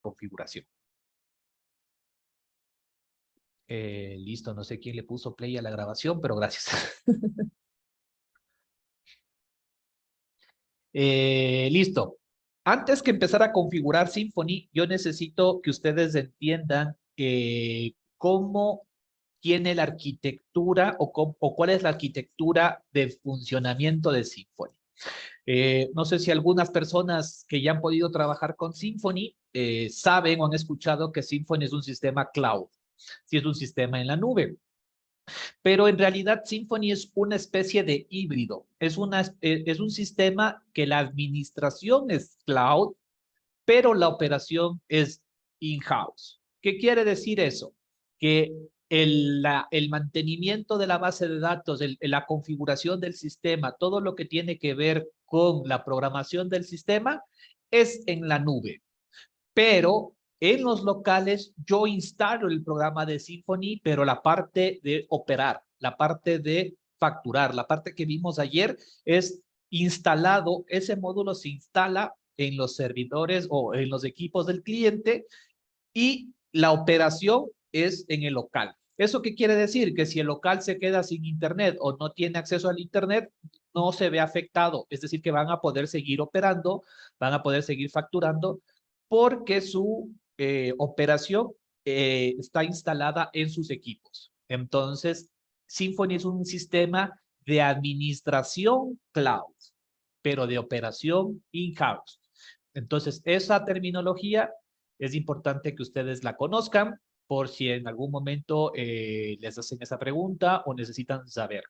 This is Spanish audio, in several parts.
configuración. Listo, no sé quién le puso play a la grabación, pero gracias. Listo. Antes que empezar a configurar Symfony, yo necesito que ustedes entiendan cómo tiene la arquitectura o cuál es la arquitectura de funcionamiento de Symfony. No sé si algunas personas que ya han podido trabajar con Symfony saben o han escuchado que Symfony es un sistema cloud, sí es un sistema en la nube. Pero en realidad Symfony es una especie de híbrido. Es un sistema que la administración es cloud, pero la operación es in-house. ¿Qué quiere decir eso? Que el mantenimiento de la base de datos, la configuración del sistema, todo lo que tiene que ver con la programación del sistema es en la nube. Pero en los locales yo instalo el programa de Symfony, pero la parte de operar, la parte de facturar, la parte que vimos ayer es instalado, ese módulo se instala en los servidores o en los equipos del cliente y la operación es en el local. ¿Eso qué quiere decir? Que si el local se queda sin internet o no tiene acceso al internet, no se ve afectado. Es decir, que van a poder seguir operando, van a poder seguir facturando porque su operación está instalada en sus equipos. Entonces, Symfony es un sistema de administración cloud, pero de operación in-house. Entonces, esa terminología es importante que ustedes la conozcan por si en algún momento les hacen esa pregunta o necesitan saber.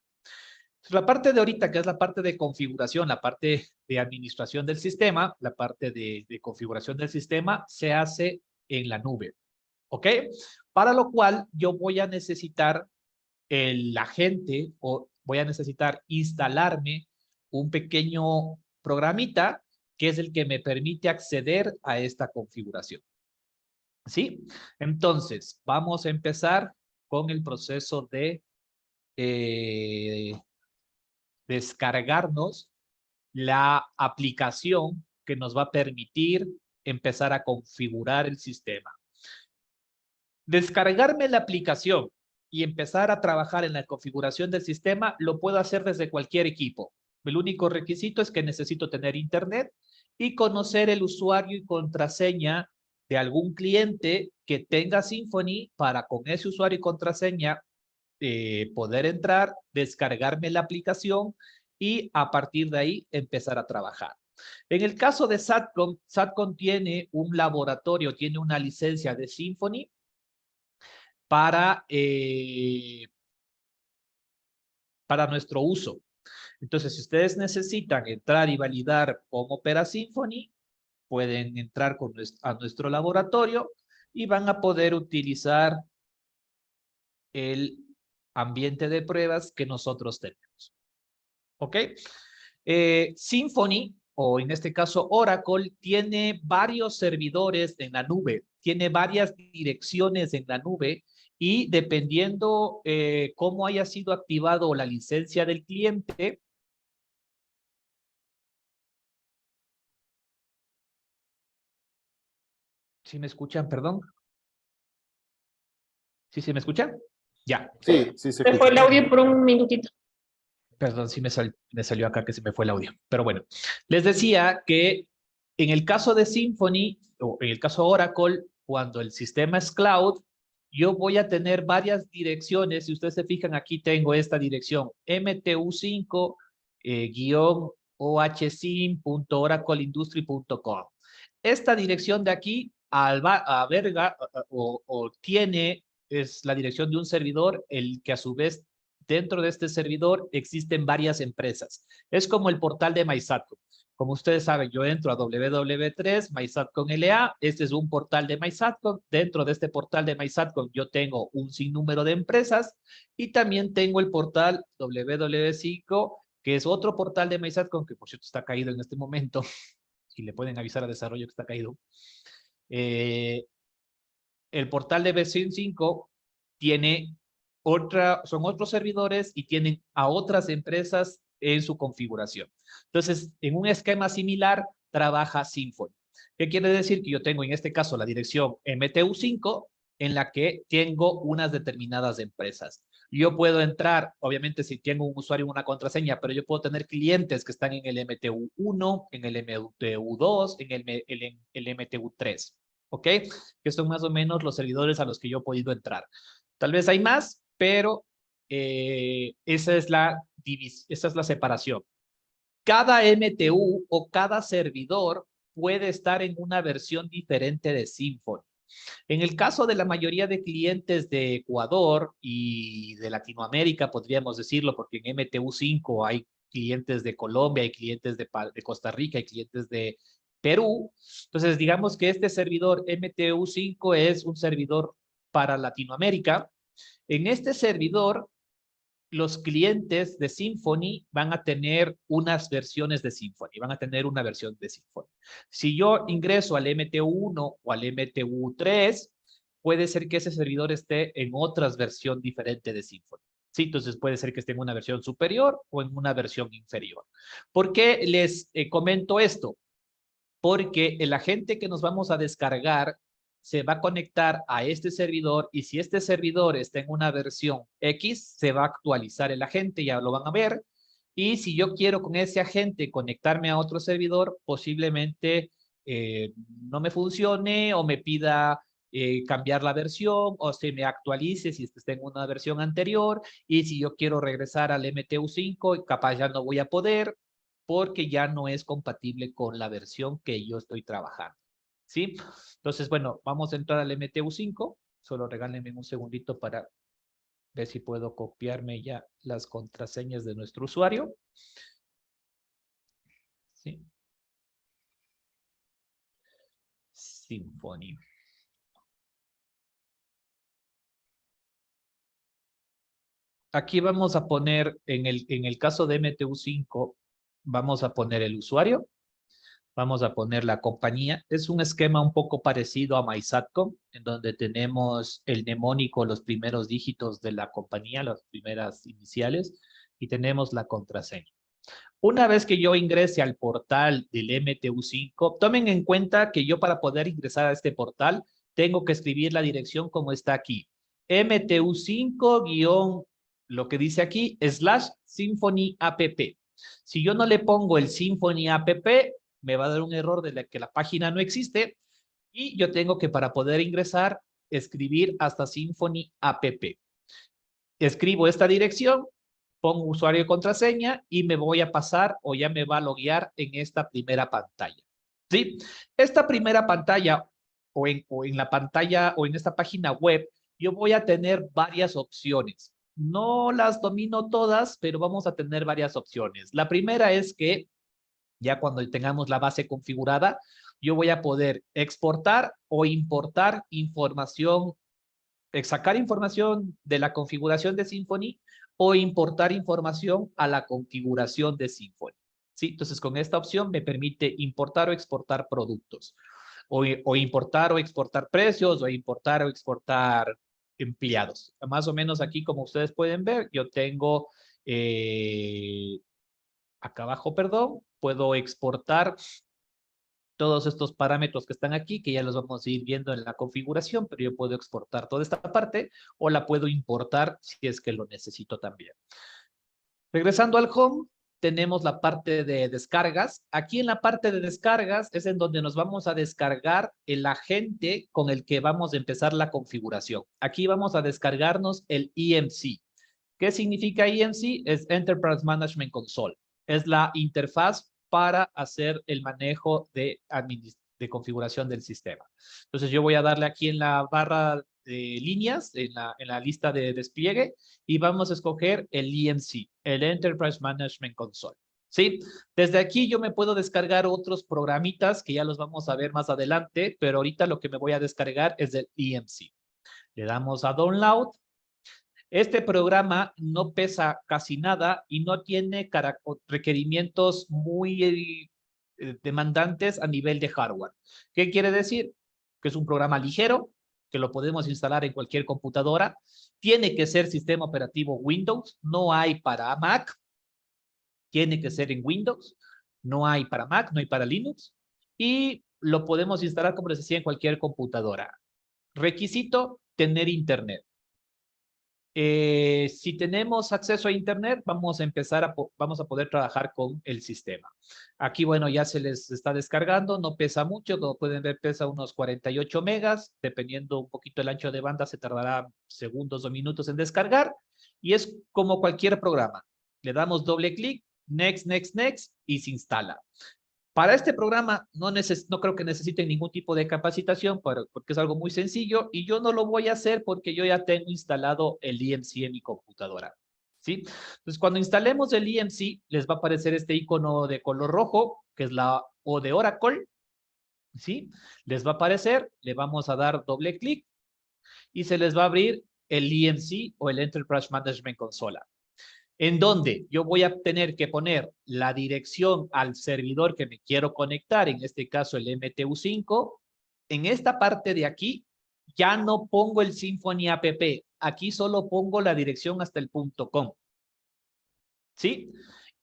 La parte de ahorita, que es la parte de configuración, la parte de administración del sistema, la parte de configuración del sistema, se hace en la nube. ¿Ok? Para lo cual yo voy a necesitar el agente o voy a necesitar instalarme un pequeño programita que es el que me permite acceder a esta configuración. ¿Sí? Entonces, vamos a empezar con el proceso de descargarnos la aplicación que nos va a permitir empezar a configurar el sistema. Descargarme la aplicación y empezar a trabajar en la configuración del sistema lo puedo hacer desde cualquier equipo. El único requisito es que necesito tener internet y conocer el usuario y contraseña de algún cliente que tenga Symfony para con ese usuario y contraseña poder entrar, descargarme la aplicación y a partir de ahí empezar a trabajar. En el caso de Satcom, Satcom tiene un laboratorio, tiene una licencia de Symfony para nuestro uso. Entonces, si ustedes necesitan entrar y validar cómo opera Symfony, pueden entrar a nuestro laboratorio y van a poder utilizar el ambiente de pruebas que nosotros tenemos. ¿Ok? Symfony, o en este caso Oracle, tiene varios servidores en la nube, tiene varias direcciones en la nube y dependiendo cómo haya sido activado la licencia del cliente, ¿sí me escuchan? Perdón. ¿Sí se me escuchan? Ya. Sí, sí se Se fue escucha. el audio por un minutito. Perdón, sí me salió acá que se me fue el audio. Pero bueno, les decía que en el caso de Symfony, o en el caso de Oracle, cuando el sistema es cloud, yo voy a tener varias direcciones. Si ustedes se fijan, aquí tengo esta dirección, mtu5 ohsim.oracleindustry.com. Esta dirección de aquí tiene, es la dirección de un servidor, el que a su vez dentro de este servidor existen varias empresas. Es como el portal de MySatcom. Como ustedes saben, yo entro a www3, MySatcom LA, este es un portal de MySatcom. Dentro de este portal de MySatcom yo tengo un sinnúmero de empresas y también tengo el portal www5, que es otro portal de MySatcom, que por cierto está caído en este momento, y le pueden avisar a desarrollo que está caído. El portal de versión 5 tiene son otros servidores y tienen a otras empresas en su configuración. Entonces, en un esquema similar, trabaja Symfony. ¿Qué quiere decir? Que yo tengo en este caso la dirección MTU5 en la que tengo unas determinadas empresas. Yo puedo entrar, obviamente si tengo un usuario y una contraseña, pero yo puedo tener clientes que están en el MTU1, en el MTU2, en el MTU3, ¿ok? Que son más o menos los servidores a los que yo he podido entrar. Tal vez hay más, pero esa es la separación. Cada MTU o cada servidor puede estar en una versión diferente de Symfony. En el caso de la mayoría de clientes de Ecuador y de Latinoamérica, podríamos decirlo, porque en MTU5 hay clientes de Colombia, hay clientes de Costa Rica, hay clientes de Perú. Entonces, digamos que este servidor MTU5 es un servidor para Latinoamérica. En este servidor, los clientes de Symfony van a tener unas versiones de Symfony, van a tener una versión de Symfony. Si yo ingreso al MTU1 o al MTU3, puede ser que ese servidor esté en otra versión diferente de Symfony. Sí, entonces puede ser que esté en una versión superior o en una versión inferior. ¿Por qué les comento esto? Porque el agente que nos vamos a descargar se va a conectar a este servidor y si este servidor está en una versión X, se va a actualizar el agente, ya lo van a ver. Y si yo quiero con ese agente conectarme a otro servidor, posiblemente no me funcione o me pida cambiar la versión o se me actualice si está en una versión anterior. Y si yo quiero regresar al MTU5, capaz ya no voy a poder porque ya no es compatible con la versión que yo estoy trabajando. ¿Sí? Entonces, bueno, vamos a entrar al MTU5. Solo regálenme un segundito para ver si puedo copiarme ya las contraseñas de nuestro usuario. ¿Sí? Symfony. Aquí vamos a poner, en el caso de MTU5, vamos a poner el usuario. Vamos a poner la compañía. Es un esquema un poco parecido a MySatcom, en donde tenemos el mnemónico, los primeros dígitos de la compañía, las primeras iniciales, y tenemos la contraseña. Una vez que yo ingrese al portal del MTU5, tomen en cuenta que yo para poder ingresar a este portal, tengo que escribir la dirección como está aquí. MTU5- lo que dice aquí, /Symfony app. Si yo no le pongo el Symfony app, me va a dar un error de que la página no existe y yo tengo que para poder ingresar, escribir hasta Symfony app. Escribo esta dirección, pongo usuario y contraseña y me voy a pasar o ya me va a loguear en esta primera pantalla. ¿Sí? Esta primera pantalla o en la pantalla o en esta página web, yo voy a tener varias opciones. No las domino todas, pero vamos a tener varias opciones. La primera es que ya cuando tengamos la base configurada, yo voy a poder exportar o importar información, sacar información de la configuración de Symfony o importar información a la configuración de Symfony. ¿Sí? Entonces, con esta opción me permite importar o exportar productos, o importar o exportar precios, o importar o exportar empleados. Más o menos aquí, como ustedes pueden ver, yo tengo acá abajo, perdón, puedo exportar todos estos parámetros que están aquí, que ya los vamos a ir viendo en la configuración, pero yo puedo exportar toda esta parte o la puedo importar si es que lo necesito también. Regresando al home, tenemos la parte de descargas. Aquí en la parte de descargas es en donde nos vamos a descargar el agente con el que vamos a empezar la configuración. Aquí vamos a descargarnos el EMC. ¿Qué significa EMC? Es Enterprise Management Console. Es la interfaz para hacer el manejo de configuración del sistema. Entonces yo voy a darle aquí en la barra de líneas, en la lista de despliegue, y vamos a escoger el EMC, el Enterprise Management Console. ¿Sí? Desde aquí yo me puedo descargar otros programitas que ya los vamos a ver más adelante, pero ahorita lo que me voy a descargar es el EMC. Le damos a Download. Este programa no pesa casi nada y no tiene requerimientos muy demandantes a nivel de hardware. ¿Qué quiere decir? Que es un programa ligero, que lo podemos instalar en cualquier computadora. Tiene que ser sistema operativo Windows, no hay para Mac. Tiene que ser en Windows, no hay para Mac, no hay para Linux. Y lo podemos instalar, como les decía, en cualquier computadora. Requisito, tener internet. Si tenemos acceso a internet, vamos a empezar vamos a poder trabajar con el sistema. Aquí, bueno, ya se les está descargando, no pesa mucho, como pueden ver, pesa unos 48 megas, dependiendo un poquito el ancho de banda, se tardará segundos o minutos en descargar, y es como cualquier programa. Le damos doble clic, next, next, next, y se instala. Para este programa no creo que necesiten ningún tipo de capacitación porque es algo muy sencillo y yo no lo voy a hacer porque yo ya tengo instalado el EMC en mi computadora. ¿Sí? Entonces, cuando instalemos el EMC, les va a aparecer este icono de color rojo, que es la O de Oracle. ¿Sí? Les va a aparecer, le vamos a dar doble clic y se les va a abrir el EMC o el Enterprise Management Console, en donde yo voy a tener que poner la dirección al servidor que me quiero conectar, en este caso el MTU5. En esta parte de aquí ya no pongo el Symfony app, aquí solo pongo la dirección hasta el .com. ¿Sí?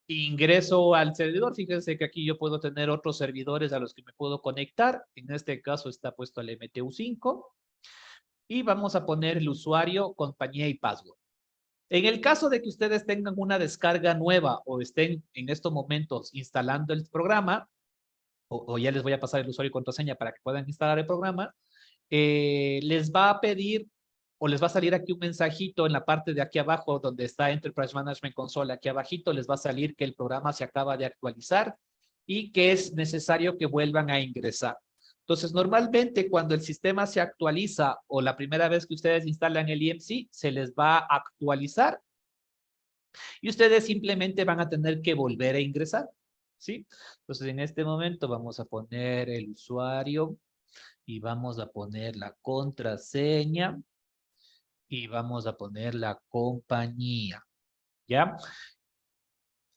Ingreso al servidor, fíjense que aquí yo puedo tener otros servidores a los que me puedo conectar, en este caso está puesto el MTU5, y vamos a poner el usuario, compañía y password. En el caso de que ustedes tengan una descarga nueva o estén en estos momentos instalando el programa, o ya les voy a pasar el usuario y contraseña para que puedan instalar el programa, les va a pedir o les va a salir aquí un mensajito en la parte de aquí abajo donde está Enterprise Management Console, aquí abajito les va a salir que el programa se acaba de actualizar y que es necesario que vuelvan a ingresar. Entonces, normalmente cuando el sistema se actualiza o la primera vez que ustedes instalan el EMC, se les va a actualizar y ustedes simplemente van a tener que volver a ingresar, ¿sí? Entonces, en este momento vamos a poner el usuario y vamos a poner la contraseña y vamos a poner la compañía, ¿ya?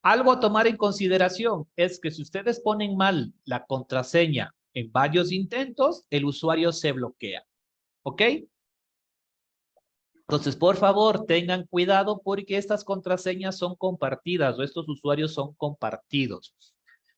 Algo a tomar en consideración es que si ustedes ponen mal la contraseña en varios intentos, el usuario se bloquea, ¿ok? Entonces, por favor, tengan cuidado porque estas contraseñas son compartidas o estos usuarios son compartidos.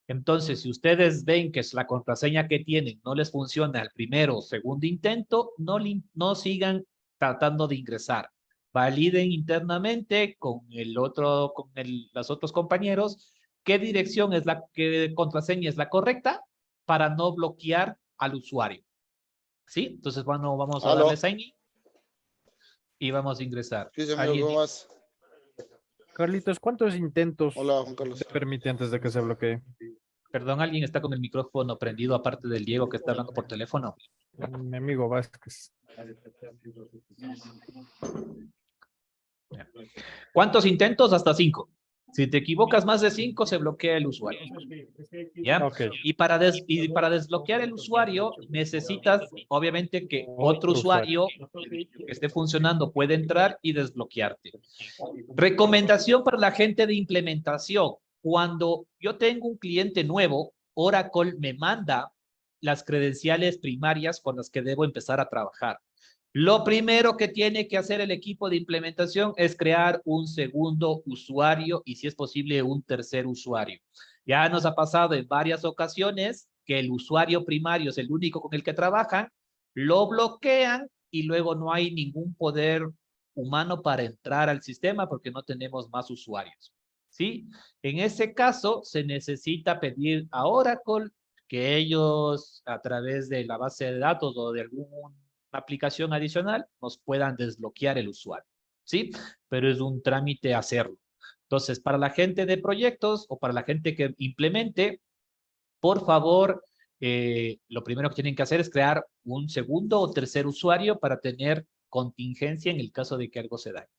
Entonces, si ustedes ven que es la contraseña que tienen no les funciona al primero o segundo intento, no sigan tratando de ingresar. Validen internamente con los otros compañeros qué dirección es qué contraseña es la correcta para no bloquear al usuario. ¿Sí? Entonces, bueno, vamos a darle Aló. sign in y vamos a ingresar. Sí, amigo, ¿Alguien? ¿cómo vas? Carlitos, ¿cuántos intentos Hola, Juan Carlos. te permite antes de que se bloquee? Perdón, ¿alguien está con el micrófono prendido aparte del Diego que está hablando por teléfono? Mi amigo Vázquez. ¿Cuántos intentos? Hasta 5. Si te equivocas más de 5, se bloquea el usuario. ¿Ya? Ok. Y para desbloquear el usuario, necesitas, obviamente, que otro usuario que esté funcionando puede entrar y desbloquearte. Recomendación para la gente de implementación. Cuando yo tengo un cliente nuevo, Oracle me manda las credenciales primarias con las que debo empezar a trabajar. Lo primero que tiene que hacer el equipo de implementación es crear un segundo usuario y, si es posible, un tercer usuario. Ya nos ha pasado en varias ocasiones que el usuario primario es el único con el que trabajan, lo bloquean y luego no hay ningún poder humano para entrar al sistema porque no tenemos más usuarios. ¿Sí? En ese caso, se necesita pedir a Oracle que ellos, a través de la base de datos o de alguna aplicación adicional, nos puedan desbloquear el usuario. ¿Sí? Pero es un trámite hacerlo. Entonces, para la gente de proyectos o para la gente que implemente, por favor, lo primero que tienen que hacer es crear un segundo o tercer usuario para tener contingencia en el caso de que algo se dañe.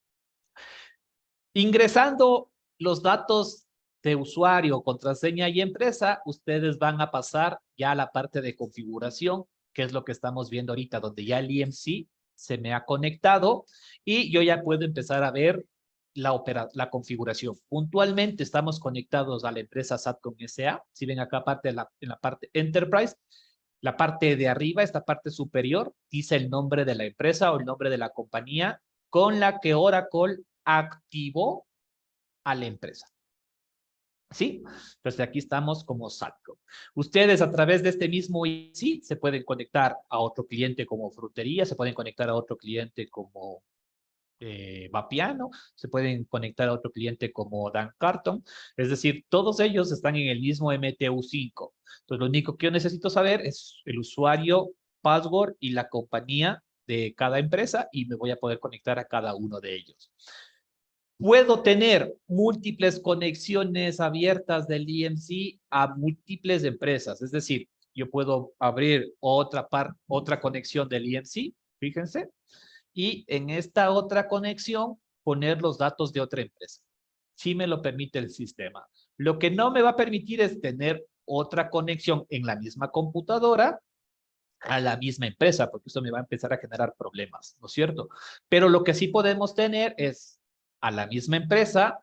Ingresando los datos de usuario, contraseña y empresa, ustedes van a pasar ya a la parte de configuración, que es lo que estamos viendo ahorita, donde ya el EMC se me ha conectado y yo ya puedo empezar a ver la configuración. Puntualmente estamos conectados a la empresa Satcom SA. Si ven acá en la parte Enterprise, la parte de arriba, esta parte superior, dice el nombre de la empresa o el nombre de la compañía con la que Oracle activó a la empresa. ¿Sí? Entonces aquí estamos como Salco. Ustedes a través de este mismo IC se pueden conectar a otro cliente como frutería, se pueden conectar a otro cliente como Vapiano, se pueden conectar a otro cliente como Dan Carton. Es decir, todos ellos están en el mismo MTU5. Entonces lo único que yo necesito saber es el usuario, password y la compañía de cada empresa y me voy a poder conectar a cada uno de ellos. Puedo tener múltiples conexiones abiertas del EMC a múltiples empresas. Es decir, yo puedo abrir otra conexión del EMC, fíjense, y en esta otra conexión poner los datos de otra empresa. Sí me lo permite el sistema. Lo que no me va a permitir es tener otra conexión en la misma computadora a la misma empresa, porque esto me va a empezar a generar problemas, ¿no es cierto? Pero lo que sí podemos tener es a la misma empresa,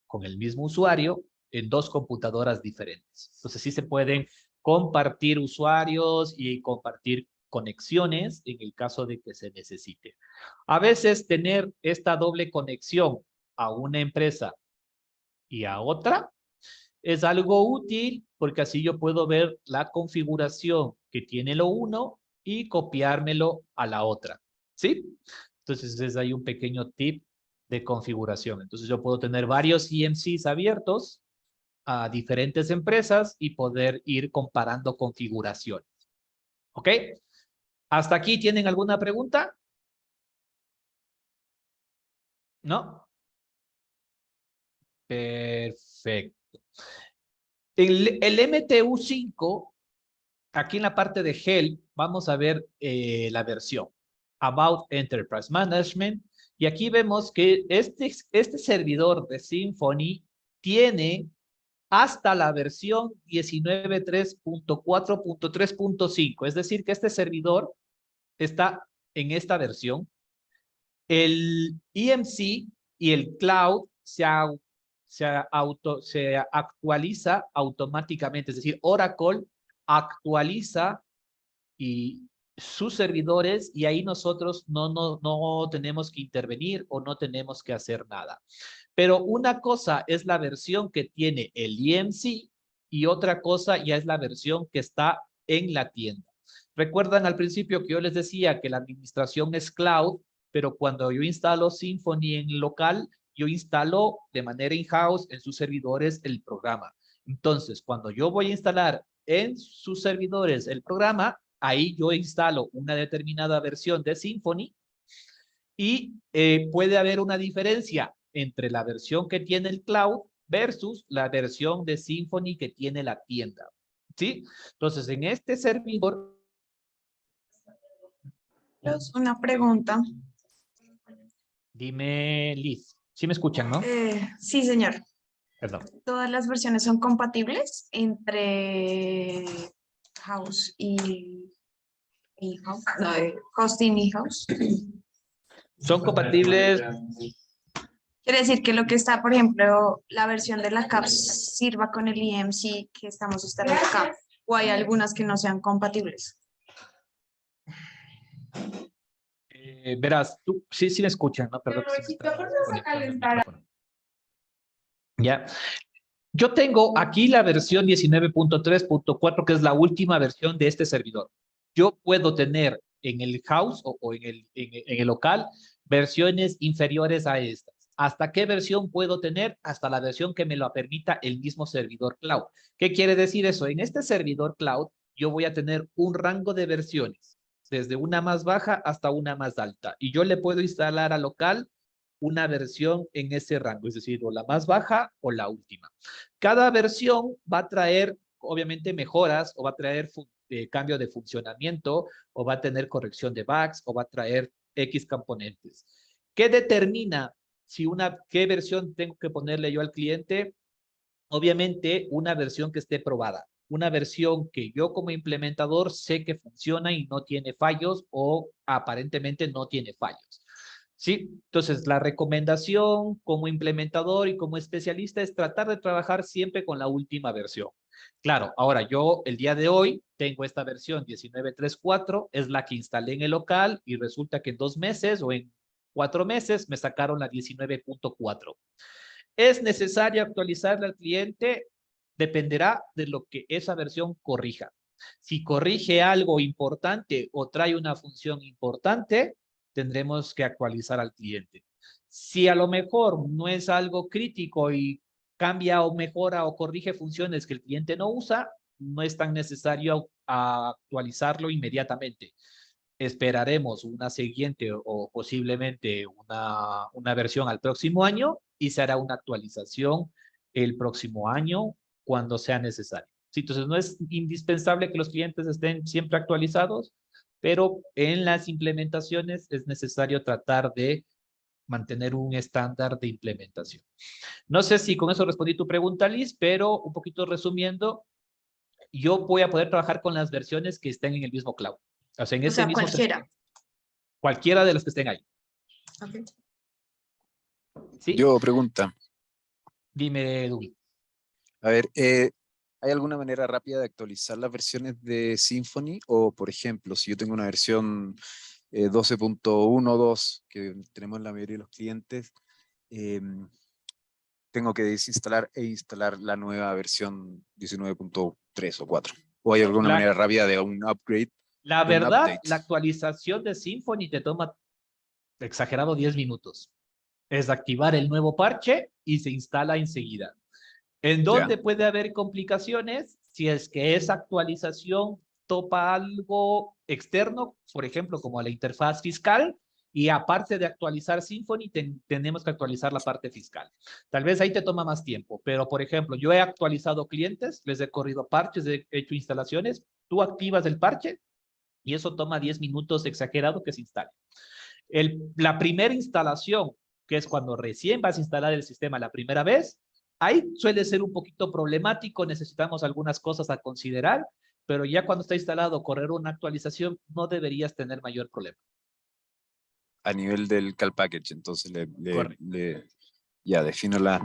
con el mismo usuario, en dos computadoras diferentes. Entonces sí se pueden compartir usuarios y compartir conexiones en el caso de que se necesite. A veces tener esta doble conexión a una empresa y a otra es algo útil porque así yo puedo ver la configuración que tiene lo uno y copiármelo a la otra. ¿Sí? Entonces es ahí un pequeño tip de configuración. Entonces yo puedo tener varios EMCs abiertos a diferentes empresas y poder ir comparando configuraciones. ¿Ok? ¿Hasta aquí tienen alguna pregunta? ¿No? Perfecto. El MTU5, aquí en la parte de Help, vamos a ver la versión About Enterprise Management. Y aquí vemos que este servidor de Symfony tiene hasta la versión 19.3.4.3.5. Es decir, que este servidor está en esta versión. El EMC y el cloud se actualiza automáticamente. Es decir, Oracle actualiza y sus servidores y ahí nosotros no tenemos que intervenir o no tenemos que hacer nada. Pero una cosa es la versión que tiene el EMC y otra cosa ya es la versión que está en la tienda. Recuerdan al principio que yo les decía que la administración es cloud, pero cuando yo instalo Symfony en local, yo instalo de manera in-house en sus servidores el programa. Entonces, cuando yo voy a instalar en sus servidores el programa, ahí yo instalo una determinada versión de Symfony y puede haber una diferencia entre la versión que tiene el cloud versus la versión de Symfony que tiene la tienda. ¿Sí? Entonces, en este servidor... Una pregunta. Dime, Liz. ¿Sí me escuchan, no? Sí, señor. Perdón. ¿Todas las versiones son compatibles entre house y house? No, hosting y house. Son compatibles. Quiere decir que lo que está, por ejemplo, la versión de la CAPS sirva con el EMC que estamos instalando acá, o hay algunas que no sean compatibles. Verás, tú sí me escuchan, ¿no? Perdón. Que se me está conectando el micrófono. Ya. Yo tengo aquí la versión 19.3.4, que es la última versión de este servidor. Yo puedo tener en el house o en el local versiones inferiores a estas. ¿Hasta qué versión puedo tener? Hasta la versión que me lo permita el mismo servidor cloud. ¿Qué quiere decir eso? En este servidor cloud yo voy a tener un rango de versiones, desde una más baja hasta una más alta. Y yo le puedo instalar a local una versión en ese rango, es decir, o la más baja o la última. Cada versión va a traer, obviamente, mejoras o va a traer cambio de funcionamiento o va a tener corrección de bugs o va a traer X componentes. ¿Qué determina qué versión tengo que ponerle yo al cliente? Obviamente, una versión que esté probada. Una versión que yo como implementador sé que funciona y no tiene fallos o aparentemente no tiene fallos. ¿Sí? Entonces, la recomendación como implementador y como especialista es tratar de trabajar siempre con la última versión. Claro, ahora yo el día de hoy tengo esta versión 19.3.4, es la que instalé en el local y resulta que en 2 meses o en 4 meses me sacaron la 19.4. ¿Es necesario actualizarle al cliente? Dependerá de lo que esa versión corrija. Si corrige algo importante o trae una función importante, tendremos que actualizar al cliente. Si a lo mejor no es algo crítico y cambia o mejora o corrige funciones que el cliente no usa, no es tan necesario actualizarlo inmediatamente. Esperaremos una siguiente o posiblemente una versión al próximo año y se hará una actualización el próximo año cuando sea necesario. Sí, entonces no es indispensable que los clientes estén siempre actualizados, pero en las implementaciones es necesario tratar de mantener un estándar de implementación. No sé si con eso respondí tu pregunta, Liz, pero un poquito resumiendo, yo voy a poder trabajar con las versiones que estén en el mismo cloud. O sea, en O ese sea, mismo cualquiera. cualquiera de las que estén ahí. Ok. ¿Sí? Yo pregunta, Dime, Dubi. a ver, ¿hay alguna manera rápida de actualizar las versiones de Symfony? O, por ejemplo, si yo tengo una versión 12.12 que tenemos en la mayoría de los clientes, tengo que desinstalar e instalar la nueva versión 19.3 o 4. ¿O hay alguna manera rápida de un upgrade, La de un verdad, update? la actualización de Symfony te toma exagerado 10 minutos. Es activar el nuevo parche y se instala enseguida. ¿En Ya, dónde puede haber complicaciones? Si es que esa actualización topa algo externo, por ejemplo, como la interfaz fiscal, y aparte de actualizar Symfony, tenemos que actualizar la parte fiscal. Tal vez ahí te toma más tiempo, pero por ejemplo, yo he actualizado clientes, les he corrido parches, he hecho instalaciones, tú activas el parche y eso toma 10 minutos exagerado que se instale. La primera instalación, que es cuando recién vas a instalar el sistema la primera vez, ahí suele ser un poquito problemático, necesitamos algunas cosas a considerar, pero ya cuando está instalado, correr una actualización no deberías tener mayor problema. a nivel del Cal Package, entonces Correcto. ya defino los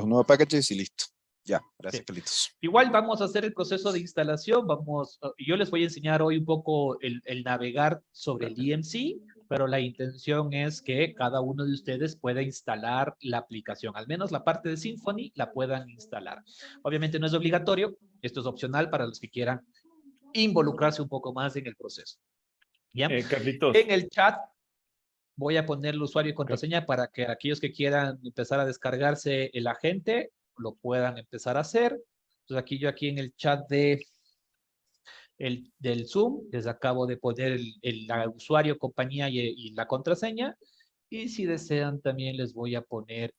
nuevos packages y listo. Ya, gracias, Sí. Carlitos. Igual vamos a hacer el proceso de instalación, yo les voy a enseñar hoy un poco el navegar sobre el EMC, pero la intención es que cada uno de ustedes pueda instalar la aplicación, al menos la parte de Symfony la puedan instalar. Obviamente no es obligatorio, esto es opcional para los que quieran involucrarse un poco más en el proceso. ¿Ya? Carlitos, En el chat voy a poner el usuario y contraseña para que aquellos que quieran empezar a descargarse el agente lo puedan empezar a hacer. Entonces aquí en el chat del Zoom les acabo de poner el usuario, compañía y la contraseña. Y si desean también les voy a poner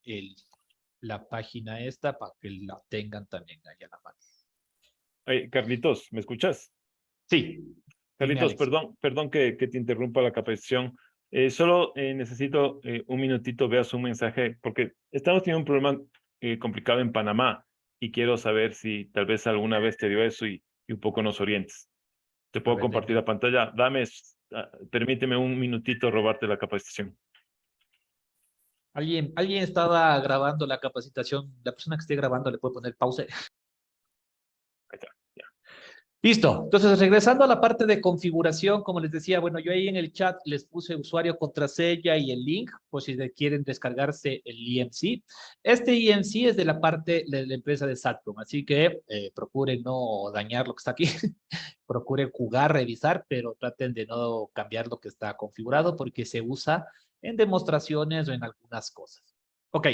la página esta para que la tengan también allá a la mano. Carlitos, ¿me escuchas? Sí. Dime, Carlitos, Alex. perdón que te interrumpa la capacitación. Solo necesito un minutito, veas un mensaje, porque estamos teniendo un problema complicado en Panamá y quiero saber si tal vez alguna vez te dio eso y un poco nos orientes. Te puedo ver, compartir la pantalla. Permíteme un minutito robarte la capacitación. ¿Alguien estaba grabando la capacitación? La persona que esté grabando le puede poner pausa. Ahí está, ya. Listo. Entonces, regresando a la parte de configuración, como les decía, bueno, yo ahí en el chat les puse usuario, contraseña y el link, por si quieren descargarse el EMC. Este EMC es de la parte de la empresa de Satcom, así que procuren no dañar lo que está aquí. Procuren jugar, revisar, pero traten de no cambiar lo que está configurado porque se usa en demostraciones o en algunas cosas. Ok.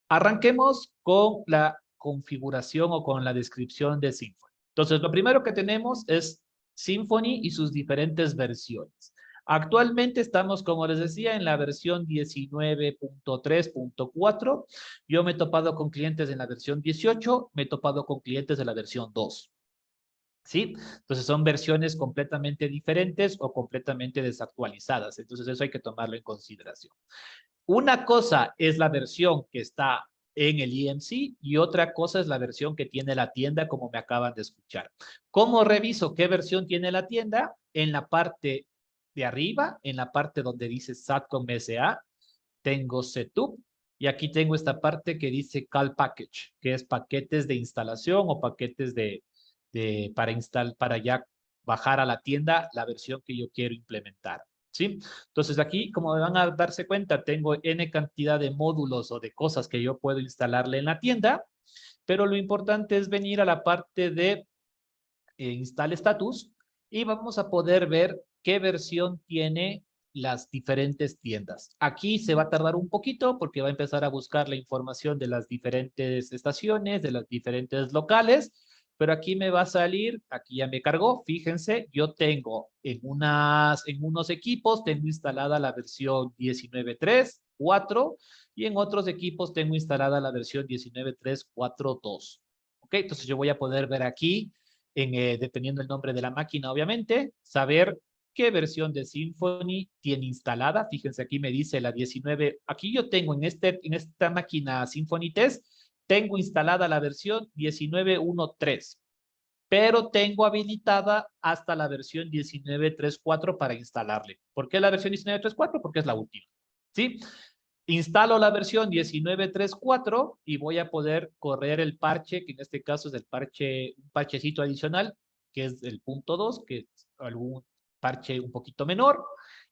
Arranquemos con la configuración o con la descripción de Symfony. Entonces, lo primero que tenemos es Symfony y sus diferentes versiones. Actualmente estamos, como les decía, en la versión 19.3.4. Yo me he topado con clientes en la versión 18, me he topado con clientes de la versión 2. ¿Sí? Entonces son versiones completamente diferentes o completamente desactualizadas. Entonces eso hay que tomarlo en consideración. Una cosa es la versión que está en el EMC y otra cosa es la versión que tiene la tienda, como me acaban de escuchar. ¿Cómo reviso qué versión tiene la tienda? En la parte de arriba, en la parte donde dice Satcom SA, tengo Setup y aquí tengo esta parte que dice Cal Package, que es paquetes de instalación o paquetes para ya bajar a la tienda la versión que yo quiero implementar. ¿sí? Entonces aquí, como van a darse cuenta, tengo N cantidad de módulos o de cosas que yo puedo instalarle en la tienda, pero lo importante es venir a la parte de Install Status y vamos a poder ver qué versión tiene las diferentes tiendas. Aquí se va a tardar un poquito porque va a empezar a buscar la información de las diferentes estaciones, de las diferentes locales, pero aquí me va a salir, aquí ya me cargó, fíjense, yo tengo en unos equipos, tengo instalada la versión 19.3.4 y en otros equipos tengo instalada la versión 19.3.4.2. ¿Ok? Entonces yo voy a poder ver aquí dependiendo del nombre de la máquina, obviamente, saber qué versión de Symfony tiene instalada. Fíjense, aquí me dice la 19. Aquí yo tengo en esta máquina Symfony Test, tengo instalada la versión 19.1.3, pero tengo habilitada hasta la versión 19.3.4 para instalarle. ¿Por qué la versión 19.3.4? Porque es la última. ¿Sí? Instalo la versión 19.3.4 y voy a poder correr el parche, que en este caso es el un parchecito adicional, que es el punto 2, que es algún parche un poquito menor,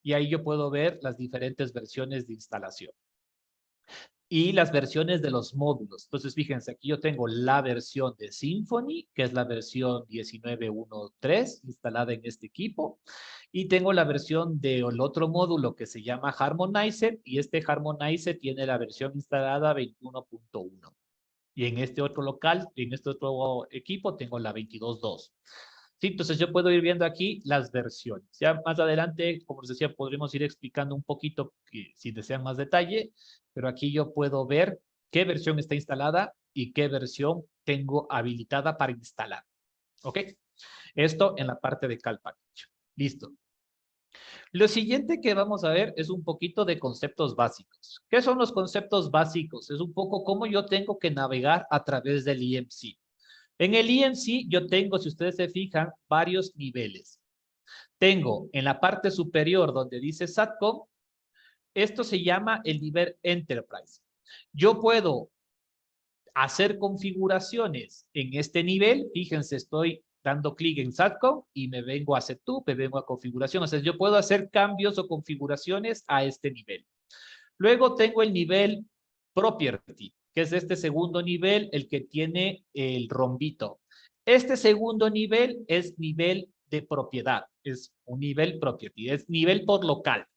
y ahí yo puedo ver las diferentes versiones de instalación. Y las versiones de los módulos. Entonces, fíjense, aquí yo tengo la versión de Symfony, que es la versión 19.1.3 instalada en este equipo. Y tengo la versión del otro módulo que se llama Harmonizer, y este Harmonizer tiene la versión instalada 21.1. Y en este otro local, en este otro equipo, tengo la 22.2. Sí, entonces yo puedo ir viendo aquí las versiones. Ya más adelante, como les decía, podremos ir explicando un poquito si desean más detalle, pero aquí yo puedo ver qué versión está instalada y qué versión tengo habilitada para instalar. ¿Ok? Esto en la parte de Cal Package. Listo. Lo siguiente que vamos a ver es un poquito de conceptos básicos. ¿Qué son los conceptos básicos? Es un poco cómo yo tengo que navegar a través del EMC. En el EMC yo tengo, si ustedes se fijan, varios niveles. Tengo en la parte superior donde dice SATCOM, esto se llama el nivel Enterprise. Yo puedo hacer configuraciones en este nivel. Fíjense, estoy dando clic en SATCOM y me vengo a Setup, me vengo a configuración. O sea, yo puedo hacer cambios o configuraciones a este nivel. Luego tengo el nivel Property, que es este segundo nivel, el que tiene el rombito. Este segundo nivel es nivel de propiedad, es un nivel Property, es nivel por local.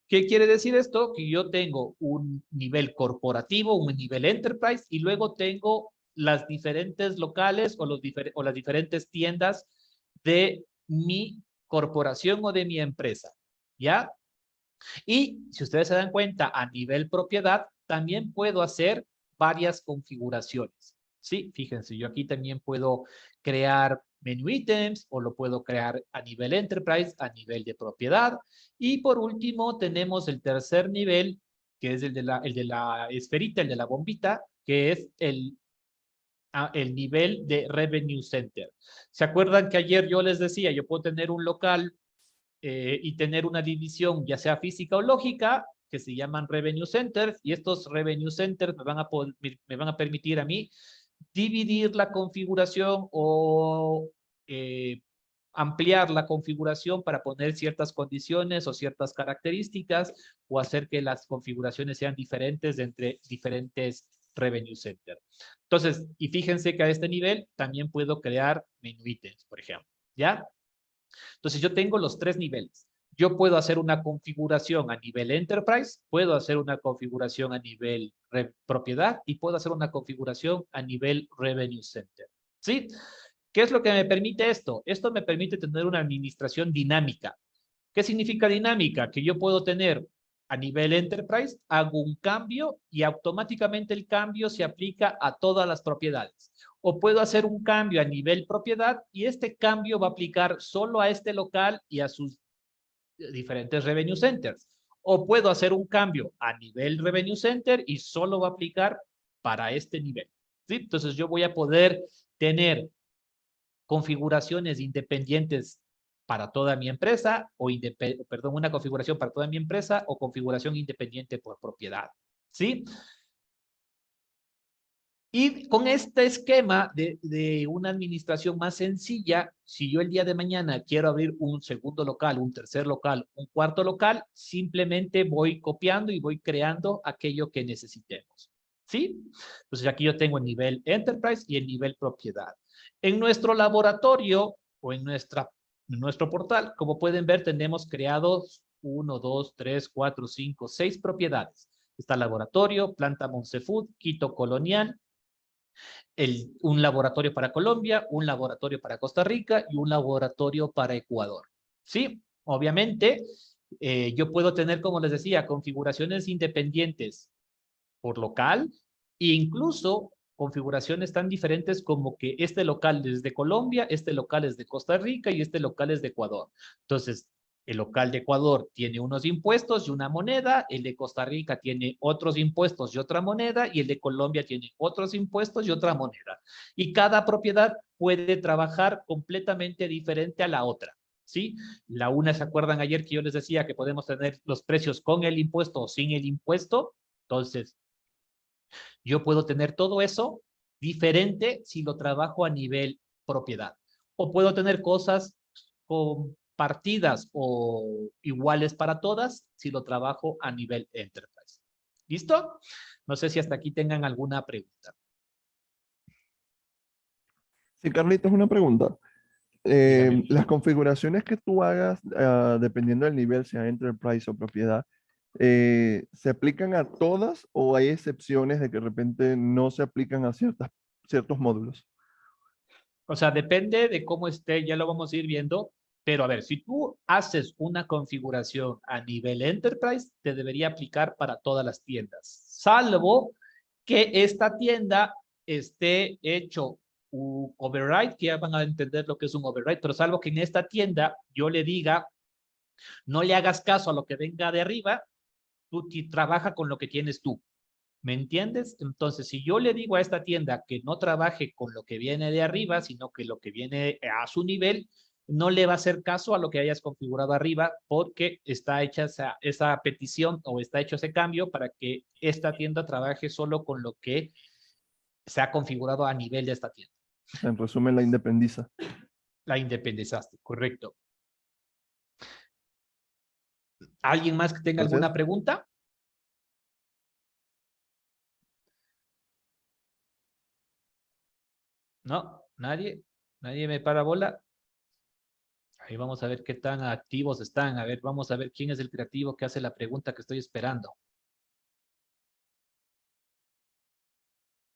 ¿Qué quiere decir esto? Que yo tengo un nivel corporativo, un nivel enterprise, y luego tengo las diferentes locales o las diferentes tiendas de mi corporación o de mi empresa. ¿Ya? Y si ustedes se dan cuenta, a nivel propiedad, también puedo hacer varias configuraciones. Sí, fíjense, yo aquí también puedo crear menu items o lo puedo crear a nivel enterprise, a nivel de propiedad. Y por último, tenemos el tercer nivel, que es el de la esferita, el de la bombita, que es el nivel de Revenue Center. ¿Se acuerdan que ayer yo les decía, yo puedo tener un local y tener una división, ya sea física o lógica, que se llaman Revenue Centers, y estos Revenue Centers me van a permitir a mí dividir la configuración o ampliar la configuración para poner ciertas condiciones o ciertas características o hacer que las configuraciones sean diferentes entre diferentes Revenue Center. Entonces, y fíjense que a este nivel también puedo crear menu ítems, por ejemplo, ¿ya? Entonces yo tengo los tres niveles. Yo puedo hacer una configuración a nivel Enterprise, puedo hacer una configuración a nivel propiedad y puedo hacer una configuración a nivel Revenue Center. ¿Sí? ¿Qué es lo que me permite esto? Esto me permite tener una administración dinámica. ¿Qué significa dinámica? Que yo puedo tener a nivel Enterprise, hago un cambio y automáticamente el cambio se aplica a todas las propiedades. O puedo hacer un cambio a nivel propiedad y este cambio va a aplicar solo a este local y a sus diferentes revenue centers. O puedo hacer un cambio a nivel revenue center y solo va a aplicar para este nivel. ¿Sí? Entonces yo voy a poder tener configuraciones independientes para toda mi empresa o una configuración para toda mi empresa o configuración independiente por propiedad. ¿Sí? Y con este esquema de una administración más sencilla, si yo el día de mañana quiero abrir un segundo local, un tercer local, un cuarto local, simplemente voy copiando y voy creando aquello que necesitemos. ¿Sí? Entonces aquí yo tengo el nivel Enterprise y el nivel Propiedad. En nuestro laboratorio o en nuestro portal, como pueden ver, tenemos creados 1, 2, 3, 4, 5, 6 propiedades. Está laboratorio, planta Monsefood, Quito Colonial, un laboratorio para Colombia, un laboratorio para Costa Rica y un laboratorio para Ecuador. Sí, obviamente, yo puedo tener, como les decía, configuraciones independientes por local e incluso configuraciones tan diferentes como que este local es de Colombia, este local es de Costa Rica y este local es de Ecuador. Entonces, el local de Ecuador tiene unos impuestos y una moneda, el de Costa Rica tiene otros impuestos y otra moneda, y el de Colombia tiene otros impuestos y otra moneda. Y cada propiedad puede trabajar completamente diferente a la otra, ¿sí? La una, ¿se acuerdan ayer que yo les decía que podemos tener los precios con el impuesto o sin el impuesto? Entonces, yo puedo tener todo eso diferente si lo trabajo a nivel propiedad. O puedo tener cosas compartidas o iguales para todas si lo trabajo a nivel enterprise. ¿Listo? No sé si hasta aquí tengan alguna pregunta. Sí, Carlitos, una pregunta. Dígame. Las configuraciones que tú hagas, dependiendo del nivel, sea Enterprise o propiedad, ¿se aplican a todas o hay excepciones de que de repente no se aplican a ciertos módulos? O sea, depende de cómo esté, ya lo vamos a ir viendo. Pero a ver, si tú haces una configuración a nivel enterprise, te debería aplicar para todas las tiendas, salvo que esta tienda esté hecho un override, que ya van a entender lo que es un override, pero salvo que en esta tienda yo le diga, no le hagas caso a lo que venga de arriba, tú trabaja con lo que tienes tú. ¿Me entiendes? Entonces, si yo le digo a esta tienda que no trabaje con lo que viene de arriba, sino que lo que viene a su nivel, no le va a hacer caso a lo que hayas configurado arriba porque está hecha esa petición o está hecho ese cambio para que esta tienda trabaje solo con lo que se ha configurado a nivel de esta tienda. O sea, en resumen, la independiza. La independizaste, correcto. ¿Alguien más que tenga Gracias. alguna pregunta? No, nadie me para bola. Ahí vamos a ver qué tan activos están. A ver, vamos a ver quién es el creativo que hace la pregunta que estoy esperando.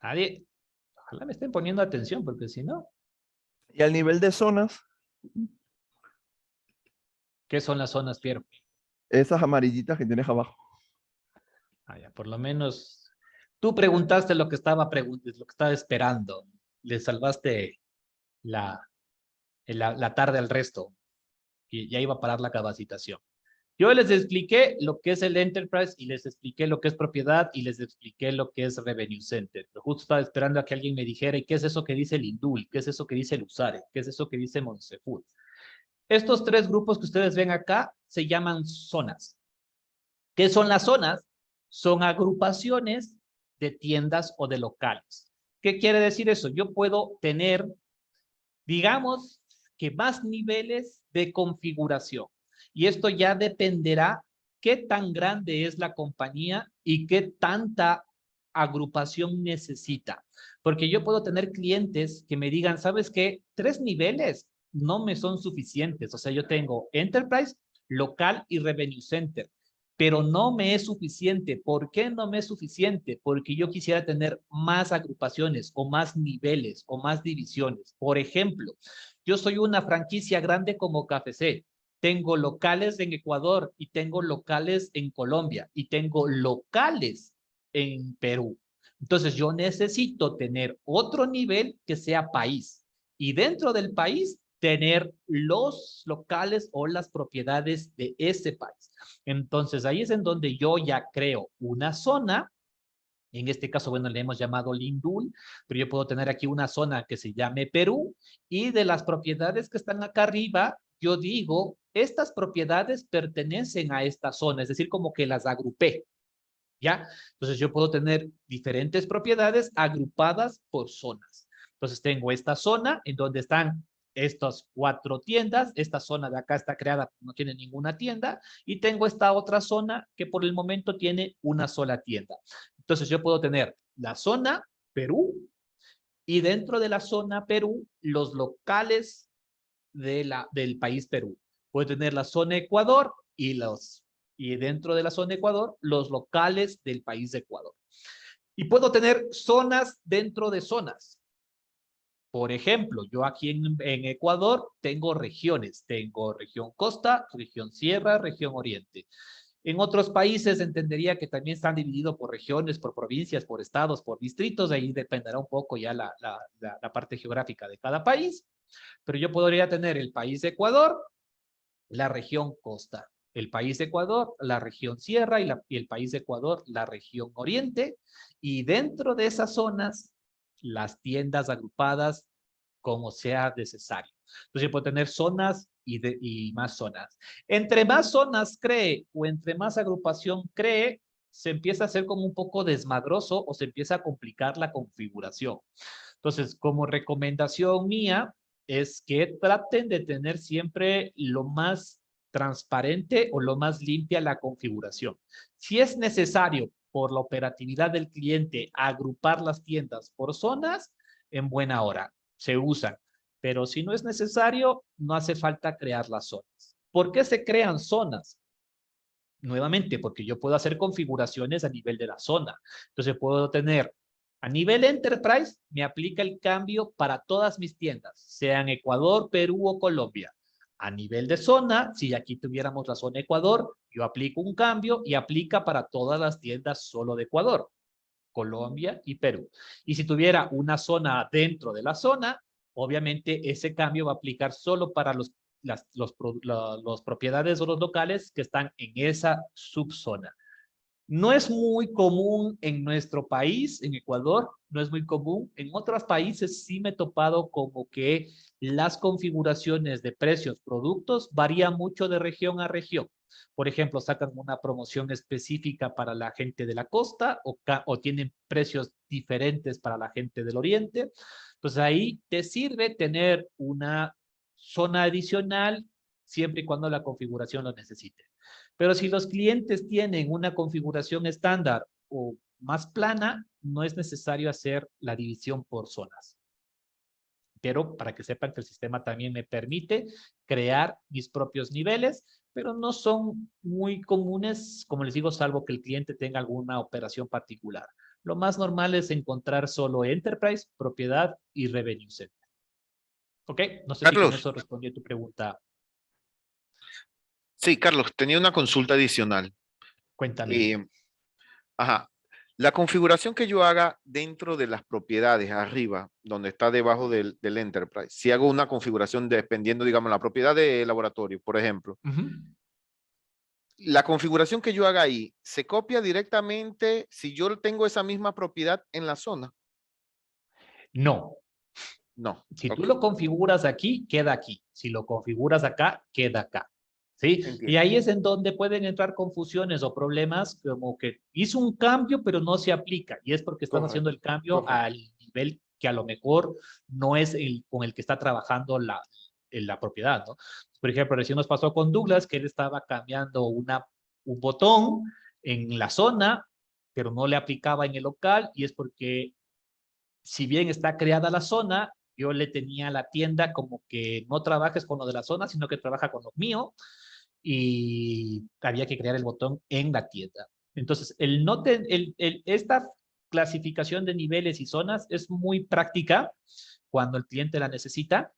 Nadie. Ojalá me estén poniendo atención, porque si no, Y al nivel de zonas, ¿qué son las zonas, Piero? esas amarillitas que tienes abajo. Ah, ya, por lo menos tú preguntaste lo que estaba esperando. Le salvaste la tarde al resto y ya iba a parar la capacitación. Yo les expliqué lo que es el Enterprise y les expliqué lo que es propiedad y les expliqué lo que es Revenue Center. Pero justo estaba esperando a que alguien me dijera, ¿y qué es eso que dice el Indul? ¿Qué es eso que dice el Usare? ¿Qué es eso que dice Monsefood? Estos tres grupos que ustedes ven acá se llaman zonas. ¿Qué son las zonas? Son agrupaciones de tiendas o de locales. ¿Qué quiere decir eso? Yo puedo tener, digamos, que más niveles de configuración. Y esto ya dependerá qué tan grande es la compañía y qué tanta agrupación necesita. Porque yo puedo tener clientes que me digan, ¿sabes qué? 3 niveles no me son suficientes. O sea, yo tengo Enterprise, local y Revenue Center. Pero no me es suficiente. ¿Por qué no me es suficiente? Porque yo quisiera tener más agrupaciones o más niveles o más divisiones. Por ejemplo, yo soy una franquicia grande como KFC. Tengo locales en Ecuador y tengo locales en Colombia y tengo locales en Perú. Entonces yo necesito tener otro nivel que sea país y dentro del país tener los locales o las propiedades de ese país. Entonces ahí es en donde yo ya creo una zona. En este caso, bueno, le hemos llamado Lindul, pero yo puedo tener aquí una zona que se llame Perú y de las propiedades que están acá arriba, yo digo, estas propiedades pertenecen a esta zona, es decir, como que las agrupé. ¿ya? Entonces yo puedo tener diferentes propiedades agrupadas por zonas. Entonces tengo esta zona en donde están estas 4 tiendas, esta zona de acá está creada, no tiene ninguna tienda, y tengo esta otra zona que por el momento tiene una sola tienda. Entonces yo puedo tener la zona Perú y dentro de la zona Perú los locales del país Perú. Puedo tener la zona Ecuador y dentro de la zona Ecuador los locales del país de Ecuador. Y puedo tener zonas dentro de zonas. Por ejemplo, yo aquí en Ecuador tengo regiones. Tengo región costa, región sierra, región oriente. En otros países entendería que también están divididos por regiones, por provincias, por estados, por distritos. Ahí dependerá un poco ya la parte geográfica de cada país. Pero yo podría tener el país de Ecuador, la región costa. El país de Ecuador, la región sierra y el país de Ecuador, la región oriente. Y dentro de esas zonas, las tiendas agrupadas como sea necesario. Entonces yo puedo tener zonas y más zonas. Entre más zonas cree o entre más agrupación cree, se empieza a hacer como un poco desmadroso o se empieza a complicar la configuración. Entonces, como recomendación mía es que traten de tener siempre lo más transparente o lo más limpia la configuración. Si es necesario por la operatividad del cliente agrupar las tiendas por zonas, en buena hora se usan. Pero si no es necesario, no hace falta crear las zonas. ¿Por qué se crean zonas? Nuevamente, porque yo puedo hacer configuraciones a nivel de la zona. Entonces puedo tener, a nivel Enterprise, me aplica el cambio para todas mis tiendas, sean Ecuador, Perú o Colombia. A nivel de zona, si aquí tuviéramos la zona Ecuador, yo aplico un cambio y aplica para todas las tiendas solo de Ecuador, Colombia y Perú. Y si tuviera una zona dentro de la zona, obviamente ese cambio va a aplicar solo para los propiedades o los locales que están en esa subzona. No es muy común en nuestro país, en Ecuador, no es muy común. En otros países sí me he topado como que las configuraciones de precios, productos, varían mucho de región a región. Por ejemplo, sacan una promoción específica para la gente de la costa o tienen precios diferentes para la gente del oriente. Entonces ahí te sirve tener una zona adicional siempre y cuando la configuración lo necesite. Pero si los clientes tienen una configuración estándar o más plana, no es necesario hacer la división por zonas. Pero para que sepan que el sistema también me permite crear mis propios niveles, pero no son muy comunes, como les digo, salvo que el cliente tenga alguna operación particular. Lo más normal es encontrar solo Enterprise, propiedad y Revenue Center. ¿Ok? No sé si con Carlos, eso respondí a tu pregunta. sí, Carlos, tenía una consulta adicional. Cuéntame. Ajá. La configuración que yo haga dentro de las propiedades arriba, donde está debajo del Enterprise, si hago una configuración dependiendo, digamos, la propiedad de laboratorio, por ejemplo, la configuración que yo haga ahí, ¿se copia directamente si yo tengo esa misma propiedad en la zona? No. No. Si tú Ok. lo configuras aquí, queda aquí. Si lo configuras acá, queda acá. ¿Sí? Entiendo. Y ahí es en donde pueden entrar confusiones o problemas como que hizo un cambio, pero no se aplica. Y es porque estás Correcto, haciendo el cambio correcto. al nivel que a lo mejor no es el con el que está trabajando la propiedad, ¿no? Por ejemplo, recién nos pasó con Douglas que él estaba cambiando un botón en la zona, pero no le aplicaba en el local y es porque si bien está creada la zona, yo le tenía la tienda como que no trabajes con lo de la zona, sino que trabaja con lo mío y había que crear el botón en la tienda. Entonces, esta clasificación de niveles y zonas es muy práctica cuando el cliente la necesita,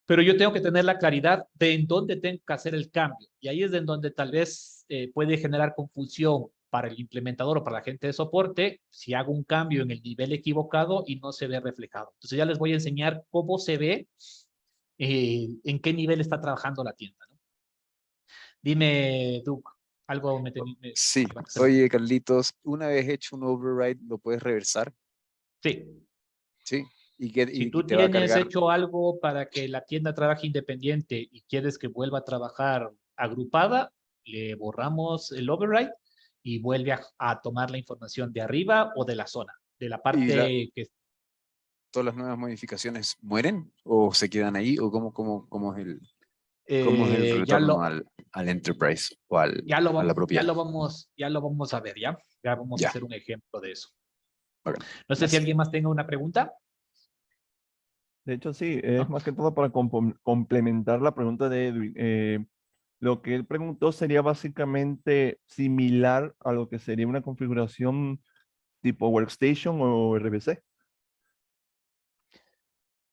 pero yo tengo que tener la claridad de en dónde tengo que hacer el cambio. Y ahí es en donde tal vez puede generar confusión para el implementador o para la gente de soporte si hago un cambio en el nivel equivocado y no se ve reflejado. Entonces ya les voy a enseñar cómo se ve, en qué nivel está trabajando la tienda, ¿no? Dime, Doug, algo Sí, oye Carlitos, una vez hecho un override, ¿lo puedes reversar? Sí. Sí. Y Si tú te va a tienes cargar. hecho algo para que la tienda trabaje independiente y quieres que vuelva a trabajar agrupada, le borramos el override y vuelve a tomar la información de arriba o de la zona, de la parte que... ¿Todas las nuevas modificaciones mueren o se quedan ahí? ¿O cómo es el ya retorno lo, al enterprise o a la ya propiedad? lo vamos a ver, ¿ya? Ya vamos a Ya, hacer un ejemplo de eso. bacán. No sé si Gracias. alguien más tenga una pregunta. De hecho, sí, es ¿No? más que todo para complementar la pregunta de Edwin. Lo que él preguntó sería básicamente similar a lo que sería una configuración tipo Workstation o RVC.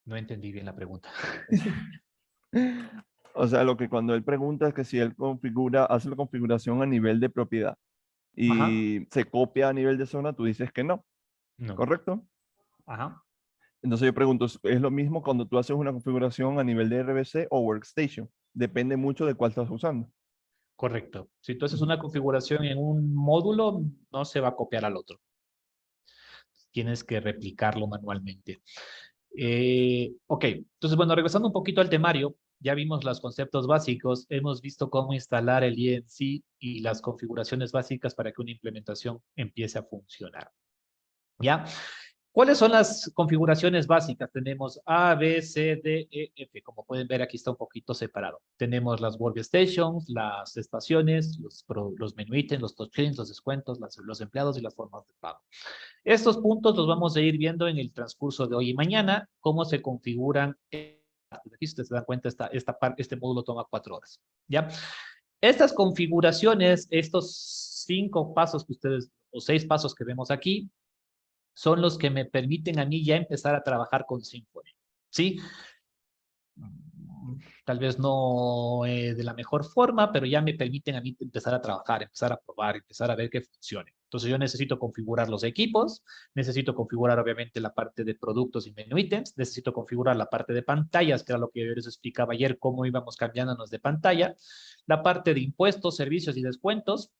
No entendí bien la pregunta. O sea, lo que cuando él pregunta es que si él hace la configuración a nivel de propiedad Ajá. y se copia a nivel de zona, tú dices que no, No. ¿correcto? Ajá. Entonces yo pregunto, ¿es lo mismo cuando tú haces una configuración a nivel de RVC o Workstation? Depende mucho de cuál estás usando. Correcto. Si tú haces Ujú. una configuración en un módulo, no se va a copiar al otro. Tienes que replicarlo manualmente. Ok, entonces, bueno, regresando un poquito al temario, ya vimos los conceptos básicos, hemos visto cómo instalar el INC y las configuraciones básicas para que una implementación empiece a funcionar. ¿Ya? ¿Cuáles son las configuraciones básicas? Tenemos A, B, C, D, E, F. Como pueden ver, aquí está un poquito separado. Tenemos las workstations, las estaciones, los menu ítems, los touchscreens, los descuentos, los empleados y las formas de pago. Estos puntos los vamos a ir viendo en el transcurso de hoy y mañana, cómo se configuran. Aquí ustedes se dan cuenta, este módulo toma 4 horas. ¿Ya? Estas configuraciones, estos 5 pasos que ustedes, o 6 pasos que vemos aquí, son los que me permiten a mí ya empezar a trabajar con Symfony. ¿Sí? Tal vez no de la mejor forma, pero ya me permiten a mí empezar a trabajar, empezar a probar, empezar a ver que funcione. Entonces yo necesito configurar los equipos, necesito configurar obviamente la parte de productos y menu ítems, necesito configurar la parte de pantallas, que era lo que yo les explicaba ayer, cómo íbamos cambiándonos de pantalla, la parte de impuestos, servicios y descuentos.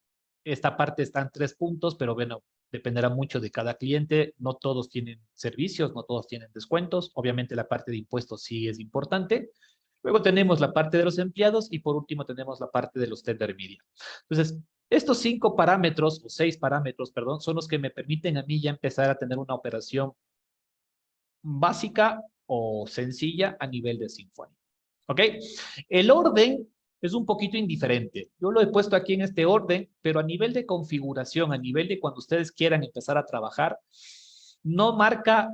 Esta parte está en 3 puntos, pero bueno, dependerá mucho de cada cliente. No todos tienen servicios, no todos tienen descuentos. Obviamente la parte de impuestos sí es importante. Luego tenemos la parte de los empleados y por último tenemos la parte de los tender media. Entonces, estos 5 parámetros, o 6 parámetros, perdón, son los que me permiten a mí ya empezar a tener una operación básica o sencilla a nivel de Symfony. ¿Ok? El orden es un poquito indiferente. Yo lo he puesto aquí en este orden, pero a nivel de configuración, a nivel de cuando ustedes quieran empezar a trabajar, no marca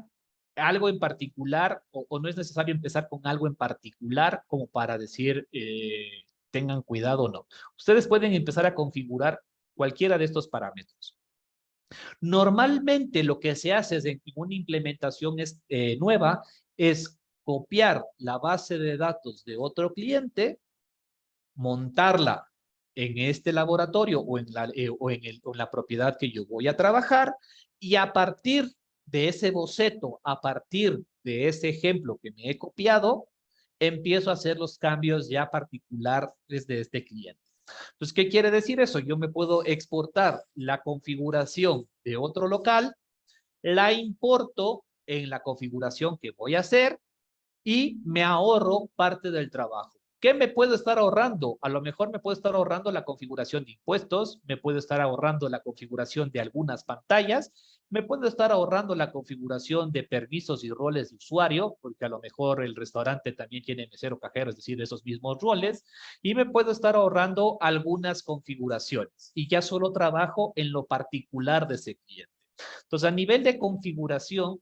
algo en particular o no es necesario empezar con algo en particular como para decir tengan cuidado o no. Ustedes pueden empezar a configurar cualquiera de estos parámetros. Normalmente lo que se hace en una implementación nueva es copiar la base de datos de otro cliente, montarla en este laboratorio o en la propiedad que yo voy a trabajar y a partir de ese boceto, a partir de ese ejemplo que me he copiado, empiezo a hacer los cambios ya particulares de este cliente. Entonces, ¿qué quiere decir eso? Yo me puedo exportar la configuración de otro local, la importo en la configuración que voy a hacer y me ahorro parte del trabajo. ¿Qué me puedo estar ahorrando? A lo mejor me puedo estar ahorrando la configuración de impuestos, me puedo estar ahorrando la configuración de algunas pantallas, me puedo estar ahorrando la configuración de permisos y roles de usuario, porque a lo mejor el restaurante también tiene mesero cajero, es decir, esos mismos roles, y me puedo estar ahorrando algunas configuraciones y ya solo trabajo en lo particular de ese cliente. Entonces, a nivel de configuración,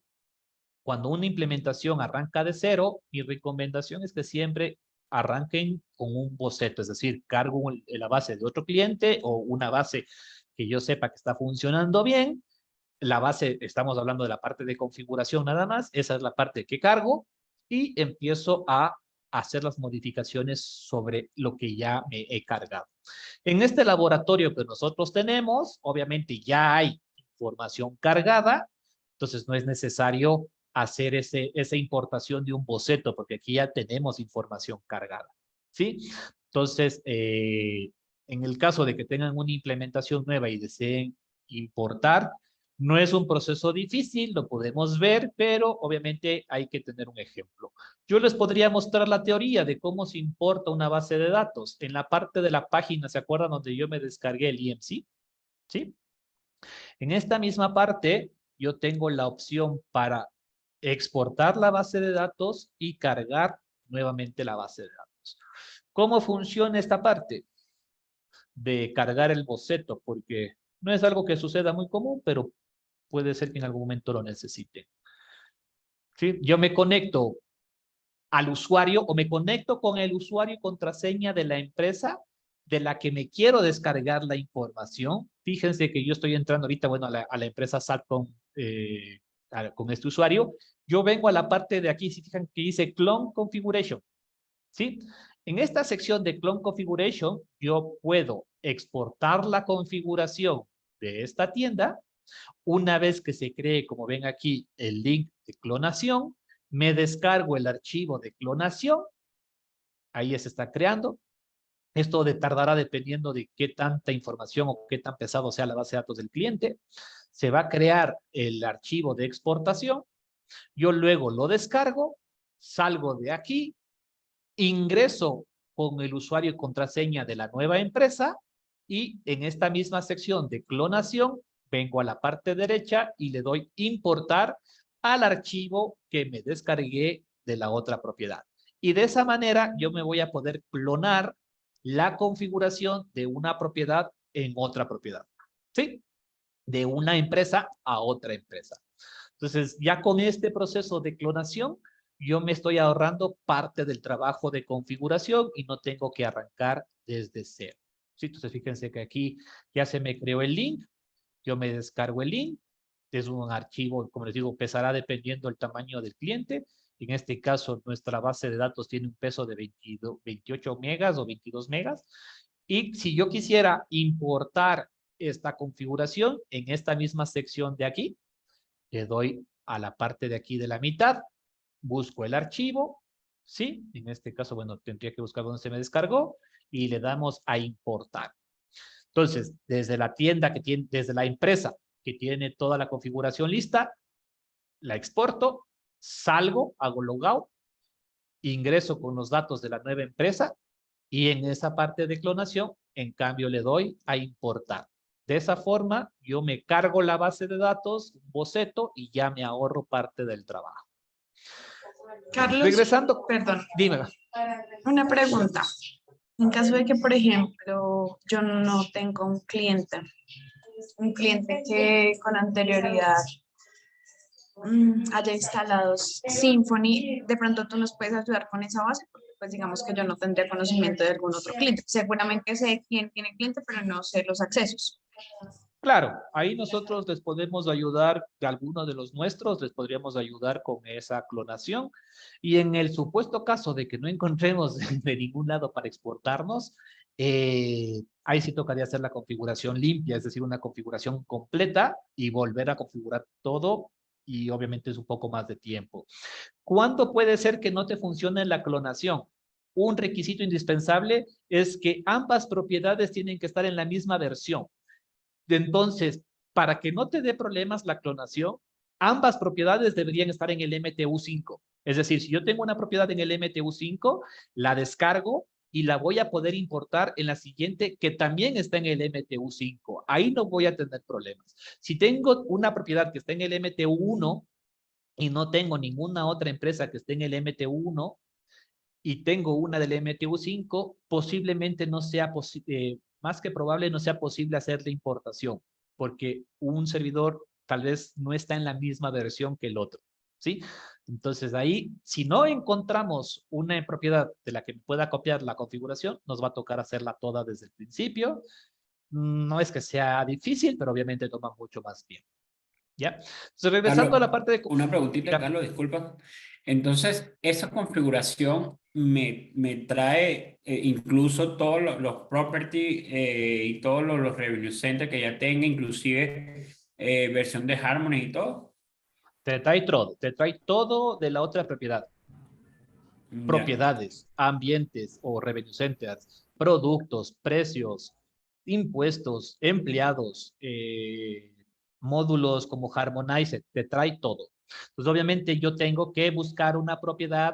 cuando una implementación arranca de cero, mi recomendación es que siempre arranquen con un boceto, es decir, cargo la base de otro cliente o una base que yo sepa que está funcionando bien. La base, estamos hablando de la parte de configuración nada más, esa es la parte que cargo y empiezo a hacer las modificaciones sobre lo que ya me he cargado. En este laboratorio que nosotros tenemos, obviamente ya hay información cargada, entonces no es necesario hacer esa importación de un boceto, porque aquí ya tenemos información cargada, ¿sí? Entonces, en el caso de que tengan una implementación nueva y deseen importar, no es un proceso difícil, lo podemos ver, pero obviamente hay que tener un ejemplo. Yo les podría mostrar la teoría de cómo se importa una base de datos. En la parte de la página, ¿se acuerdan donde yo me descargué el IMC? ¿sí? En esta misma parte, yo tengo la opción para exportar la base de datos y cargar nuevamente la base de datos. ¿Cómo funciona esta parte de cargar el boceto? Porque no es algo que suceda muy común, pero puede ser que en algún momento lo necesite. ¿Sí? Yo me conecto al usuario o me conecto con el usuario y contraseña de la empresa de la que me quiero descargar la información. Fíjense que yo estoy entrando ahorita, bueno, a la empresa Satcom con este usuario. Yo vengo a la parte de aquí, si fijan que dice Clone Configuration, ¿sí? En esta sección de Clone Configuration, yo puedo exportar la configuración de esta tienda. Una vez que se cree, como ven aquí, el link de clonación, me descargo el archivo de clonación. Ahí ya se está creando. Esto tardará dependiendo de qué tanta información o qué tan pesado sea la base de datos del cliente. Se va a crear el archivo de exportación. Yo luego lo descargo, salgo de aquí, ingreso con el usuario y contraseña de la nueva empresa y en esta misma sección de clonación vengo a la parte derecha y le doy importar al archivo que me descargué de la otra propiedad. Y de esa manera yo me voy a poder clonar la configuración de una propiedad en otra propiedad. ¿Sí? De una empresa a otra empresa. Entonces, ya con este proceso de clonación, yo me estoy ahorrando parte del trabajo de configuración y no tengo que arrancar desde cero. ¿Sí? Entonces, fíjense que aquí ya se me creó el link. Yo me descargo el link. Es un archivo, como les digo, pesará dependiendo del tamaño del cliente. En este caso, nuestra base de datos tiene un peso de 28 megas o 22 megas. Y si yo quisiera importar esta configuración en esta misma sección de aquí, le doy a la parte de aquí de la mitad, busco el archivo, ¿sí? En este caso, bueno, tendría que buscar dónde se me descargó y le damos a importar. Entonces, desde la tienda que tiene, desde la empresa que tiene toda la configuración lista, la exporto, salgo, hago logout, ingreso con los datos de la nueva empresa y en esa parte de clonación, en cambio, le doy a importar. De esa forma, yo me cargo la base de datos, un boceto, y ya me ahorro parte del trabajo. Carlos, Regresando, perdón, dime. una pregunta. En caso de que, por ejemplo, yo no tengo un cliente que con anterioridad haya instalado Symfony, de pronto tú nos puedes ayudar con esa base, porque pues digamos que yo no tendría conocimiento de algún otro cliente. Seguramente sé quién tiene cliente, pero no sé los accesos. Claro, ahí nosotros les podemos ayudar, de alguno de los nuestros, les podríamos ayudar con esa clonación. Y en el supuesto caso de que no encontremos de ningún lado para exportarnos, ahí sí tocaría hacer la configuración limpia, es decir, una configuración completa y volver a configurar todo y obviamente es un poco más de tiempo. ¿Cuándo puede ser que no te funcione la clonación? Un requisito indispensable es que ambas propiedades tienen que estar en la misma versión. Entonces, para que no te dé problemas la clonación, ambas propiedades deberían estar en el MTU5. Es decir, si yo tengo una propiedad en el MTU5, la descargo y la voy a poder importar en la siguiente que también está en el MTU5. Ahí no voy a tener problemas. Si tengo una propiedad que está en el MTU1 y no tengo ninguna otra empresa que esté en el MTU1 y tengo una del MTU5, posiblemente no sea posible, más que probable no sea posible hacer la importación, porque un servidor tal vez no está en la misma versión que el otro, ¿sí? Entonces ahí, si no encontramos una propiedad de la que pueda copiar la configuración, nos va a tocar hacerla toda desde el principio. No es que sea difícil, pero obviamente toma mucho más tiempo. ¿Ya? Entonces, regresando Carlos, a la parte de... una preguntita, Ya. Carlos, disculpa. Entonces, esa configuración me trae incluso todos los property y todos los revenue center que ya tenga, inclusive versión de Harmony y todo. Te trae todo de la otra propiedad. Ya. Propiedades, ambientes o revenue centers, productos, precios, impuestos, empleados, módulos como Harmonize, te trae todo. Entonces, obviamente, yo tengo que buscar una propiedad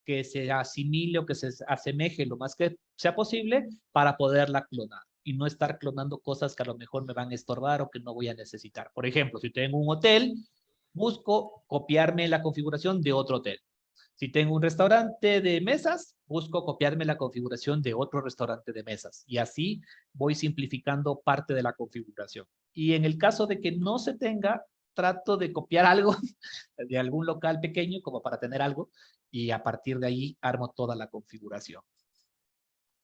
que se asimile o que se asemeje lo más que sea posible para poderla clonar. y no estar clonando cosas que a lo mejor me van a estorbar o que no voy a necesitar. Por ejemplo, si tengo un hotel, busco copiarme la configuración de otro hotel. Si tengo un restaurante de mesas, busco copiarme la configuración de otro restaurante de mesas. Y así voy simplificando parte de la configuración. Y en el caso de que no se tenga, trato de copiar algo de algún local pequeño como para tener algo y a partir de ahí armo toda la configuración.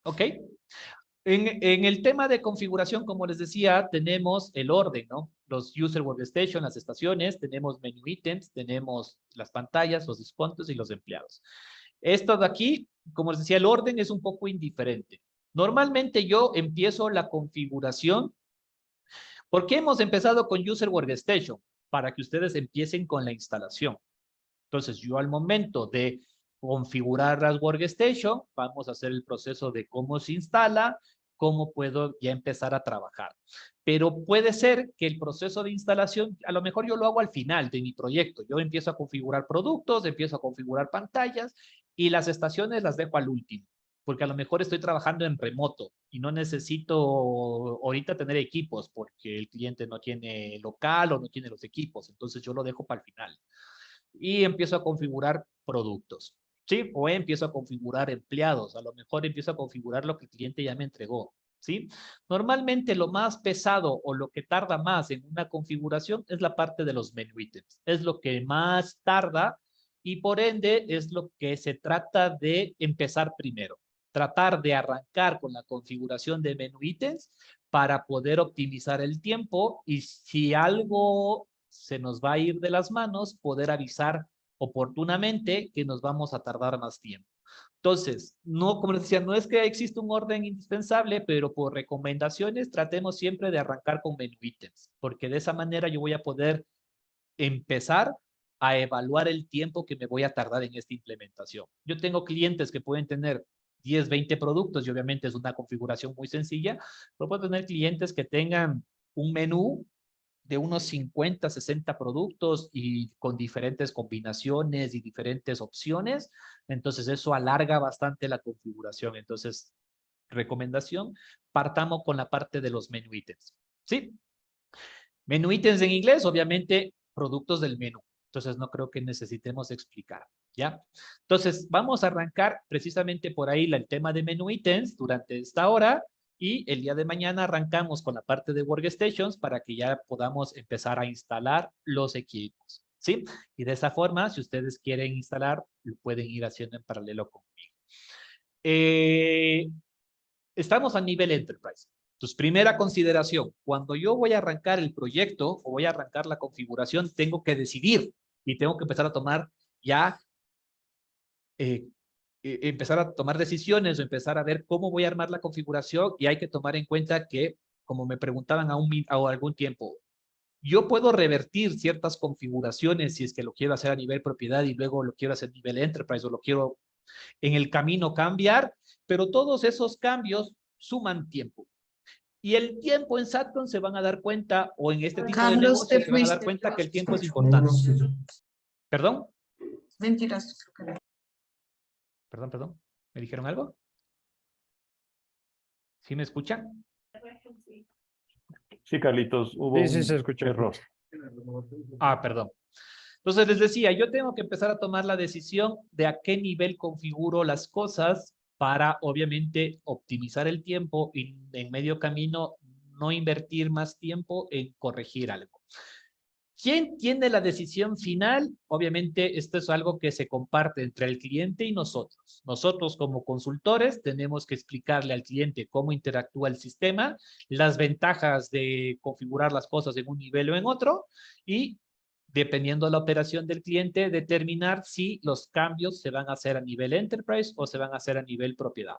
¿Ok? En el tema de configuración, como les decía, tenemos el orden, ¿no? Los user workstation, las estaciones, tenemos menu items, tenemos las pantallas, los descuentos y los empleados. Esto de aquí, como les decía, el orden es un poco indiferente. Normalmente yo empiezo la configuración. ¿Por qué hemos empezado con user workstation? Para que ustedes empiecen con la instalación. Entonces, yo al momento de configurar las workstation, vamos a hacer el proceso de cómo se instala, cómo puedo ya empezar a trabajar. Pero puede ser que el proceso de instalación, a lo mejor yo lo hago al final de mi proyecto. Yo empiezo a configurar productos, empiezo a configurar pantallas y las estaciones las dejo al último. Porque a lo mejor estoy trabajando en remoto y no necesito ahorita tener equipos porque el cliente no tiene local o no tiene los equipos. Entonces yo lo dejo para el final. Y empiezo a configurar productos, ¿sí? O empiezo a configurar empleados, a lo mejor empiezo a configurar lo que el cliente ya me entregó, ¿sí? Normalmente lo más pesado o lo que tarda más en una configuración es la parte de los menu items, es lo que más tarda y por ende es lo que se trata de empezar primero. Tratar de arrancar con la configuración de menu items para poder optimizar el tiempo y si algo se nos va a ir de las manos, poder avisar oportunamente que nos vamos a tardar más tiempo. Entonces, no, como les decía, no es que exista un orden indispensable, pero por recomendaciones tratemos siempre de arrancar con menu items, porque de esa manera yo voy a poder empezar a evaluar el tiempo que me voy a tardar en esta implementación. Yo tengo clientes que pueden tener 10, 20 productos y obviamente es una configuración muy sencilla, pero puedo tener clientes que tengan un menú de unos 50, 60 productos y con diferentes combinaciones y diferentes opciones. Entonces eso alarga bastante la configuración. Entonces, recomendación, partamos con la parte de los menú ítems. ¿Sí? Menú ítems en inglés, obviamente, productos del menú. Entonces no creo que necesitemos explicar, ¿ya? Entonces vamos a arrancar precisamente por ahí el tema de menú ítems durante esta hora y el día de mañana arrancamos con la parte de workstations para que ya podamos empezar a instalar los equipos, ¿sí? Y de esa forma, si ustedes quieren instalar, lo pueden ir haciendo en paralelo conmigo. Estamos a nivel enterprise. Entonces, primera consideración, cuando yo voy a arrancar el proyecto o voy a arrancar la configuración, tengo que decidir y tengo que empezar a tomar ya, empezar a tomar decisiones o empezar a ver cómo voy a armar la configuración y hay que tomar en cuenta que, como me preguntaban a algún tiempo, yo puedo revertir ciertas configuraciones si es que lo quiero hacer a nivel propiedad y luego lo quiero hacer a nivel enterprise o lo quiero en el camino cambiar, pero todos esos cambios suman tiempo. Y el tiempo en Satcom se van a dar cuenta, o en este tipo de negocios se van a dar cuenta que el tiempo es importante. ¿Perdón? Mentiras. Perdón. ¿Me dijeron algo? ¿Sí me escuchan? Sí, Carlitos, hubo Sí, se un escucha. error. Perdón. Entonces les decía, yo tengo que empezar a tomar la decisión de a qué nivel configuro las cosas para, obviamente, optimizar el tiempo y en medio camino no invertir más tiempo en corregir algo. ¿Quién tiene la decisión final? Obviamente, esto es algo que se comparte entre el cliente y nosotros. Nosotros como consultores tenemos que explicarle al cliente cómo interactúa el sistema, las ventajas de configurar las cosas en un nivel o en otro y dependiendo de la operación del cliente, determinar si los cambios se van a hacer a nivel enterprise o se van a hacer a nivel propiedad.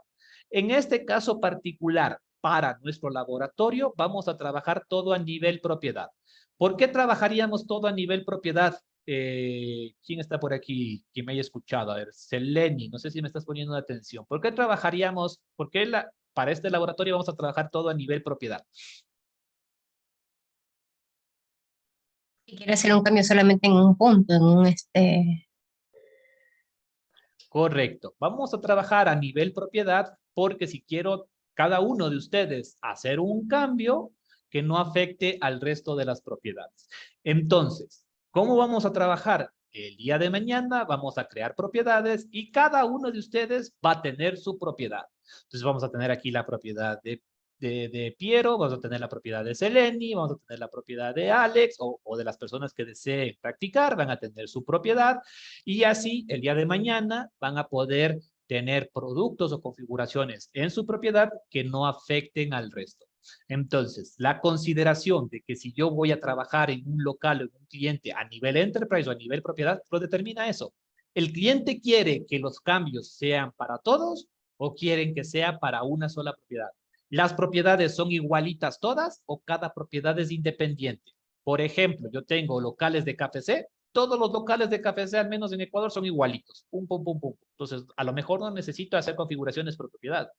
En este caso particular, para nuestro laboratorio, vamos a trabajar todo a nivel propiedad. ¿Por qué trabajaríamos todo a nivel propiedad? ¿Quién está por aquí? ¿Quién me haya escuchado? A ver, Seleni, no sé si me estás poniendo atención. ¿Por qué trabajaríamos? ¿Por qué para este laboratorio vamos a trabajar todo a nivel propiedad? Si quiere hacer un cambio solamente en un punto, en un Correcto. Vamos a trabajar a nivel propiedad porque si quiero cada uno de ustedes hacer un cambio que no afecte al resto de las propiedades. Entonces, ¿cómo vamos a trabajar? El día de mañana vamos a crear propiedades y cada uno de ustedes va a tener su propiedad. Entonces vamos a tener aquí la propiedad de Piero, vamos a tener la propiedad de Seleni, vamos a tener la propiedad de Alex o de las personas que deseen practicar, van a tener su propiedad y así el día de mañana van a poder tener productos o configuraciones en su propiedad que no afecten al resto. Entonces, la consideración de que si yo voy a trabajar en un local o en un cliente a nivel enterprise o a nivel propiedad, lo determina eso. ¿El cliente quiere que los cambios sean para todos o quieren que sea para una sola propiedad? ¿Las propiedades son igualitas todas o cada propiedad es independiente? Por ejemplo, yo tengo locales de KFC, todos los locales de KFC, al menos en Ecuador, son igualitos. Pum, pum, pum, pum. Entonces, a lo mejor no necesito hacer configuraciones por propiedad,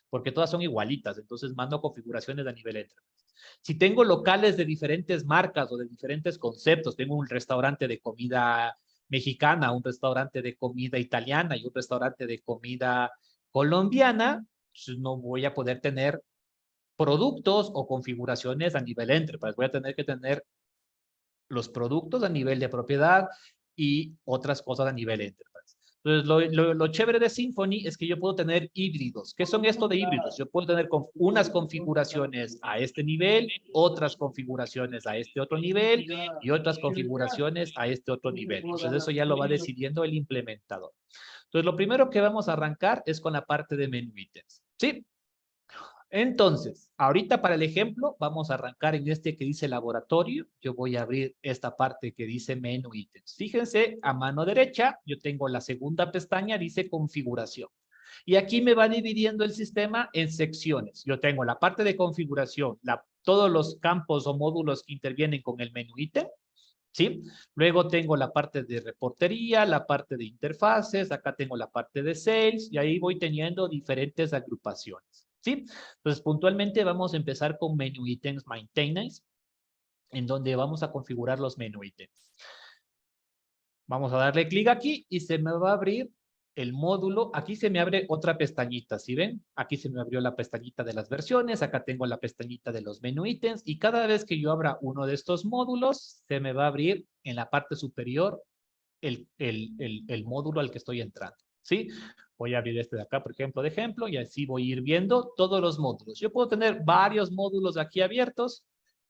porque todas son igualitas. Entonces, mando configuraciones a nivel enterprise. Si tengo locales de diferentes marcas o de diferentes conceptos, tengo un restaurante de comida mexicana, un restaurante de comida italiana y un restaurante de comida colombiana, pues no voy a poder tener productos o configuraciones a nivel enterprise. Voy a tener que tener los productos a nivel de propiedad y otras cosas a nivel enterprise. Entonces, lo chévere de Symfony es que yo puedo tener híbridos. ¿Qué son esto de híbridos? Yo puedo tener unas configuraciones a este nivel, otras configuraciones a este otro nivel y otras configuraciones a este otro nivel. Entonces, eso ya lo va decidiendo el implementador. Entonces, lo primero que vamos a arrancar es con la parte de menú ítems. ¿Sí? Entonces, ahorita para el ejemplo, vamos a arrancar en este que dice laboratorio. Yo voy a abrir esta parte que dice menú ítems. Fíjense, a mano derecha, yo tengo la segunda pestaña, dice configuración. Y aquí me va dividiendo el sistema en secciones. Yo tengo la parte de configuración, todos los campos o módulos que intervienen con el menú ítem. ¿Sí? Luego tengo la parte de reportería, la parte de interfaces, acá tengo la parte de sales y ahí voy teniendo diferentes agrupaciones. ¿Sí? Entonces, puntualmente vamos a empezar con menú ítems maintenance, en donde vamos a configurar los menú ítems. Vamos a darle clic aquí y se me va a abrir el módulo. Aquí se me abre otra pestañita, ¿sí ven? Aquí se me abrió la pestañita de las versiones, acá tengo la pestañita de los menú ítems y cada vez que yo abra uno de estos módulos, se me va a abrir en la parte superior el módulo al que estoy entrando, ¿sí? Voy a abrir este de acá, por ejemplo, y así voy a ir viendo todos los módulos. Yo puedo tener varios módulos aquí abiertos.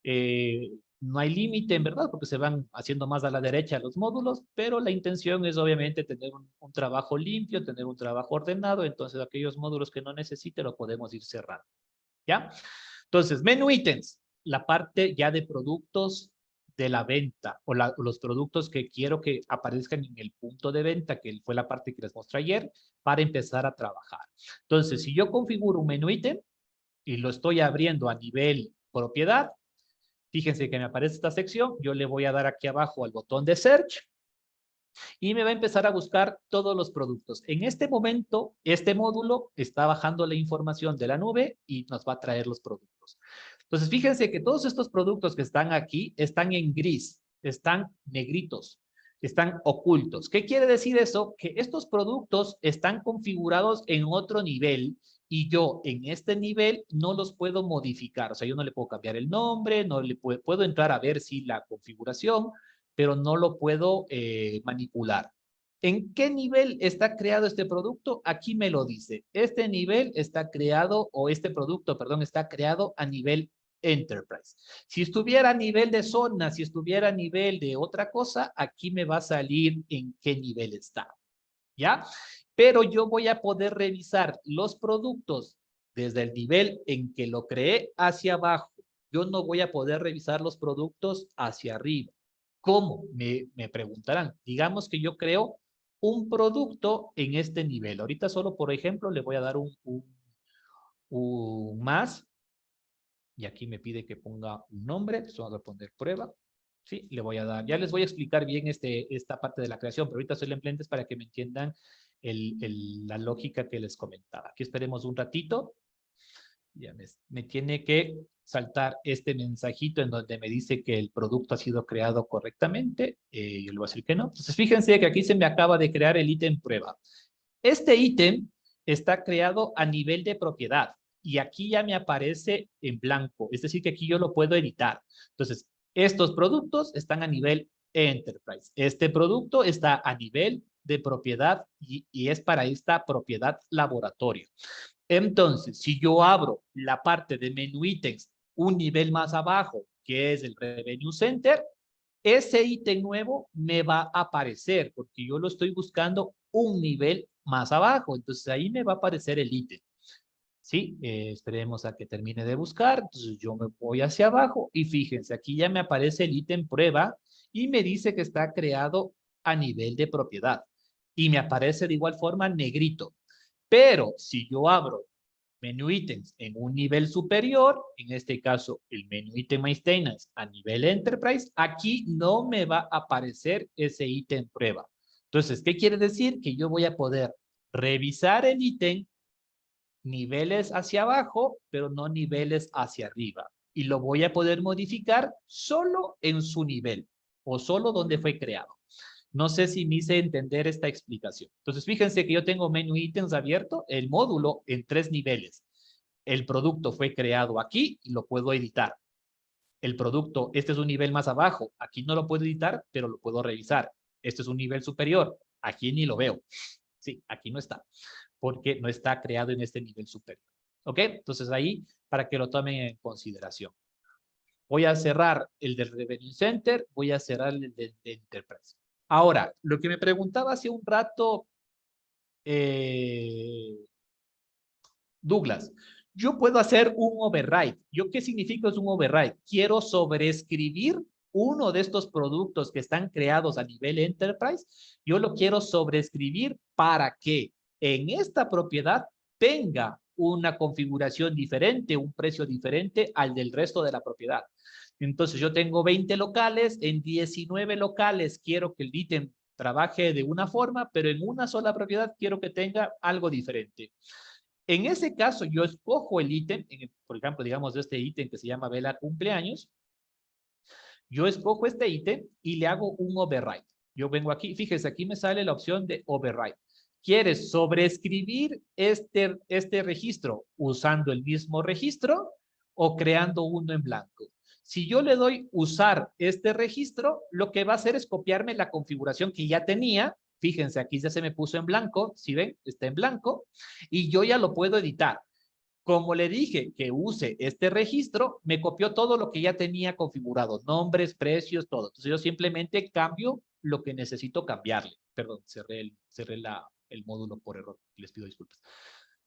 No hay límite, en verdad, porque se van haciendo más a la derecha los módulos, pero la intención es obviamente tener un trabajo limpio, tener un trabajo ordenado, entonces aquellos módulos que no necesite lo podemos ir cerrando, ¿ya? Entonces, menú ítems, la parte ya de productos de la venta o los productos que quiero que aparezcan en el punto de venta, que fue la parte que les mostré ayer, para empezar a trabajar. Entonces, si yo configuro un menú ítem y lo estoy abriendo a nivel propiedad, fíjense que me aparece esta sección, yo le voy a dar aquí abajo al botón de search y me va a empezar a buscar todos los productos. En este momento, este módulo está bajando la información de la nube y nos va a traer los productos. Entonces, fíjense que todos estos productos que están aquí están en gris, están negritos, están ocultos. ¿Qué quiere decir eso? Que estos productos están configurados en otro nivel y yo en este nivel no los puedo modificar. O sea, yo no le puedo cambiar el nombre, no le puedo entrar a ver si la configuración, pero no lo puedo manipular. ¿En qué nivel está creado este producto? Aquí me lo dice. Este nivel está creado, o este producto, perdón, está creado a nivel Enterprise. Si estuviera a nivel de zona, si estuviera a nivel de otra cosa, aquí me va a salir en qué nivel está. ¿Ya? Pero yo voy a poder revisar los productos desde el nivel en que lo creé hacia abajo. Yo no voy a poder revisar los productos hacia arriba. ¿Cómo? Me preguntarán. Digamos que yo creo un producto en este nivel. Ahorita solo, por ejemplo, le voy a dar un más. Y aquí me pide que ponga un nombre. Entonces vamos a poner prueba. Sí, le voy a dar. Ya les voy a explicar bien esta parte de la creación, pero ahorita soy en para que me entiendan la lógica que les comentaba. Aquí esperemos un ratito. Ya me tiene que saltar este mensajito en donde me dice que el producto ha sido creado correctamente. Yo le voy a decir que no. Entonces, fíjense que aquí se me acaba de crear el ítem prueba. Este ítem está creado a nivel de propiedad. y aquí ya me aparece en blanco. Es decir, que aquí yo lo puedo editar. Entonces, estos productos están a nivel Enterprise. Este producto está a nivel de propiedad y es para esta propiedad laboratorio. Entonces, si yo abro la parte de menú ítems un nivel más abajo, que es el Revenue Center, ese ítem nuevo me va a aparecer porque yo lo estoy buscando un nivel más abajo. Entonces, ahí me va a aparecer el ítem. Sí, esperemos a que termine de buscar. Entonces, yo me voy hacia abajo y fíjense, aquí ya me aparece el ítem prueba y me dice que está creado a nivel de propiedad. Y me aparece de igual forma negrito. Pero si yo abro menú ítems en un nivel superior, en este caso el menú ítem maintenance a nivel enterprise, aquí no me va a aparecer ese ítem prueba. Entonces, ¿qué quiere decir? Que yo voy a poder revisar el ítem niveles hacia abajo, pero no niveles hacia arriba. Y lo voy a poder modificar solo en su nivel o solo donde fue creado. No sé si me hice entender esta explicación. Entonces, fíjense que yo tengo menú ítems abierto, el módulo en 3 niveles. El producto fue creado aquí y lo puedo editar. El producto, este es un nivel más abajo, aquí no lo puedo editar, pero lo puedo revisar. Este es un nivel superior, aquí ni lo veo. Sí, aquí no está, porque no está creado en este nivel superior. ¿Ok? Entonces ahí, para que lo tomen en consideración. Voy a cerrar el del Revenue Center, voy a cerrar el de Enterprise. Ahora, lo que me preguntaba hace un rato, Douglas, yo puedo hacer un override. ¿Yo qué significa es un override? Quiero sobreescribir uno de estos productos que están creados a nivel Enterprise. Yo lo quiero sobreescribir para que en esta propiedad tenga una configuración diferente, un precio diferente al del resto de la propiedad. Entonces yo tengo 20 locales, en 19 locales quiero que el ítem trabaje de una forma, pero en una sola propiedad quiero que tenga algo diferente. En ese caso, yo escojo el ítem, por ejemplo, digamos, este ítem que se llama Vela Cumpleaños. Yo escojo este ítem y le hago un override. Yo vengo aquí, fíjese, aquí me sale la opción de override. ¿Quieres sobreescribir este registro usando el mismo registro o creando uno en blanco? Si yo le doy usar este registro, lo que va a hacer es copiarme la configuración que ya tenía. Fíjense, aquí ya se me puso en blanco. ¿Sí ven? Está en blanco. Y yo ya lo puedo editar. Como le dije que use este registro, me copió todo lo que ya tenía configurado. Nombres, precios, todo. Entonces yo simplemente cambio lo que necesito cambiarle. Perdón, cerré el módulo por error. Les pido disculpas.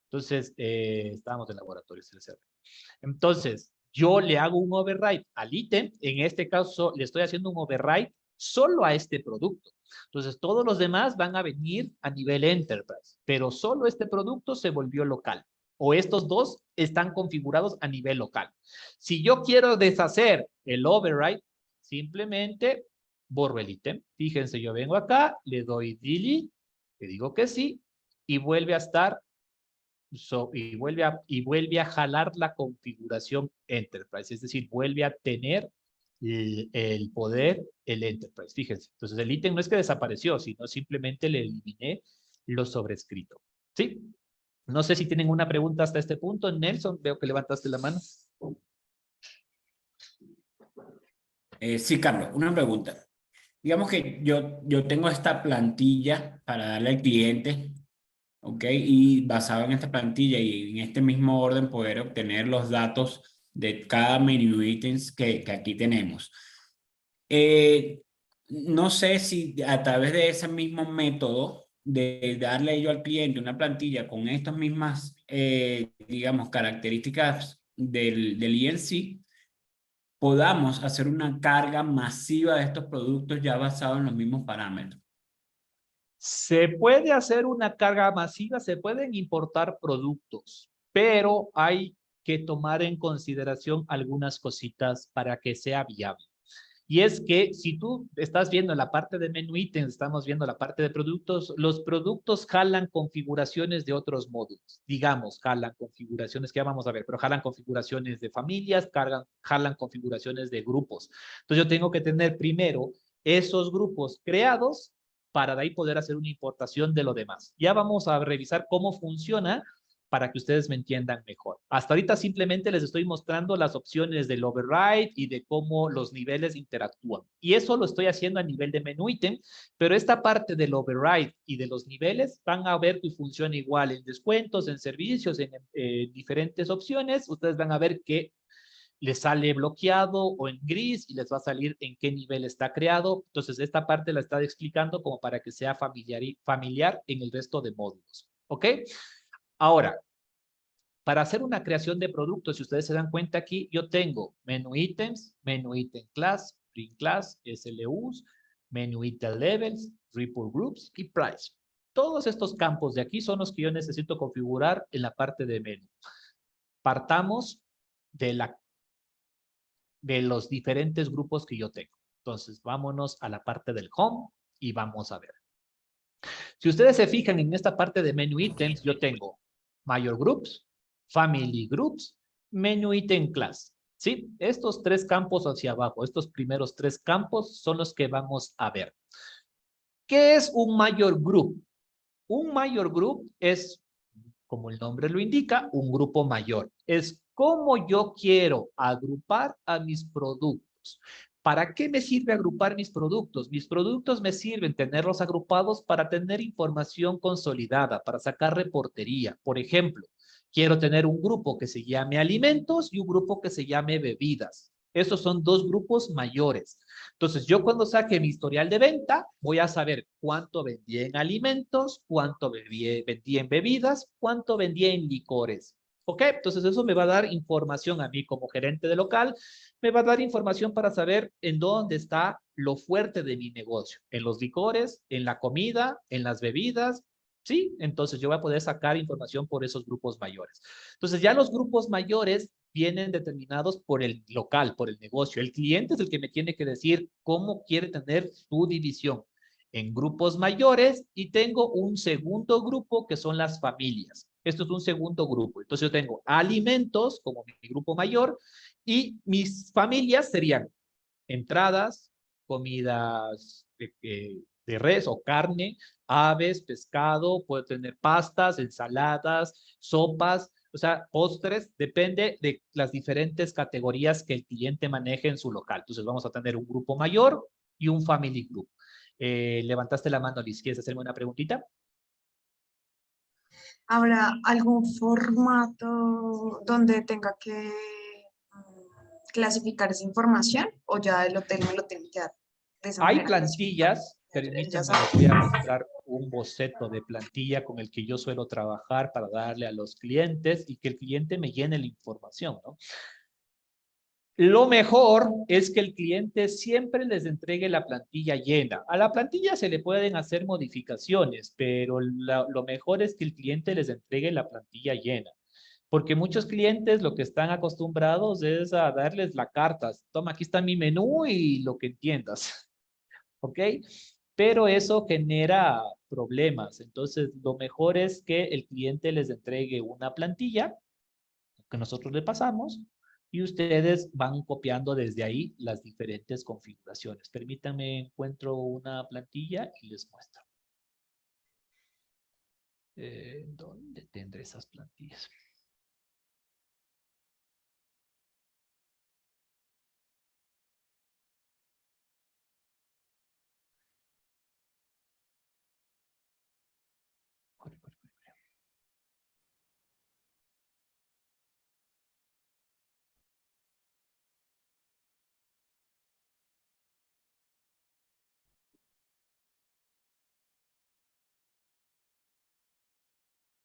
Entonces, estábamos en laboratorio. Entonces, yo le hago un override al ítem. En este caso, le estoy haciendo un override solo a este producto. Entonces, todos los demás van a venir a nivel Enterprise, pero solo este producto se volvió local. O estos dos están configurados a nivel local. Si yo quiero deshacer el override, simplemente borro el ítem. Fíjense, yo vengo acá, le doy delete, le digo que sí, y vuelve a estar y vuelve a jalar la configuración Enterprise, es decir, vuelve a tener el poder el Enterprise. Fíjense, entonces el ítem no es que desapareció, sino simplemente le eliminé lo sobrescrito. ¿Sí? No sé si tienen una pregunta hasta este punto. Nelson, veo que levantaste la mano. Sí, Carlos, una pregunta. Digamos que yo tengo esta plantilla para darle al cliente, ¿ok? Y basado en esta plantilla y en este mismo orden poder obtener los datos de cada menu items que aquí tenemos. No sé si a través de ese mismo método de darle yo al cliente una plantilla con estas mismas, digamos, características del ENC, podamos hacer una carga masiva de estos productos ya basado en los mismos parámetros. Se puede hacer una carga masiva, se pueden importar productos, pero hay que tomar en consideración algunas cositas para que sea viable. Y es que si tú estás viendo la parte de menú ítems, estamos viendo la parte de productos, los productos jalan configuraciones de otros módulos. Digamos, jalan configuraciones que ya vamos a ver, pero jalan configuraciones de familias, jalan configuraciones de grupos. Entonces yo tengo que tener primero esos grupos creados para de ahí poder hacer una importación de lo demás. Ya vamos a revisar cómo funciona para que ustedes me entiendan mejor. Hasta ahorita simplemente les estoy mostrando las opciones del override y de cómo los niveles interactúan. Y eso lo estoy haciendo a nivel de menú ítem, pero esta parte del override y de los niveles van a ver que funciona igual en descuentos, en servicios, en diferentes opciones. Ustedes van a ver que les sale bloqueado o en gris y les va a salir en qué nivel está creado. Entonces, esta parte la está explicando como para que sea familiar en el resto de módulos. ¿Ok? Ahora, para hacer una creación de productos, si ustedes se dan cuenta aquí, yo tengo menú ítems, menú ítem class, print class, SLUs, menú ítem levels, report groups y price. Todos estos campos de aquí son los que yo necesito configurar en la parte de menú. Partamos de los diferentes grupos que yo tengo. Entonces, vámonos a la parte del home y vamos a ver. Si ustedes se fijan en esta parte de menu items, yo tengo mayor groups, family groups, menu item class. ¿Sí? Estos tres campos hacia abajo, estos primeros tres campos son los que vamos a ver. ¿Qué es un mayor group? Un mayor group es, como el nombre lo indica, un grupo mayor. Es como yo quiero agrupar a mis productos. ¿Para qué me sirve agrupar mis productos? Mis productos me sirven tenerlos agrupados para tener información consolidada, para sacar reportería. Por ejemplo, quiero tener un grupo que se llame alimentos y un grupo que se llame bebidas. Esos son dos grupos mayores. Entonces, yo cuando saque mi historial de venta, voy a saber cuánto vendí en alimentos, cuánto vendí en bebidas, cuánto vendí en licores. ¿Ok? Entonces, eso me va a dar información a mí como gerente de local, me va a dar información para saber en dónde está lo fuerte de mi negocio, en los licores, en la comida, en las bebidas. ¿Sí? Entonces, yo voy a poder sacar información por esos grupos mayores. Entonces, ya los grupos mayores vienen determinados por el local, por el negocio. El cliente es el que me tiene que decir cómo quiere tener su división en grupos mayores y tengo un segundo grupo que son las familias. Esto es un segundo grupo. Entonces yo tengo alimentos como mi grupo mayor y mis familias serían entradas, comidas de res o carne, aves, pescado, puede tener pastas, ensaladas, sopas, o sea, postres, depende de las diferentes categorías que el cliente maneje en su local. Entonces vamos a tener un grupo mayor y un family group. Levantaste la mano, Liz, ¿quieres hacerme una preguntita? ¿Habrá algún formato donde tenga que clasificar esa información o ya el hotel me lo tiene que dar de esa Hay manera? plantillas, Él ya permítanme, sabe. les voy a mostrar un boceto de plantilla con el que yo suelo trabajar para darle a los clientes y que el cliente me llene la información, ¿no? Lo mejor es que el cliente siempre les entregue la plantilla llena. A la plantilla se le pueden hacer modificaciones, pero lo mejor es que el cliente les entregue la plantilla llena. Porque muchos clientes lo que están acostumbrados es a darles la carta. Toma, aquí está mi menú y lo que entiendas. ¿Ok? Pero eso genera problemas. Entonces, lo mejor es que el cliente les entregue una plantilla que nosotros le pasamos y ustedes van copiando desde ahí las diferentes configuraciones. Permítanme, encuentro una plantilla y les muestro. ¿Dónde tendré esas plantillas?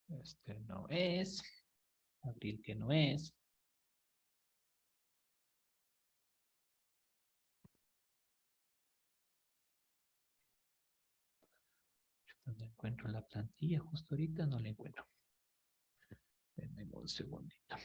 Este no es. Abril que no es. ¿Dónde encuentro la plantilla? Justo ahorita no la encuentro. Denme un segundito.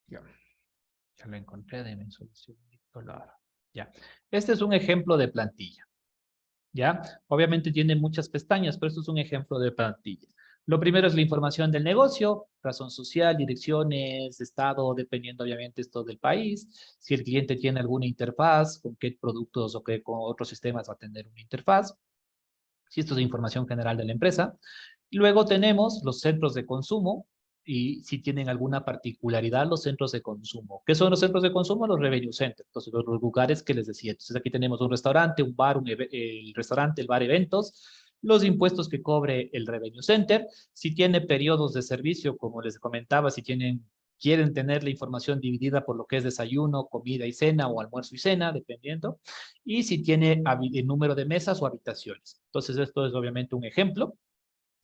Ya lo encontré de mi solución. Ya. Este es un ejemplo de plantilla. ¿Ya? Obviamente tiene muchas pestañas, pero esto es un ejemplo de plantilla. Lo primero es la información del negocio, razón social, direcciones, estado, dependiendo obviamente esto del país. Si el cliente tiene alguna interfaz, con qué productos o qué con otros sistemas va a tener una interfaz. Si esto es información general de la empresa. Luego tenemos los centros de consumo y si tienen alguna particularidad los centros de consumo. ¿Qué son los centros de consumo? Los revenue centers, entonces los lugares que les decía. Entonces aquí tenemos un restaurante, un bar, el restaurante, el bar, eventos, los impuestos que cobre el revenue center, si tiene periodos de servicio, como les comentaba, si quieren tener la información dividida por lo que es desayuno, comida y cena o almuerzo y cena, dependiendo, y si tiene el número de mesas o habitaciones. Entonces esto es obviamente un ejemplo.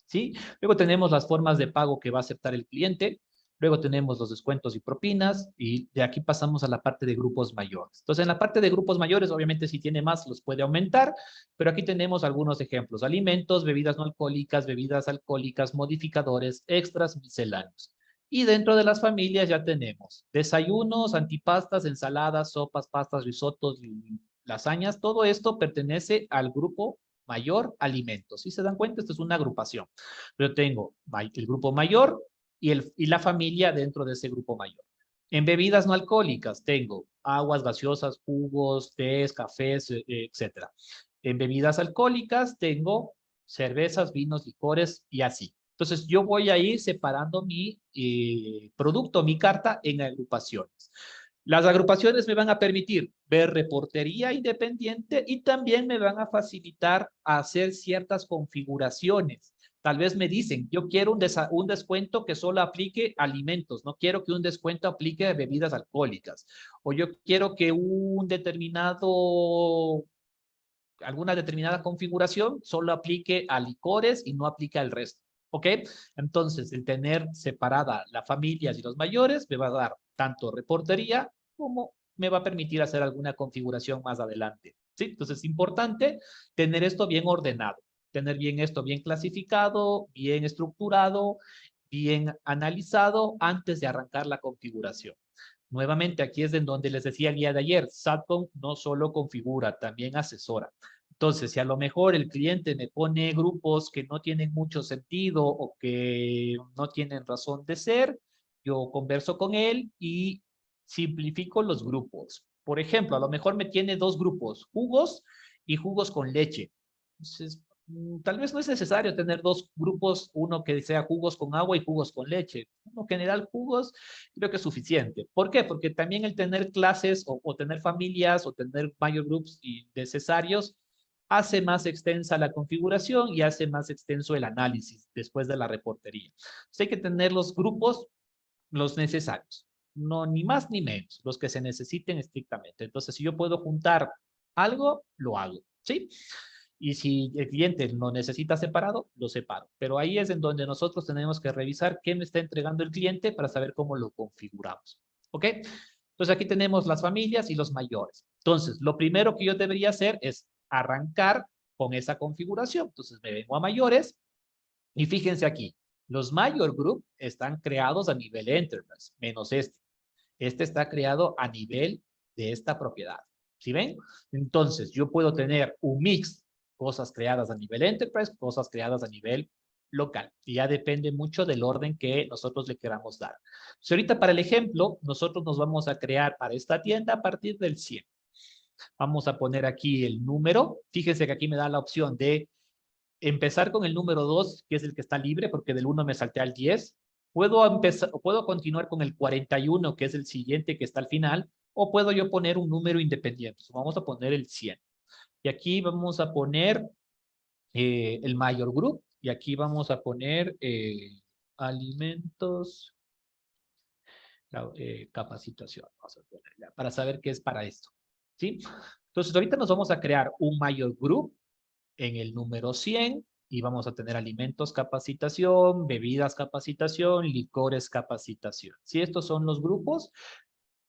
¿Sí? Luego tenemos las formas de pago que va a aceptar el cliente. Luego tenemos los descuentos y propinas. Y de aquí pasamos a la parte de grupos mayores. Entonces, en la parte de grupos mayores, obviamente, si tiene más, los puede aumentar. Pero aquí tenemos algunos ejemplos. Alimentos, bebidas no alcohólicas, bebidas alcohólicas, modificadores, extras, misceláneos. Y dentro de las familias ya tenemos desayunos, antipastas, ensaladas, sopas, pastas, risotos, lasañas. Todo esto pertenece al grupo mayor alimentos. Si se dan cuenta, esto es una agrupación. Yo tengo el grupo mayor y la familia dentro de ese grupo mayor. En bebidas no alcohólicas tengo aguas gaseosas, jugos, tés, cafés, etc. En bebidas alcohólicas tengo cervezas, vinos, licores y así. Entonces yo voy a ir separando mi producto, mi carta en agrupaciones. Las agrupaciones me van a permitir ver reportería independiente y también me van a facilitar hacer ciertas configuraciones. Tal vez me dicen, yo quiero un descuento que solo aplique alimentos, no quiero que un descuento aplique a bebidas alcohólicas. O yo quiero que alguna determinada configuración solo aplique a licores y no aplique al resto. ¿Ok? Entonces, el tener separada las familias y los mayores me va a dar tanto reportería como me va a permitir hacer alguna configuración más adelante. ¿Sí? Entonces, es importante tener esto bien ordenado, tener bien esto bien clasificado, bien estructurado, bien analizado antes de arrancar la configuración. Nuevamente, aquí es en donde les decía el día de ayer, Satcom no solo configura, también asesora. Entonces, si a lo mejor el cliente me pone grupos que no tienen mucho sentido o que no tienen razón de ser, yo converso con él y simplifico los grupos. Por ejemplo, a lo mejor me tiene dos grupos, jugos y jugos con leche. Entonces, tal vez no es necesario tener dos grupos, uno que sea jugos con agua y jugos con leche. Uno general jugos creo que es suficiente. ¿Por qué? Porque también el tener clases o tener familias o tener mayor groups y necesarios hace más extensa la configuración y hace más extenso el análisis después de la reportería. Entonces hay que tener los grupos, los necesarios. No ni más ni menos, los que se necesiten estrictamente. Entonces, si yo puedo juntar algo, lo hago, ¿sí? Y si el cliente lo necesita separado, lo separo. Pero ahí es en donde nosotros tenemos que revisar qué me está entregando el cliente para saber cómo lo configuramos. ¿Ok? Entonces aquí tenemos las familias y los mayores. Entonces, lo primero que yo debería hacer es arrancar con esa configuración. Entonces me vengo a mayores y fíjense aquí. Los Mayor Group están creados a nivel Enterprise, menos este. Este está creado a nivel de esta propiedad. ¿Sí ven? Entonces, yo puedo tener un mix, cosas creadas a nivel Enterprise, cosas creadas a nivel local. Y ya depende mucho del orden que nosotros le queramos dar. Si ahorita para el ejemplo, nosotros nos vamos a crear para esta tienda a partir del 100. Vamos a poner aquí el número. Fíjense que aquí me da la opción de empezar con el número 2, que es el que está libre, porque del 1 me salté al 10. Puedo continuar con el 41, que es el siguiente que está al final, o puedo yo poner un número independiente. Vamos a poner el 100. Y aquí vamos a poner el Mayor Group, y aquí vamos a poner alimentos, capacitación, vamos a ponerla, para saber qué es para esto. ¿Sí? Entonces, ahorita nos vamos a crear un Mayor Group en el número 100 y vamos a tener alimentos capacitación, bebidas capacitación, licores capacitación. ¿Sí? Estos son los grupos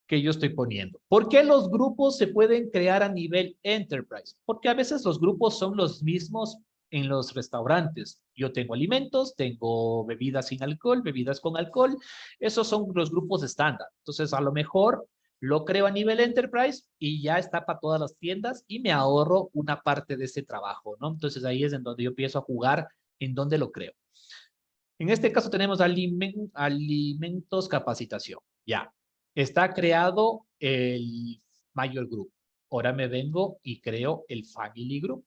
que yo estoy poniendo. ¿Por qué los grupos se pueden crear a nivel Enterprise? Porque a veces los grupos son los mismos en los restaurantes. Yo tengo alimentos, tengo bebidas sin alcohol, bebidas con alcohol. Esos son los grupos estándar. Entonces, a lo mejor lo creo a nivel enterprise y ya está para todas las tiendas y me ahorro una parte de ese trabajo, ¿no? Entonces, ahí es en donde yo empiezo a jugar en donde lo creo. En este caso tenemos alimentos, capacitación. Ya. Está creado el Mayor Group. Ahora me vengo y creo el Family Group.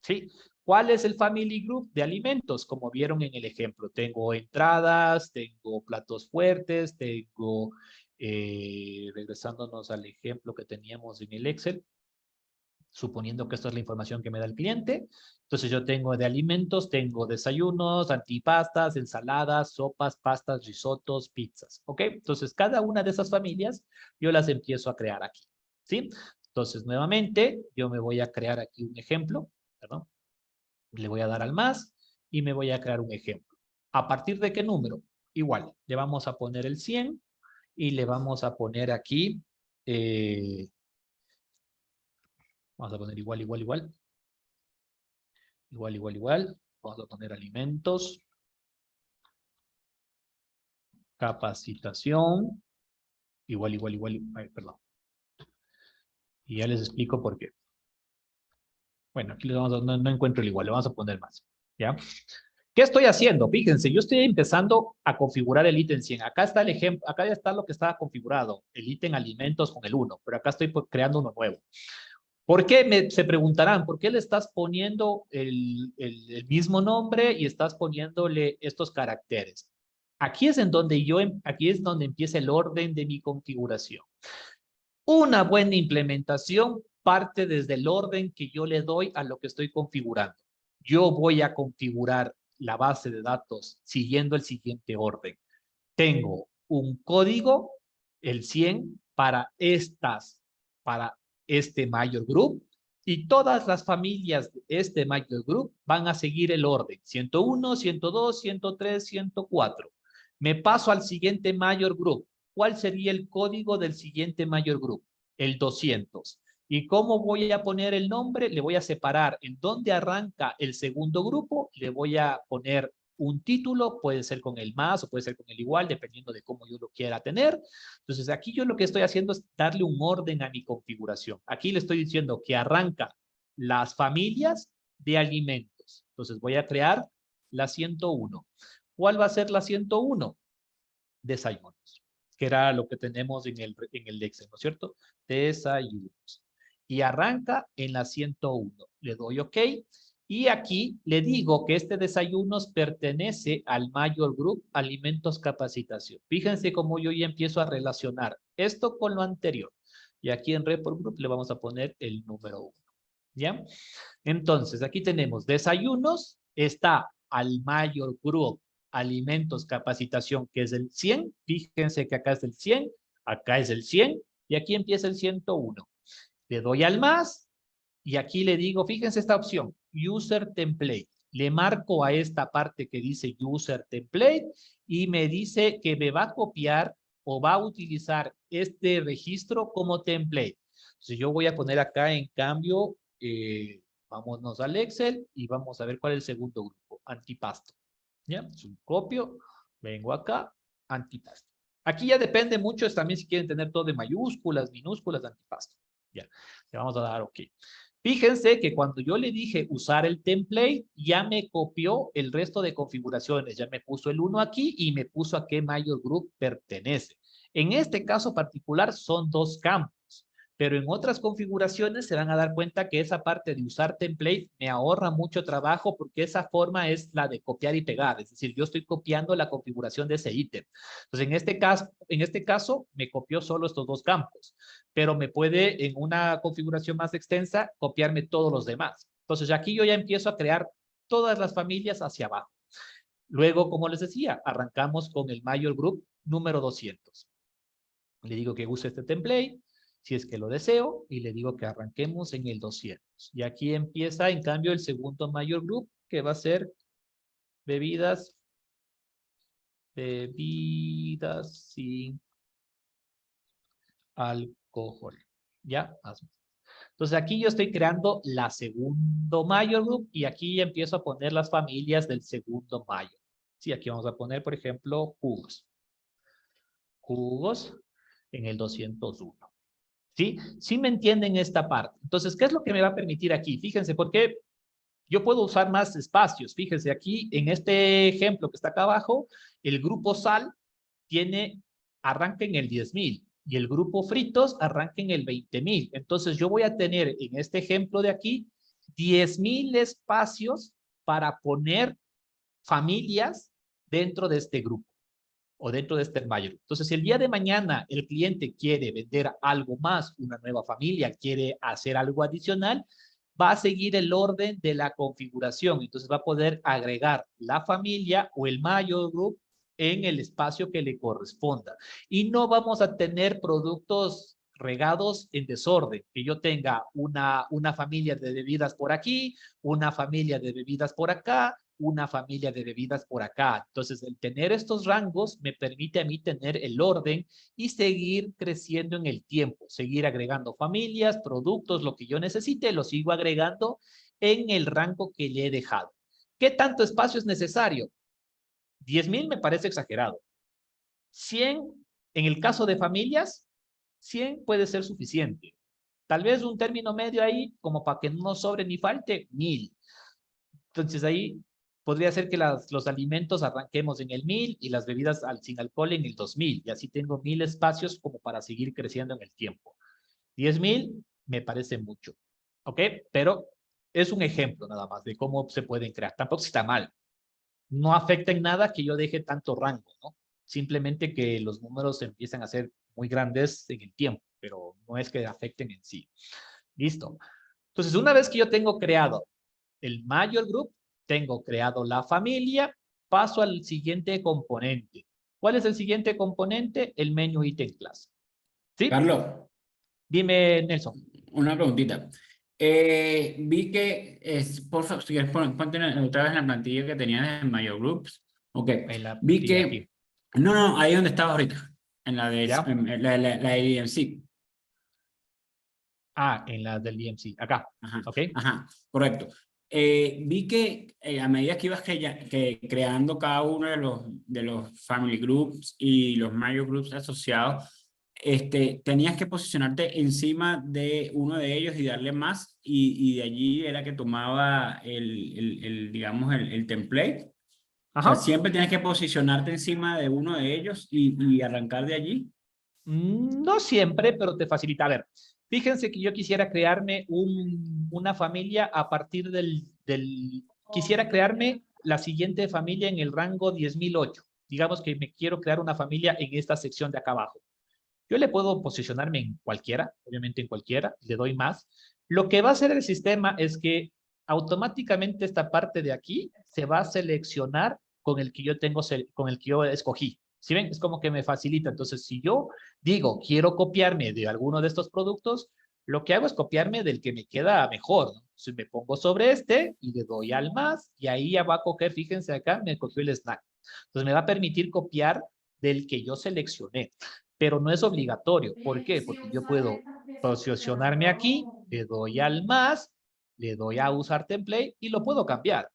¿Sí? ¿Cuál es el Family Group de alimentos? Como vieron en el ejemplo, tengo entradas, tengo platos fuertes, tengo, regresándonos al ejemplo que teníamos en el Excel, suponiendo que esto es la información que me da el cliente. Entonces yo tengo de alimentos, tengo desayunos, antipastas, ensaladas, sopas, pastas, risotos, pizzas. ¿Ok? Entonces cada una de esas familias yo las empiezo a crear aquí. ¿Sí? Entonces nuevamente yo me voy a crear aquí un ejemplo. Perdón. Le voy a dar al más y me voy a crear un ejemplo. ¿A partir de qué número? Igual, le vamos a poner el 100 y le vamos a poner aquí... vamos a poner igual, igual, igual. Igual, igual, igual. Vamos a poner alimentos. Capacitación. Igual, igual, igual. Ay, perdón. Y ya les explico por qué. Bueno, aquí les vamos a, no encuentro el igual, le vamos a poner más. ¿Ya? ¿Qué estoy haciendo? Fíjense, yo estoy empezando a configurar el ítem 100. Acá está el ejemplo, acá ya está lo que estaba configurado, el ítem alimentos con el 1, pero acá estoy creando uno nuevo. ¿Por qué? Se preguntarán, ¿por qué le estás poniendo el mismo nombre y estás poniéndole estos caracteres? Aquí es en donde aquí es donde empieza el orden de mi configuración. Una buena implementación parte desde el orden que yo le doy a lo que estoy configurando. Yo voy a configurar la base de datos siguiendo el siguiente orden. Tengo un código, el 100, para este Major Group, y todas las familias de este Major Group van a seguir el orden. 101, 102, 103, 104. Me paso al siguiente Major Group. ¿Cuál sería el código del siguiente Major Group? El 200. ¿Y cómo voy a poner el nombre? Le voy a separar en dónde arranca el segundo grupo, le voy a poner un título, puede ser con el más o puede ser con el igual, dependiendo de cómo yo lo quiera tener. Entonces, aquí yo lo que estoy haciendo es darle un orden a mi configuración. Aquí le estoy diciendo que arranca las familias de alimentos. Entonces, voy a crear la 101. ¿Cuál va a ser la 101? Desayunos, que era lo que tenemos en el Excel, ¿no es cierto? Desayunos. Y arranca en la 101. Le doy OK. Y aquí le digo que este desayunos pertenece al Major Group Alimentos Capacitación. Fíjense cómo yo ya empiezo a relacionar esto con lo anterior. Y aquí en Report Group le vamos a poner el número 1. ¿Ya? Entonces, aquí tenemos desayunos, está al Major Group Alimentos Capacitación, que es el 100. Fíjense que acá es el 100, acá es el 100, y aquí empieza el 101. Le doy al más, y aquí le digo, fíjense esta opción, User Template. Le marco a esta parte que dice User Template, y me dice que me va a copiar o va a utilizar este registro como template. Entonces yo voy a poner acá en cambio, vámonos al Excel y vamos a ver cuál es el segundo grupo, antipasto. ¿Ya? Copio, vengo acá, antipasto. Aquí ya depende mucho, también si quieren tener todo de mayúsculas, minúsculas, antipasto. Ya, le vamos a dar OK. Fíjense que cuando yo le dije usar el template, ya me copió el resto de configuraciones. Ya me puso el 1 aquí y me puso a qué Major Group pertenece. En este caso particular son 2 campos. Pero en otras configuraciones se van a dar cuenta que esa parte de usar template me ahorra mucho trabajo porque esa forma es la de copiar y pegar. Es decir, yo estoy copiando la configuración de ese ítem. Entonces, en este caso me copió solo estos 2 campos, pero me puede en una configuración más extensa copiarme todos los demás. Entonces, aquí yo ya empiezo a crear todas las familias hacia abajo. Luego, como les decía, arrancamos con el Major Group número 200. Le digo que use este template, si es que lo deseo, y le digo que arranquemos en el 200. Y aquí empieza, en cambio, el segundo Major Group, que va a ser bebidas sin alcohol. ¿Ya? Entonces aquí yo estoy creando la segundo Major Group y aquí ya empiezo a poner las familias del segundo Major. Sí, aquí vamos a poner, por ejemplo, jugos. Jugos en el 201. ¿Sí? ¿Sí me entienden esta parte? Entonces, ¿qué es lo que me va a permitir aquí? Fíjense, porque yo puedo usar más espacios. Fíjense, aquí en este ejemplo que está acá abajo, el grupo sal arranca en el 10,000 y el grupo fritos arranca en el 20,000. Entonces, yo voy a tener en este ejemplo de aquí 10,000 espacios para poner familias dentro de este grupo o dentro de este mayor. Entonces, si el día de mañana el cliente quiere vender algo más, una nueva familia, quiere hacer algo adicional, va a seguir el orden de la configuración. Entonces, va a poder agregar la familia o el mayor group en el espacio que le corresponda. Y no vamos a tener productos regados en desorden, que yo tenga una familia de bebidas por aquí, una familia de bebidas por acá, una familia de bebidas por acá. Entonces, el tener estos rangos me permite a mí tener el orden y seguir creciendo en el tiempo, seguir agregando familias, productos, lo que yo necesite, lo sigo agregando en el rango que le he dejado. ¿Qué tanto espacio es necesario? 10,000 me parece exagerado. 100, en el caso de familias, 100 puede ser suficiente. Tal vez un término medio ahí, como para que no sobre ni falte, 1,000. Entonces ahí podría ser que los alimentos arranquemos en el 1,000 y las bebidas sin alcohol en el 2,000. Y así tengo 1,000 espacios como para seguir creciendo en el tiempo. 10,000 me parece mucho. ¿Ok? Pero es un ejemplo nada más de cómo se pueden crear. Tampoco está mal. No afecta en nada que yo deje tanto rango, ¿no? Simplemente que los números empiezan a ser muy grandes en el tiempo, pero no es que afecten en sí. Listo. Entonces, una vez que yo tengo creado el Major Group, tengo creado la familia, paso al siguiente componente. ¿Cuál es el siguiente componente? El Menu Item Class. ¿Sí? Carlos, Dime, Nelson. una preguntita. Vi que, por favor, si quieres ponte otra vez en la plantilla que tenías en Major Groups. Ok. En la Vi plantilla que, aquí. no, ahí donde estabas ahorita, en la de ¿Ya? la IMC. Ah, en la del DMC. Acá. Ajá, ¿Ok? ajá, correcto. Vi que a medida que ibas creando cada uno de los family groups y los major groups asociados, tenías que posicionarte encima de uno de ellos y darle más, y de allí era que tomaba digamos, el template. O sea, Ajá. siempre tienes que posicionarte encima de uno de ellos y arrancar de allí. No siempre, pero te facilita. A ver, fíjense que yo quisiera crearme una familia a partir quisiera crearme la siguiente familia en el rango 10,008. Digamos que me quiero crear una familia en esta sección de acá abajo. Yo le puedo posicionarme en cualquiera, obviamente en cualquiera, le doy más. Lo que va a hacer el sistema es que automáticamente esta parte de aquí se va a seleccionar con el que yo con el que yo escogí. ¿Sí ven? Es como que me facilita. Entonces, si yo digo, quiero copiarme de alguno de estos productos, lo que hago es copiarme del que me queda mejor, ¿no? Entonces me pongo sobre este y le doy al más y ahí ya va a coger, fíjense acá, me cogió el snack. Entonces me va a permitir copiar del que yo seleccioné, pero no es obligatorio. ¿Por qué? Porque yo puedo posicionarme aquí, le doy al más, le doy a usar template y lo puedo cambiar.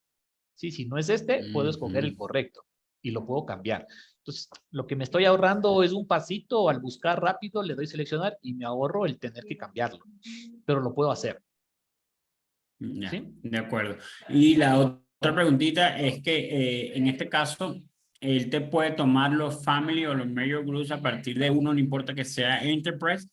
Sí, si no es este, puedo escoger el correcto y lo puedo cambiar. Entonces, lo que me estoy ahorrando es un pasito al buscar rápido, le doy seleccionar y me ahorro el tener que cambiarlo, pero lo puedo hacer. Ya, ¿Sí? de acuerdo. Y la otra preguntita es que en este caso, él te puede tomar los family o los major groups a partir de uno, no importa que sea enterprise,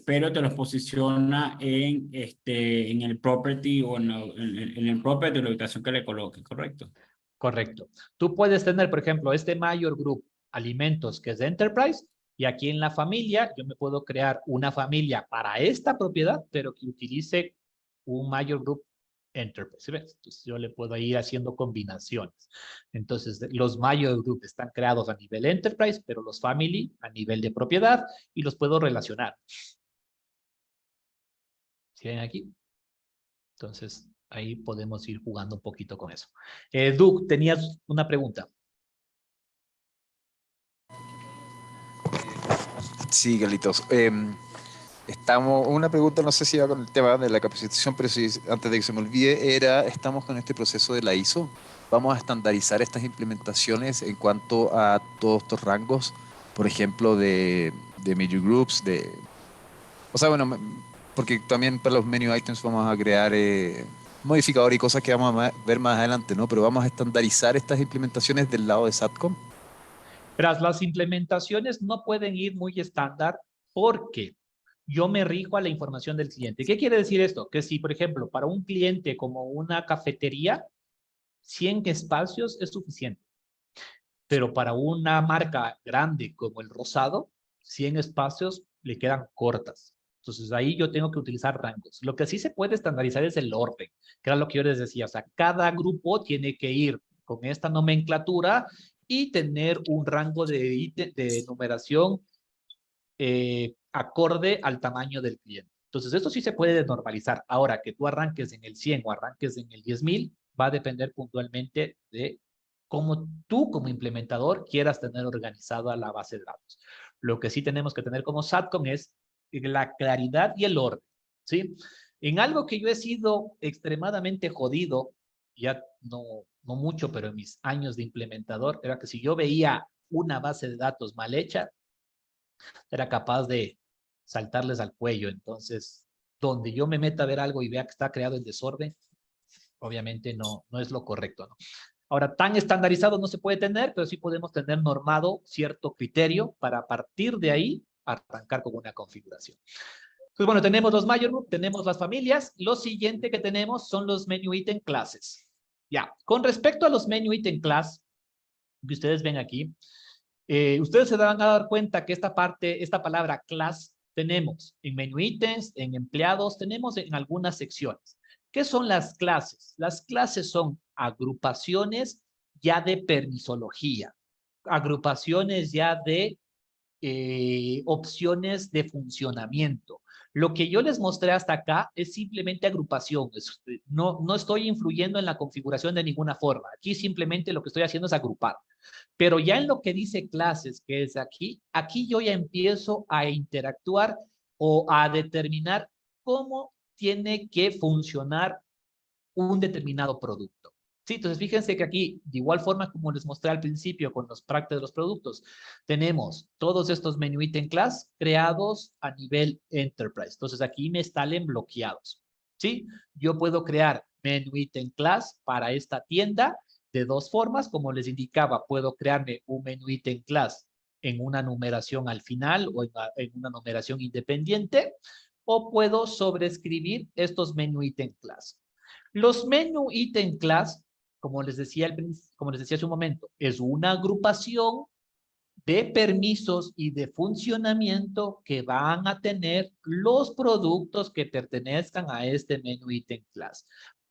pero te los posiciona en el property o en el property de la ubicación que le coloque, ¿correcto? Correcto. Tú puedes tener, por ejemplo, este Major Group Alimentos, que es de Enterprise, y aquí en la familia yo me puedo crear una familia para esta propiedad, pero que utilice un Major Group Enterprise. ¿Ves? Entonces yo le puedo ir haciendo combinaciones. Entonces los Major Group están creados a nivel Enterprise, pero los Family a nivel de propiedad y los puedo relacionar. ¿Sí ven aquí? Entonces ahí podemos ir jugando un poquito con eso. Doug, tenías una pregunta. Sí, Carlitos. Estamos, una pregunta, no sé si va con el tema de la capacitación, pero sí, antes de que se me olvide, estamos con este proceso de la ISO. Vamos a estandarizar estas implementaciones en cuanto a todos estos rangos, por ejemplo, de menu groups, o sea, bueno, porque también para los menu items vamos a crear modificadores y cosas que vamos a ver más adelante, ¿no? Pero vamos a estandarizar estas implementaciones del lado de SATCOM. Tras las implementaciones no pueden ir muy estándar porque yo me rijo a la información del cliente. ¿Qué quiere decir esto? Que si, por ejemplo, para un cliente como una cafetería, 100 espacios es suficiente. Pero para una marca grande como el Rosado, 100 espacios le quedan cortas. Entonces ahí yo tengo que utilizar rangos. Lo que sí se puede estandarizar es el orden, que era lo que yo les decía. O sea, cada grupo tiene que ir con esta nomenclatura y tener un rango de numeración acorde al tamaño del cliente. Entonces, esto sí se puede normalizar. Ahora, que tú arranques en el 100 o arranques en el 10,000, va a depender puntualmente de cómo tú como implementador quieras tener organizada la base de datos. Lo que sí tenemos que tener como SATCOM es la claridad y el orden, ¿sí? En algo que yo he sido extremadamente jodido, ya no mucho, pero en mis años de implementador, era que si yo veía una base de datos mal hecha, era capaz de saltarles al cuello. Entonces, donde yo me meta a ver algo y vea que está creado en desorden, obviamente no es lo correcto, ¿no? Ahora, tan estandarizado no se puede tener, pero sí podemos tener normado cierto criterio para a partir de ahí arrancar con una configuración. Pues bueno, tenemos los major group, tenemos las familias. Lo siguiente que tenemos son los menu item classes. Ya, con respecto a los menu item class, que ustedes ven aquí, ustedes se van a dar cuenta que esta palabra class, tenemos en menu items, en empleados, tenemos en algunas secciones. ¿Qué son las clases? Las clases son agrupaciones ya de permisología, agrupaciones ya de opciones de funcionamiento. Lo que yo les mostré hasta acá es simplemente agrupación. No estoy influyendo en la configuración de ninguna forma. Aquí simplemente lo que estoy haciendo es agrupar. Pero ya en lo que dice clases, que es aquí yo ya empiezo a interactuar o a determinar cómo tiene que funcionar un determinado producto. Sí, entonces fíjense que aquí, de igual forma como les mostré al principio con los prácticos de los productos, tenemos todos estos menu item class creados a nivel enterprise. Entonces aquí me salen bloqueados. ¿Sí? Yo puedo crear menu item class para esta tienda de dos formas. Como les indicaba, puedo crearme un menu item class en una numeración al final o en una numeración independiente, o puedo sobreescribir estos menu item class. Los menu item class, como les decía hace un momento, es una agrupación de permisos y de funcionamiento que van a tener los productos que pertenezcan a este menu item class.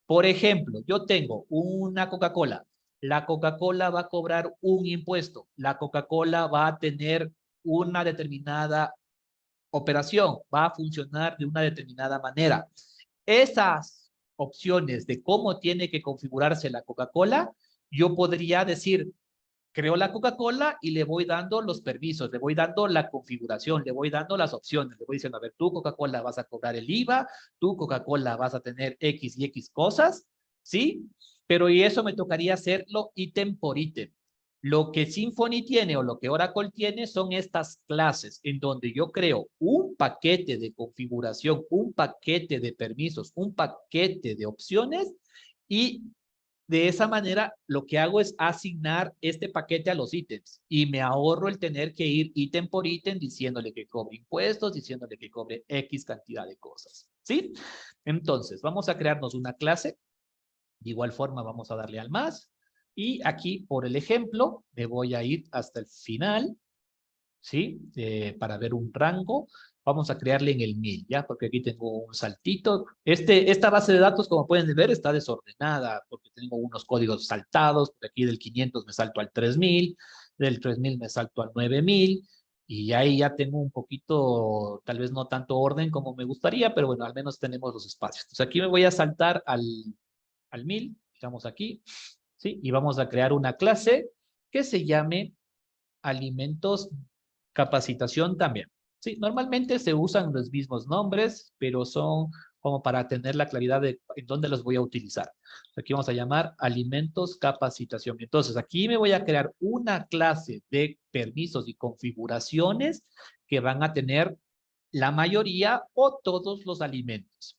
Por ejemplo, yo tengo una Coca-Cola. La Coca-Cola va a cobrar un impuesto. La Coca-Cola va a tener una determinada operación, va a funcionar de una determinada manera. Esas opciones de cómo tiene que configurarse la Coca-Cola, yo podría decir, creo la Coca-Cola y le voy dando los permisos, le voy dando la configuración, le voy dando las opciones, le voy diciendo, a ver, tú Coca-Cola vas a cobrar el IVA, tú Coca-Cola vas a tener X y X cosas, ¿sí? Pero y eso me tocaría hacerlo ítem por ítem. Lo que Symfony tiene o lo que Oracle tiene son estas clases en donde yo creo un paquete de configuración, un paquete de permisos, un paquete de opciones y de esa manera lo que hago es asignar este paquete a los ítems y me ahorro el tener que ir ítem por ítem diciéndole que cobre impuestos, diciéndole que cobre X cantidad de cosas. ¿Sí? Entonces, vamos a crearnos una clase. De igual forma, vamos a darle al más. Y aquí, por el ejemplo, me voy a ir hasta el final, ¿sí? Para ver un rango. Vamos a crearle en el 1000, ¿ya? Porque aquí tengo un saltito. Esta base de datos, como pueden ver, está desordenada porque tengo unos códigos saltados. Por aquí del 500 me salto al 3000, del 3000 me salto al 9000. Y ahí ya tengo un poquito, tal vez no tanto orden como me gustaría, pero bueno, al menos tenemos los espacios. Entonces aquí me voy a saltar al 1000, digamos aquí, ¿sí? Y vamos a crear una clase que se llame alimentos capacitación también, Sí, normalmente se usan los mismos nombres, pero son como para tener la claridad de en dónde los voy a utilizar. Aquí vamos a llamar alimentos capacitación. Entonces, aquí me voy a crear una clase de permisos y configuraciones que van a tener la mayoría o todos los alimentos.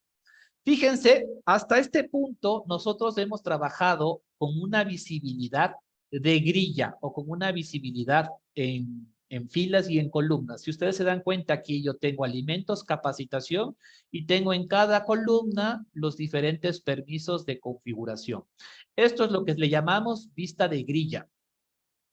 Fíjense, hasta este punto nosotros hemos trabajado con una visibilidad de grilla o con una visibilidad en filas y en columnas. Si ustedes se dan cuenta, aquí yo tengo alimentos, capacitación y tengo en cada columna los diferentes permisos de configuración. Esto es lo que le llamamos vista de grilla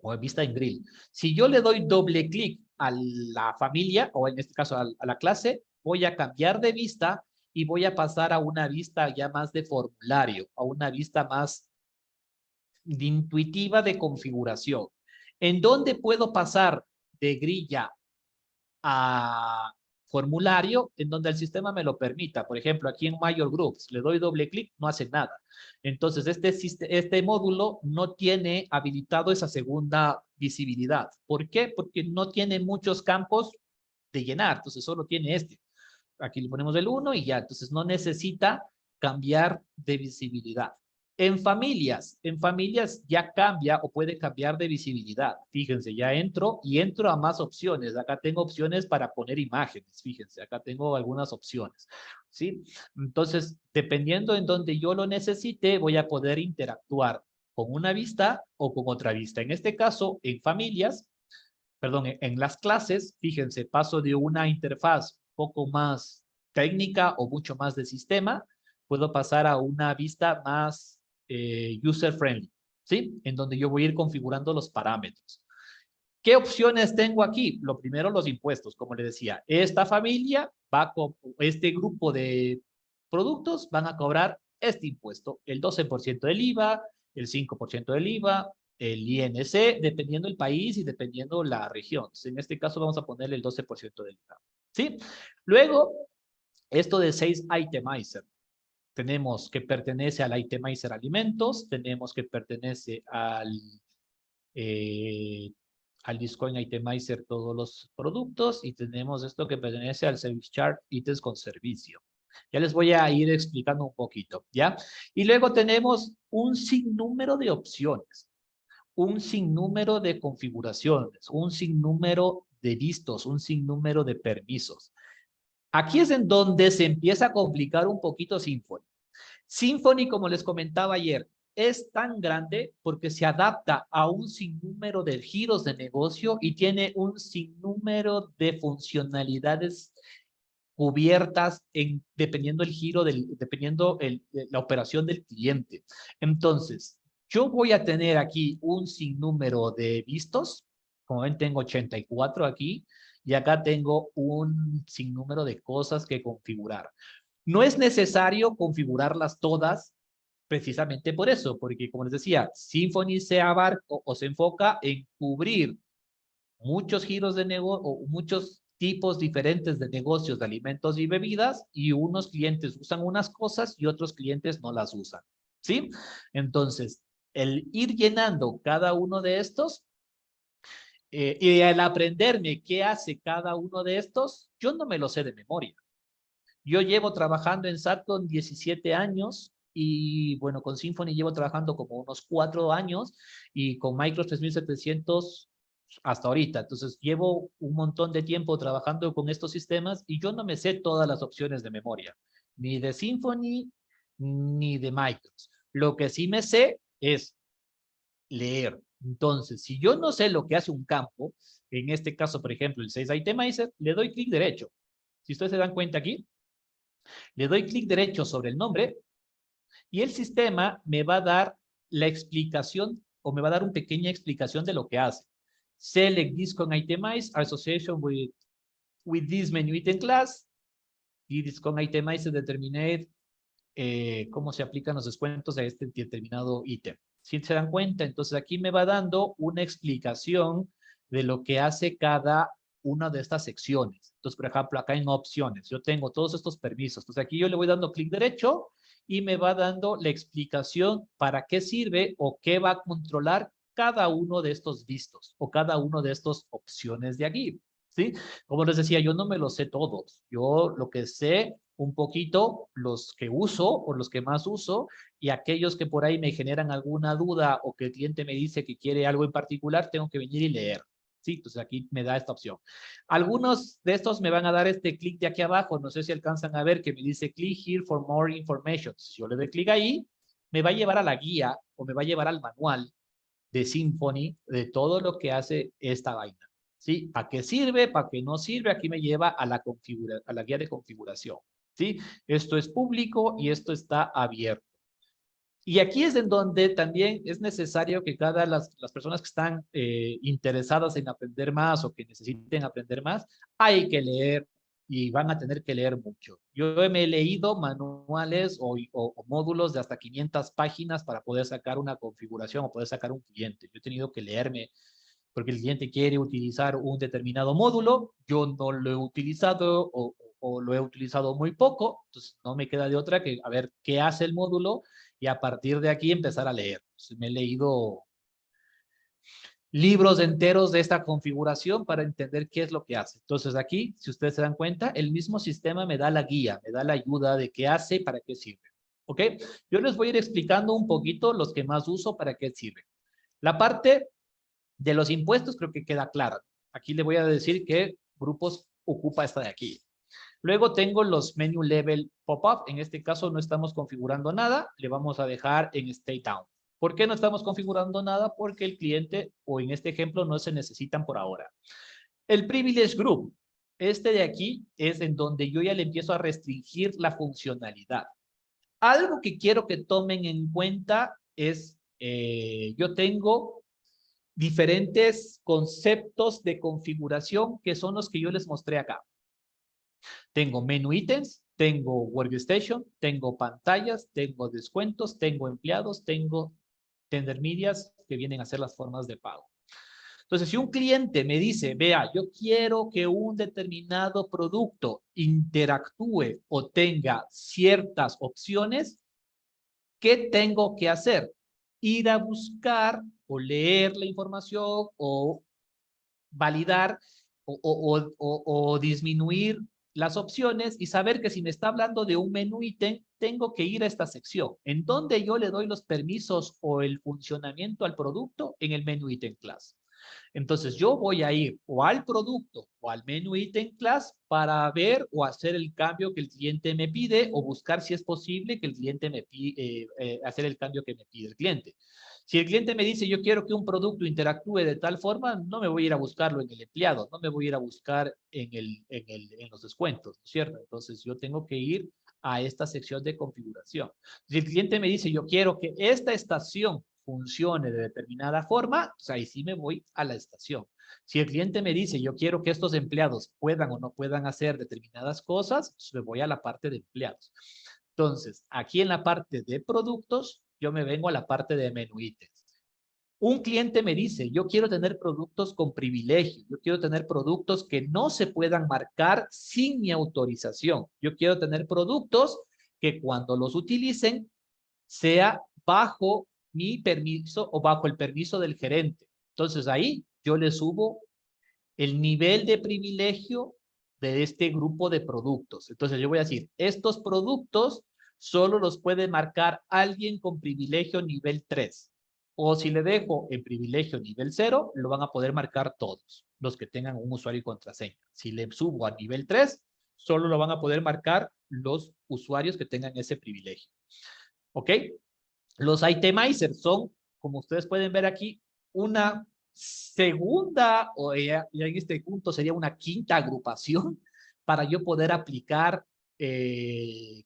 o vista en grill. Si yo le doy doble clic a la familia o en este caso a la clase, voy a cambiar de vista y voy a pasar a una vista ya más de formulario, a una vista más intuitiva de configuración. ¿En dónde puedo pasar de grilla a formulario? En donde el sistema me lo permita. Por ejemplo, aquí en Major Groups, le doy doble clic, no hace nada. Entonces, este módulo no tiene habilitado esa segunda visibilidad. ¿Por qué? Porque no tiene muchos campos de llenar, entonces solo tiene este. Aquí le ponemos el 1 y ya, entonces no necesita cambiar de visibilidad. En familias ya cambia o puede cambiar de visibilidad. Fíjense, ya entro y entro a más opciones. Acá tengo opciones para poner imágenes. Fíjense, acá tengo algunas opciones. ¿Sí? Entonces, dependiendo en donde yo lo necesite, voy a poder interactuar con una vista o con otra vista. En este caso, en familias, perdón, en las clases, fíjense, paso de una interfaz un poco más técnica o mucho más de sistema, puedo pasar a una vista más user-friendly, ¿sí? En donde yo voy a ir configurando los parámetros. ¿Qué opciones tengo aquí? Lo primero, los impuestos, como le decía. Esta familia va con este grupo de productos van a cobrar este impuesto, el 12% del IVA, el 5% del IVA, el INC, dependiendo el país y dependiendo la región. En este caso vamos a ponerle el 12% del IVA. ¿Sí? Luego, esto de 6 itemizer. Tenemos que pertenece al itemizer alimentos, tenemos que pertenece al Discoin itemizer todos los productos y tenemos esto que pertenece al service chart ítems con servicio. Ya les voy a ir explicando un poquito, ¿ya? Y luego tenemos un sinnúmero de opciones, un sinnúmero de configuraciones, un sinnúmero de listos, un sinnúmero de permisos. Aquí es en donde se empieza a complicar un poquito Symfony. Symfony, como les comentaba ayer, es tan grande porque se adapta a un sinnúmero de giros de negocio y tiene un sinnúmero de funcionalidades cubiertas dependiendo el giro, dependiendo la operación del cliente. Entonces, yo voy a tener aquí un sinnúmero de vistos. Como ven, tengo 84 aquí y acá tengo un sinnúmero de cosas que configurar. No es necesario configurarlas todas precisamente por eso, porque como les decía, Symfony se abarca o se enfoca en cubrir muchos giros de negocio o muchos tipos diferentes de negocios de alimentos y bebidas y unos clientes usan unas cosas y otros clientes no las usan, ¿sí? Entonces, el ir llenando cada uno de estos y al aprenderme qué hace cada uno de estos, yo no me lo sé de memoria. Yo llevo trabajando en Satcom 17 años y bueno, con Symfony llevo trabajando como unos 4 años y con Microsoft 3700 hasta ahorita. Entonces llevo un montón de tiempo trabajando con estos sistemas y yo no me sé todas las opciones de memoria, ni de Symfony ni de Microsoft. Lo que sí me sé es leer. Entonces, si yo no sé lo que hace un campo, en este caso, por ejemplo, el 6 itemizer, le doy clic derecho. Si ustedes se dan cuenta aquí, le doy clic derecho sobre el nombre y el sistema me va a dar la explicación o me va a dar una pequeña explicación de lo que hace. Select this con itemize association with this menu item class y this con itemize determinate cómo se aplican los descuentos a este determinado ítem. Si se dan cuenta, entonces aquí me va dando una explicación de lo que hace cada una de estas secciones. Entonces, por ejemplo, acá en opciones, yo tengo todos estos permisos. Entonces, aquí yo le voy dando clic derecho y me va dando la explicación para qué sirve o qué va a controlar cada uno de estos vistos o cada uno de estas opciones de aquí. ¿sí? Como les decía, yo no me los sé todos. Yo lo que sé un poquito, los que uso o los que más uso, y aquellos que por ahí me generan alguna duda o que el cliente me dice que quiere algo en particular, tengo que venir y leer. Sí, entonces aquí me da esta opción. Algunos de estos me van a dar este clic de aquí abajo. No sé si alcanzan a ver que me dice click here for more information. Si yo le doy clic ahí, me va a llevar a la guía o me va a llevar al manual de Symfony de todo lo que hace esta vaina. ¿Sí? ¿Para qué sirve? ¿Para qué no sirve? Aquí me lleva a la guía de configuración. ¿Sí? Esto es público y esto está abierto. Y aquí es en donde también es necesario que las personas que están interesadas en aprender más o que necesiten aprender más, hay que leer y van a tener que leer mucho. Yo me he leído manuales o módulos de hasta 500 páginas para poder sacar una configuración o poder sacar un cliente. Yo he tenido que leerme porque el cliente quiere utilizar un determinado módulo, yo no lo he utilizado o lo he utilizado muy poco, entonces no me queda de otra que a ver qué hace el módulo y a partir de aquí empezar a leer. Entonces, me he leído libros enteros de esta configuración para entender qué es lo que hace. Entonces aquí, si ustedes se dan cuenta, el mismo sistema me da la guía, me da la ayuda de qué hace y para qué sirve. ¿Ok? Yo les voy a ir explicando un poquito los que más uso para qué sirven. La parte de los impuestos creo que queda clara. Aquí le voy a decir qué grupos ocupa esta de aquí. Luego tengo los menu level pop-up. En este caso no estamos configurando nada. Le vamos a dejar en stay down. ¿Por qué no estamos configurando nada? Porque el cliente, o en este ejemplo, no se necesitan por ahora. El privilege group. Este de aquí es en donde yo ya le empiezo a restringir la funcionalidad. Algo que quiero que tomen en cuenta es, yo tengo diferentes conceptos de configuración que son los que yo les mostré acá. Tengo menú ítems, tengo workstation, tengo pantallas, tengo descuentos, tengo empleados, tengo tender medias que vienen a ser las formas de pago. Entonces, si un cliente me dice, vea, yo quiero que un determinado producto interactúe o tenga ciertas opciones, ¿qué tengo que hacer? Ir a buscar o leer la información o validar o disminuir las opciones y saber que si me está hablando de un menú ítem, tengo que ir a esta sección, en donde yo le doy los permisos o el funcionamiento al producto en el menú ítem class. Entonces yo voy a ir o al producto o al menú ítem class para ver o hacer el cambio que el cliente me pide o buscar si es posible que el cliente me pide, hacer el cambio que me pide el cliente. Si el cliente me dice, yo quiero que un producto interactúe de tal forma, no me voy a ir a buscarlo en el empleado, no me voy a ir a buscar en los descuentos, ¿no es cierto? Entonces, yo tengo que ir a esta sección de configuración. Si el cliente me dice, yo quiero que esta estación funcione de determinada forma, pues ahí sí me voy a la estación. Si el cliente me dice, yo quiero que estos empleados puedan o no puedan hacer determinadas cosas, pues me voy a la parte de empleados. Entonces, aquí en la parte de productos, yo me vengo a la parte de menú ítems. Un cliente me dice, yo quiero tener productos con privilegio, yo quiero tener productos que no se puedan marcar sin mi autorización. Yo quiero tener productos que cuando los utilicen sea bajo mi permiso o bajo el permiso del gerente. Entonces ahí yo le subo el nivel de privilegio de este grupo de productos. Entonces yo voy a decir, estos productos solo los puede marcar alguien con privilegio nivel 3. O si le dejo en privilegio nivel 0, lo van a poder marcar todos, los que tengan un usuario y contraseña. Si le subo a nivel 3, solo lo van a poder marcar los usuarios que tengan ese privilegio. ¿Ok? Los itemizers son, como ustedes pueden ver aquí, una segunda, o ya en este punto sería una quinta agrupación para yo poder aplicar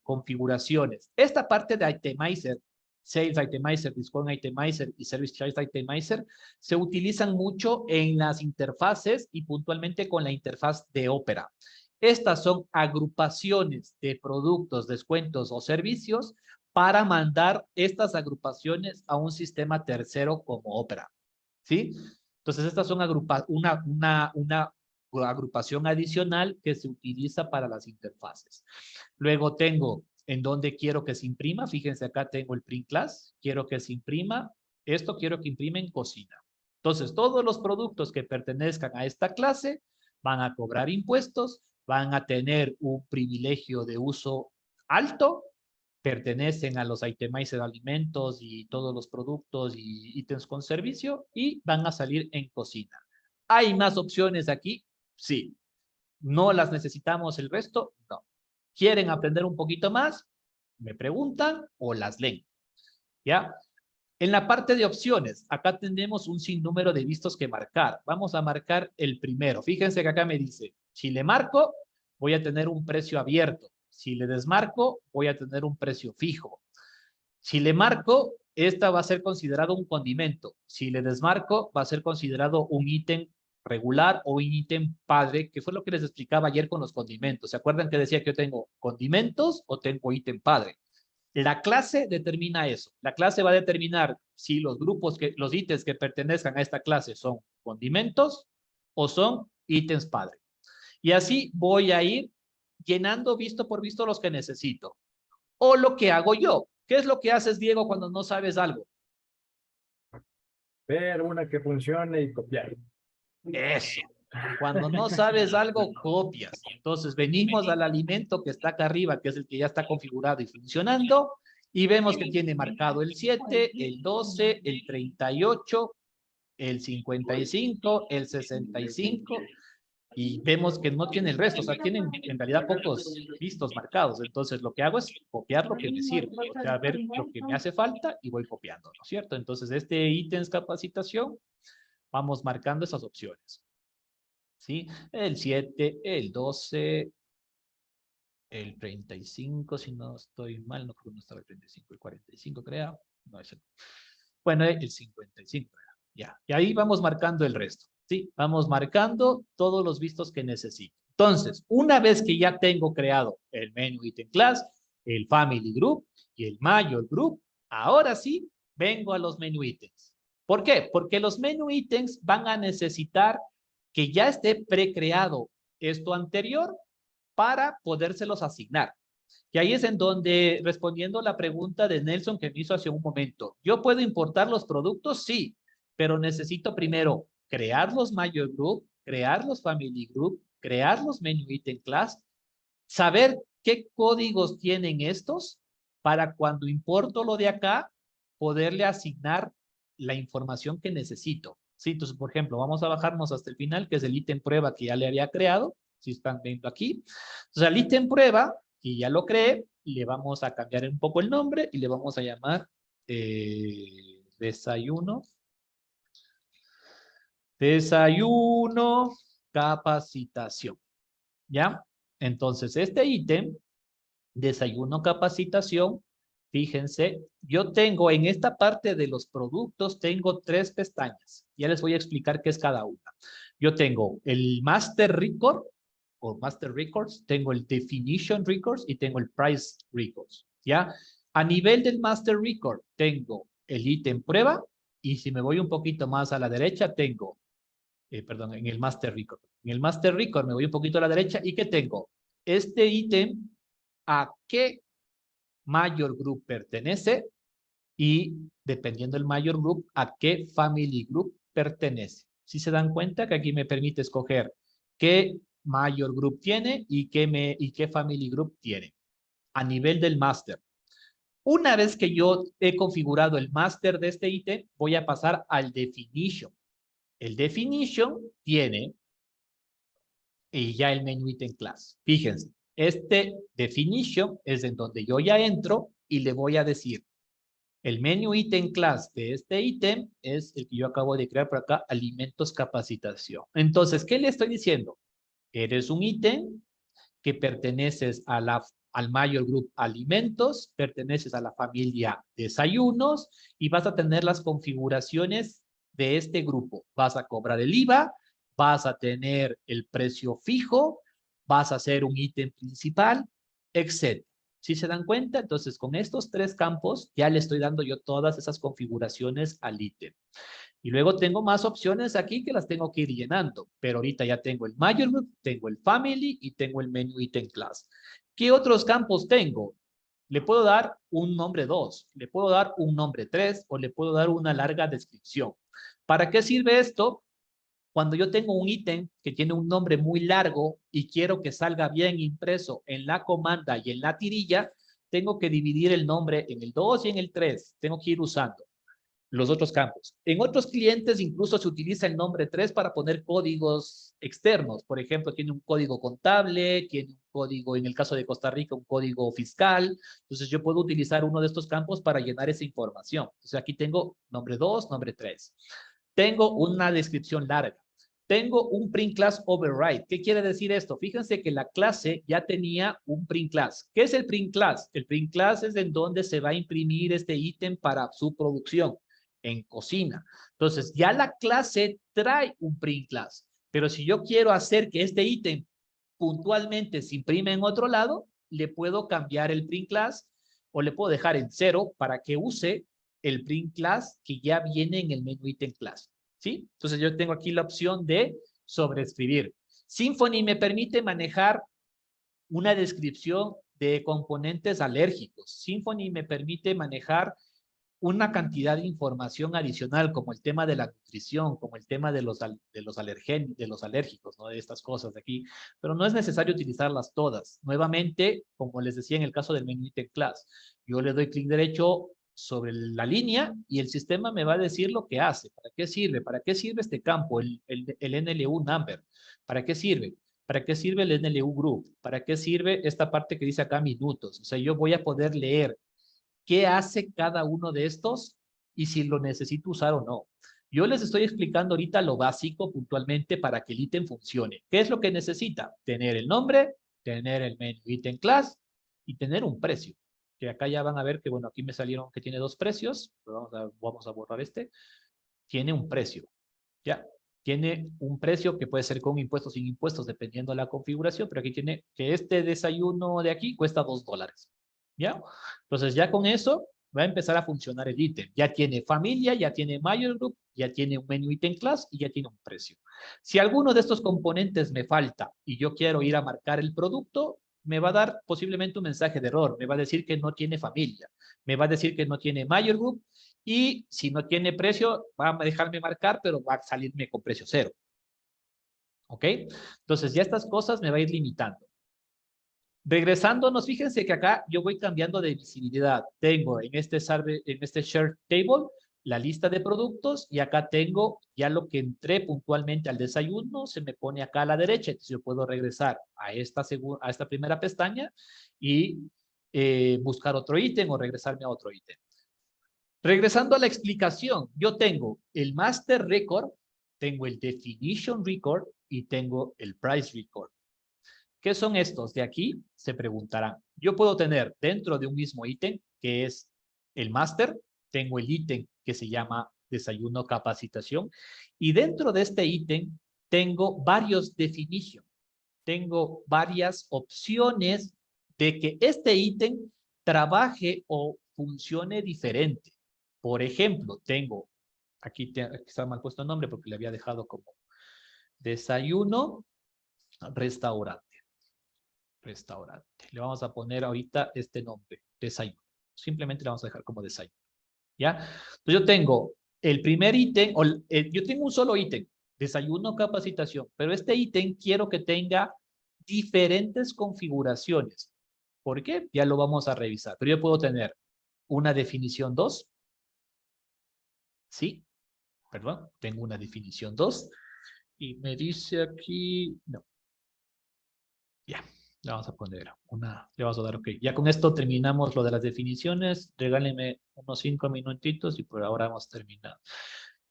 configuraciones. Esta parte de itemizer, Sales Itemizer, Discount Itemizer y Service Charge Itemizer se utilizan mucho en las interfaces y puntualmente con la interfaz de Opera. Estas son agrupaciones de productos, descuentos o servicios para mandar estas agrupaciones a un sistema tercero como Opera. ¿Sí? Entonces, estas son una agrupación adicional que se utiliza para las interfaces. Luego tengo en donde quiero que se imprima. Fíjense, acá tengo el print class. Quiero que se imprima. Esto quiero que imprime en cocina. Entonces, todos los productos que pertenezcan a esta clase van a cobrar impuestos, van a tener un privilegio de uso alto, pertenecen a los itemized alimentos y todos los productos y ítems con servicio y van a salir en cocina. ¿Hay más opciones aquí? Sí. ¿No las necesitamos el resto? No. ¿Quieren aprender un poquito más? Me preguntan o las leen. ¿Ya? En la parte de opciones, acá tenemos un sinnúmero de vistos que marcar. Vamos a marcar el primero. Fíjense que acá me dice, si le marco, voy a tener un precio abierto. Si le desmarco, voy a tener un precio fijo. Si le marco, esta va a ser considerado un condimento. Si le desmarco, va a ser considerado un ítem regular o un ítem padre, que fue lo que les explicaba ayer con los condimentos. ¿Se acuerdan que decía que yo tengo condimentos o tengo ítem padre? La clase determina eso. La clase va a determinar si los grupos, los ítems que pertenezcan a esta clase son condimentos o son ítems padre. Y así voy a ir llenando visto por visto los que necesito. O lo que hago yo. ¿Qué es lo que haces, Diego, cuando no sabes algo? Ver una que funcione y copiar. Eso. Cuando no sabes algo, copias. Entonces venimos al alimento que está acá arriba, que es el que ya está configurado y funcionando, y vemos que tiene marcado el 7, el 12, el 38, el 55, el 65, y vemos que no tiene el resto, o sea, tienen en realidad pocos vistos marcados. Entonces lo que hago es copiar lo que me sirve, o sea, ver lo que me hace falta y voy copiando, ¿no es cierto? Entonces este ítems capacitación, vamos marcando esas opciones. ¿Sí? El 7, el 12, el 35, si no estoy mal, no creo que no estaba el 35, el 45 creo. No, ese no. Bueno, el 55, ya. Y ahí vamos marcando el resto, ¿sí? Vamos marcando todos los vistos que necesito. Entonces, una vez que ya tengo creado el menu item class, el family group y el major group, ahora sí vengo a los menu items. ¿Por qué? Porque los menu items van a necesitar que ya esté precreado esto anterior para podérselos asignar. Y ahí es en donde, respondiendo la pregunta de Nelson que me hizo hace un momento, ¿yo puedo importar los productos? Sí, pero necesito primero crear los major group, crear los family group, crear los menu item class, saber qué códigos tienen estos para cuando importo lo de acá, poderle asignar la información que necesito. Sí, entonces, por ejemplo, vamos a bajarnos hasta el final, que es el ítem prueba que ya le había creado, si están viendo aquí. Entonces, al ítem prueba, que ya lo creé, le vamos a cambiar un poco el nombre y le vamos a llamar desayuno. Desayuno capacitación. ¿Ya? Entonces, este ítem, desayuno capacitación, fíjense, yo tengo en esta parte de los productos, tengo 3 pestañas. Ya les voy a explicar qué es cada una. Yo tengo el Master Record o Master Records, tengo el Definition Records y tengo el Price Records. ¿Ya? A nivel del Master Record, tengo el ítem prueba y si me voy un poquito más a la derecha, tengo, perdón, en el Master Record. En el Master Record me voy un poquito a la derecha y ¿qué tengo? Este ítem, ¿a qué major group pertenece? Y dependiendo del major group, ¿a qué family group pertenece? Si se dan cuenta que aquí me permite escoger qué major group tiene y qué family group tiene a nivel del master. Una vez que yo he configurado el master de este ítem, voy a pasar al definition. El definition tiene y ya el menu item class. Fíjense, este definition es en donde yo ya entro y le voy a decir, el menu item class de este ítem es el que yo acabo de crear por acá, alimentos capacitación. Entonces, ¿qué le estoy diciendo? Eres un ítem que perteneces al major group alimentos, perteneces a la familia desayunos y vas a tener las configuraciones de este grupo. Vas a cobrar el IVA, vas a tener el precio fijo, vas a hacer un ítem principal, etc. ¿Sí se dan cuenta? Entonces, con estos 3 campos ya le estoy dando yo todas esas configuraciones al ítem. Y luego tengo más opciones aquí que las tengo que ir llenando. Pero ahorita ya tengo el major group, tengo el family y tengo el menu item class. ¿Qué otros campos tengo? Le puedo dar un nombre 2, le puedo dar un nombre 3 o le puedo dar una larga descripción. ¿Para qué sirve esto? Cuando yo tengo un ítem que tiene un nombre muy largo y quiero que salga bien impreso en la comanda y en la tirilla, tengo que dividir el nombre en el 2 y en el 3. Tengo que ir usando los otros campos. En otros clientes incluso se utiliza el nombre 3 para poner códigos externos. Por ejemplo, tiene un código contable, tiene un código, en el caso de Costa Rica, un código fiscal. Entonces yo puedo utilizar uno de estos campos para llenar esa información. Entonces aquí tengo nombre 2, nombre 3. Tengo una descripción larga. Tengo un print class override. ¿Qué quiere decir esto? Fíjense que la clase ya tenía un print class. ¿Qué es el print class? El print class es en donde se va a imprimir este ítem para su producción en cocina. Entonces, ya la clase trae un print class. Pero si yo quiero hacer que este ítem puntualmente se imprime en otro lado, le puedo cambiar el print class o le puedo dejar en 0 para que use el print class que ya viene en el menú ítem class. ¿Sí? Entonces yo tengo aquí la opción de sobreescribir. Symfony me permite manejar una descripción de componentes alérgicos. Symfony me permite manejar una cantidad de información adicional, como el tema de la nutrición, como el tema de los alérgicos, ¿no? De estas cosas de aquí. Pero no es necesario utilizarlas todas. Nuevamente, como les decía en el caso del menú item class, yo le doy clic derecho sobre la línea y el sistema me va a decir lo que hace. ¿Para qué sirve? ¿Para qué sirve este campo, el NLU number? ¿Para qué sirve? ¿Para qué sirve el NLU group? ¿Para qué sirve esta parte que dice acá minutos? O sea, yo voy a poder leer qué hace cada uno de estos y si lo necesito usar o no. Yo les estoy explicando ahorita lo básico puntualmente para que el ítem funcione. ¿Qué es lo que necesita? Tener el nombre, tener el menú item class y tener un precio. Que acá ya van a ver que, bueno, aquí me salieron que tiene 2 precios. Pero vamos a borrar este. Tiene un precio. Ya. Tiene un precio que puede ser con impuestos, sin impuestos, dependiendo de la configuración, pero aquí tiene que este desayuno de aquí cuesta $2. ¿Ya? Entonces ya con eso va a empezar a funcionar el ítem. Ya tiene familia, ya tiene major group, ya tiene un menú item class y ya tiene un precio. Si alguno de estos componentes me falta y yo quiero ir a marcar el producto, me va a dar posiblemente un mensaje de error. Me va a decir que no tiene familia. Me va a decir que no tiene major group. Y si no tiene precio, va a dejarme marcar, pero va a salirme con precio 0. ¿Ok? Entonces ya estas cosas me va a ir limitando. Regresándonos, fíjense que acá yo voy cambiando de visibilidad. Tengo en este share table la lista de productos y acá tengo ya lo que entré puntualmente al desayuno, se me pone acá a la derecha. Entonces yo puedo regresar a esta primera pestaña y buscar otro ítem o regresarme a otro ítem. Regresando a la explicación, yo tengo el master record, tengo el definition record y tengo el price record. ¿Qué son estos de aquí? Se preguntarán. Yo puedo tener dentro de un mismo ítem, que es el máster, tengo el ítem que se llama desayuno capacitación, y dentro de este ítem tengo varios definitions. Tengo varias opciones de que este ítem trabaje o funcione diferente. Por ejemplo, tengo, aquí está mal puesto el nombre porque le había dejado como desayuno, restaurante. Le vamos a poner ahorita este nombre, desayuno. Simplemente le vamos a dejar como desayuno. ¿Ya? Entonces yo tengo el primer ítem, yo tengo un solo ítem, desayuno capacitación, pero este ítem quiero que tenga diferentes configuraciones. ¿Por qué? Ya lo vamos a revisar. Pero yo puedo tener una definición 2. ¿Sí? Perdón, tengo una definición 2. Y me dice aquí, no. Ya. Le vamos a poner le vamos a dar OK. Ya con esto terminamos lo de las definiciones. Regálenme unos 5 minutitos y por ahora hemos terminado.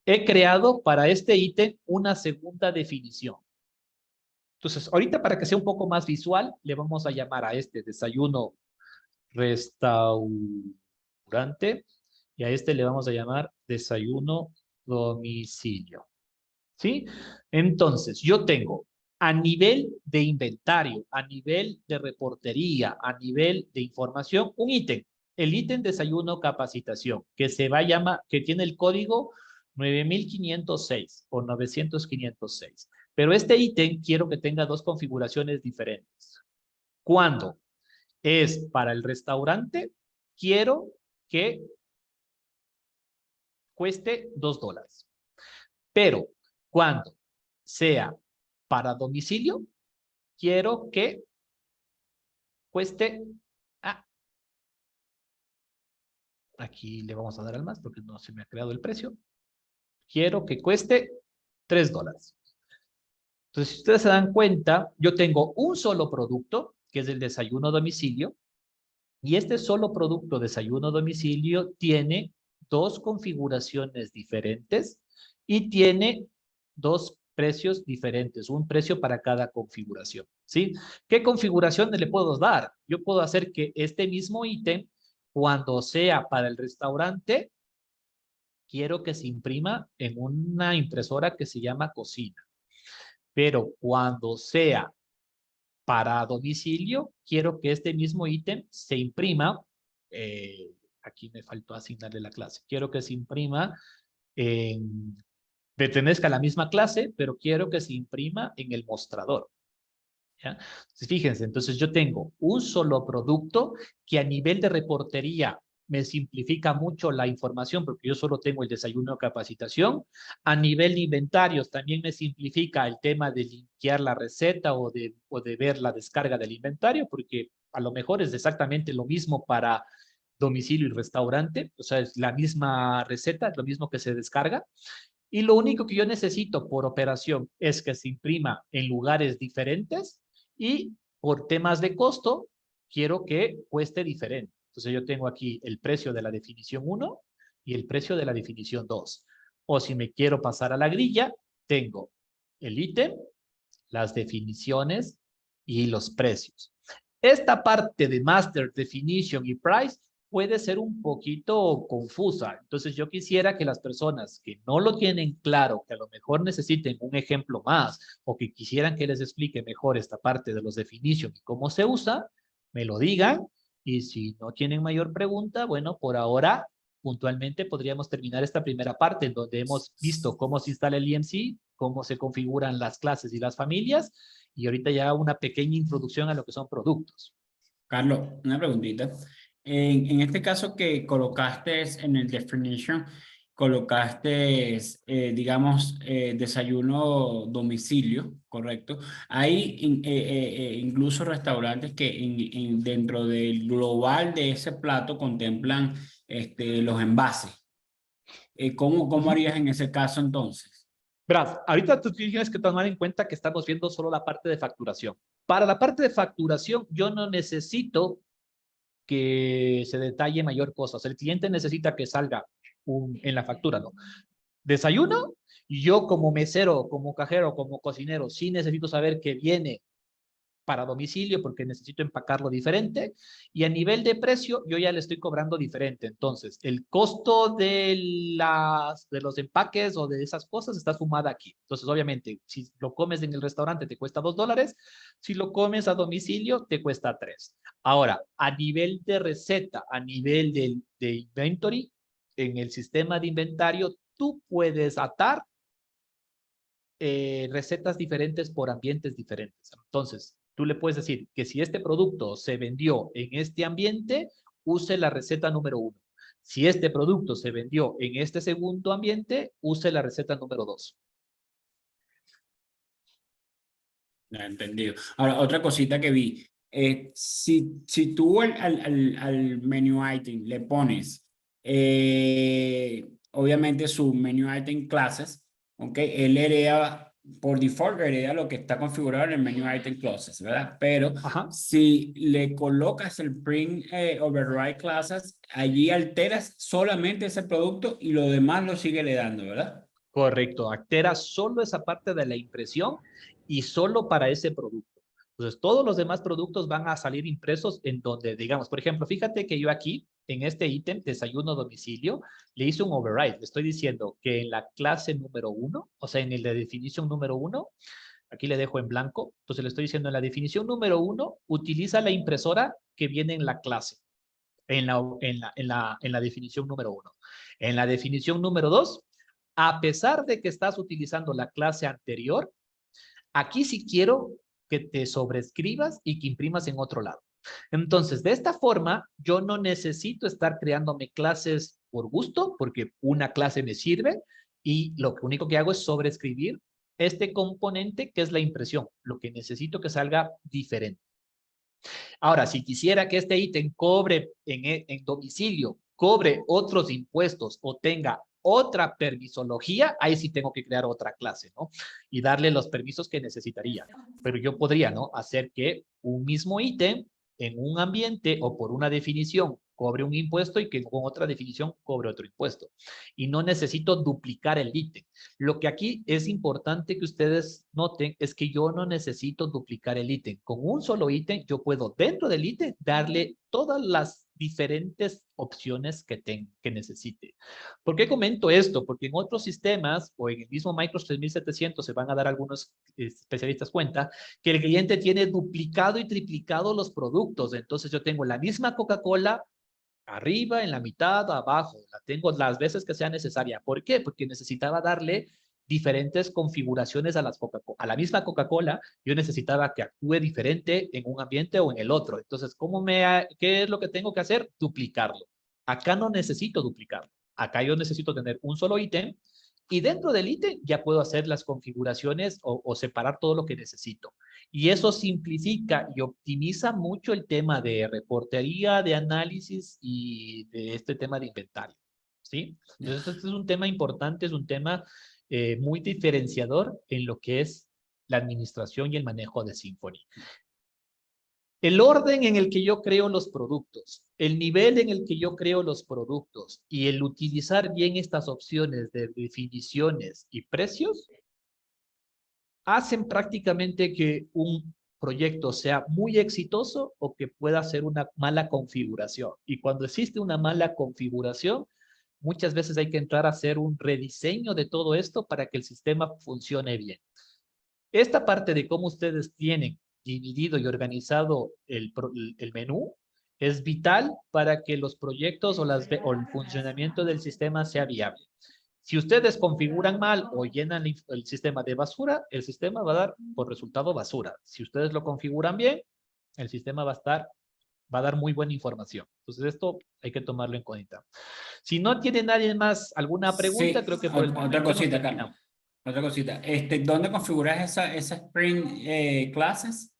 He creado para este ítem una segunda definición. Entonces, ahorita para que sea un poco más visual, le vamos a llamar a este desayuno restaurante y a este le vamos a llamar desayuno domicilio. ¿Sí? Entonces, yo tengo a nivel de inventario, a nivel de reportería, a nivel de información, un ítem. El ítem desayuno capacitación, que se va a llamar, que tiene el código 9506 o 900-506. Pero este ítem quiero que tenga 2 configuraciones diferentes. Cuando es para el restaurante, quiero que cueste $2. Pero cuando sea para domicilio, quiero que cueste... aquí le vamos a dar al más porque no se me ha creado el precio. Quiero que cueste $3. Entonces, si ustedes se dan cuenta, yo tengo un solo producto, que es el desayuno a domicilio, y este solo producto desayuno a domicilio tiene dos configuraciones diferentes y tiene dos precios diferentes, un precio para cada configuración, ¿sí? ¿Qué configuración le puedo dar? Yo puedo hacer que este mismo ítem, cuando sea para el restaurante, quiero que se imprima en una impresora que se llama cocina. Pero cuando sea para domicilio, quiero que este mismo ítem se imprima, aquí me faltó asignarle la clase, quiero que se imprima, pertenezca a la misma clase, pero quiero que se imprima en el mostrador. ¿Ya? Entonces, fíjense, entonces yo tengo un solo producto que a nivel de reportería me simplifica mucho la información porque yo solo tengo el desayuno de capacitación. A nivel de inventarios también me simplifica el tema de linkear la receta o de ver la descarga del inventario porque a lo mejor es exactamente lo mismo para domicilio y restaurante, o sea, es la misma receta, es lo mismo que se descarga. Y lo único que yo necesito por operación es que se imprima en lugares diferentes y por temas de costo, quiero que cueste diferente. Entonces yo tengo aquí el precio de la definición 1 y el precio de la definición 2. O si me quiero pasar a la grilla, tengo el ítem, las definiciones y los precios. Esta parte de Master, Definition y Price puede ser un poquito confusa. Entonces yo quisiera que las personas que no lo tienen claro, que a lo mejor necesiten un ejemplo más o que quisieran que les explique mejor esta parte de los definition y cómo se usa, me lo digan. Y si no tienen mayor pregunta, bueno, por ahora puntualmente podríamos terminar esta primera parte en donde hemos visto cómo se instala el EMC, cómo se configuran las clases y las familias y ahorita ya una pequeña introducción a lo que son productos. Carlos, una preguntita. En este caso que colocaste en el definition, colocaste, digamos, desayuno domicilio, ¿correcto? Hay incluso restaurantes que dentro del global de ese plato contemplan los envases. ¿Cómo harías en ese caso entonces? Verás, ahorita tú tienes que tomar en cuenta que estamos viendo solo la parte de facturación. Para la parte de facturación, yo no necesito que se detalle mayor cosa. O sea, el cliente necesita que salga en la factura, ¿no? Desayuno, y yo como mesero, como cajero, como cocinero, sí necesito saber que viene para domicilio porque necesito empacarlo diferente y a nivel de precio yo ya le estoy cobrando diferente. Entonces, el costo de los empaques o de esas cosas está sumada aquí. Entonces, obviamente, si lo comes en el restaurante te cuesta $2, si lo comes a domicilio te cuesta 3. Ahora, a nivel de receta, a nivel de inventory, en el sistema de inventario, tú puedes atar recetas diferentes por ambientes diferentes. Entonces, tú le puedes decir que si este producto se vendió en este ambiente, use la receta número 1. Si este producto se vendió en este segundo ambiente, use la receta número 2. Ya, entendido. Ahora, otra cosita que vi. Si tú al menu item le pones, obviamente su menu item clases, ¿ok? Él hereda, por default, hereda lo que está configurado en el menu item clases, ¿verdad? Pero si le colocas el print override classes, allí alteras solamente ese producto y lo demás lo sigue heredando, ¿verdad? Correcto. Altera solo esa parte de la impresión y solo para ese producto. Entonces, todos los demás productos van a salir impresos en donde, digamos, por ejemplo, fíjate que yo aquí, en este ítem, desayuno domicilio, le hice un override. Le estoy diciendo que en la clase número 1, o sea, en el de definición número 1, aquí le dejo en blanco. Entonces, le estoy diciendo en la definición número 1, utiliza la impresora que viene en la clase, en la definición número 1. En la definición número 2, a pesar de que estás utilizando la clase anterior, aquí sí quiero que te sobrescribas y que imprimas en otro lado. Entonces, de esta forma, yo no necesito estar creándome clases por gusto, porque una clase me sirve y lo único que hago es sobreescribir este componente que es la impresión, lo que necesito que salga diferente. Ahora, si quisiera que este ítem cobre en domicilio, cobre otros impuestos o tenga otra permisología, ahí sí tengo que crear otra clase, ¿no? Y darle los permisos que necesitaría. Pero yo podría, ¿no? Hacer que un mismo ítem en un ambiente o por una definición cobre un impuesto y que con otra definición cobre otro impuesto. Y no necesito duplicar el ítem. Lo que aquí es importante que ustedes noten es que yo no necesito duplicar el ítem. Con un solo ítem yo puedo dentro del ítem darle todas las diferentes opciones que necesite. ¿Por qué comento esto? Porque en otros sistemas o en el mismo Microsoft 3700 se van a dar algunos especialistas cuenta que el cliente tiene duplicado y triplicado los productos. Entonces yo tengo la misma Coca-Cola arriba, en la mitad, abajo. La tengo las veces que sea necesaria. ¿Por qué? Porque necesitaba darle diferentes configuraciones a a la misma Coca-Cola. Yo necesitaba que actúe diferente en un ambiente o en el otro. Entonces, ¿qué es lo que tengo que hacer? Duplicarlo. Acá no necesito duplicarlo. Acá yo necesito tener un solo ítem y dentro del ítem ya puedo hacer las configuraciones o separar todo lo que necesito. Y eso simplifica y optimiza mucho el tema de reportería, de análisis y de este tema de inventario. ¿Sí? Entonces, este es un tema importante, es un tema muy diferenciador en lo que es la administración y el manejo de Symfony. El orden en el que yo creo los productos, el nivel en el que yo creo los productos y el utilizar bien estas opciones de definiciones y precios hacen prácticamente que un proyecto sea muy exitoso o que pueda ser una mala configuración. Y cuando existe una mala configuración, muchas veces hay que entrar a hacer un rediseño de todo esto para que el sistema funcione bien. Esta parte de cómo ustedes tienen dividido y organizado el menú es vital para que los proyectos o el funcionamiento del sistema sea viable. Si ustedes configuran mal o llenan el sistema de basura, el sistema va a dar por resultado basura. Si ustedes lo configuran bien, el sistema va a dar muy buena información. Entonces esto hay que tomarlo en cuenta. Si no tiene nadie más alguna pregunta, Sí, creo que por el momento otra cosita, nos terminamos. Carlos. Otra cosita. ¿Dónde configuras esa Spring Classes?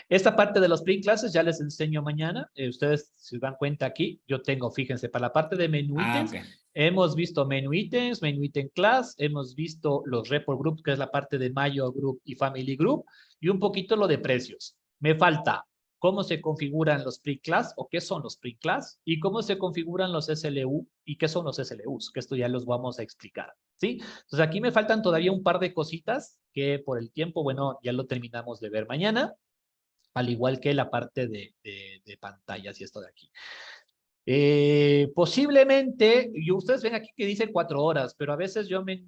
Esta parte de los print classes ya les enseño mañana. Ustedes se dan cuenta aquí, yo tengo, fíjense, para la parte de menú ítems, Ok. hemos visto menú ítems, menú ítem class, hemos visto los report groups, que es la parte de Mayo Group y Family Group, y un poquito lo de precios. Me falta cómo se configuran los print class o qué son los print class y cómo se configuran los SLU y qué son los SLUs, que esto ya los vamos a explicar, ¿sí? Entonces aquí me faltan todavía un par de cositas que por el tiempo, bueno, ya lo terminamos de ver mañana, al igual que la parte de pantallas y esto de aquí. Posiblemente, y ustedes ven aquí que dice 4 horas, pero a veces yo me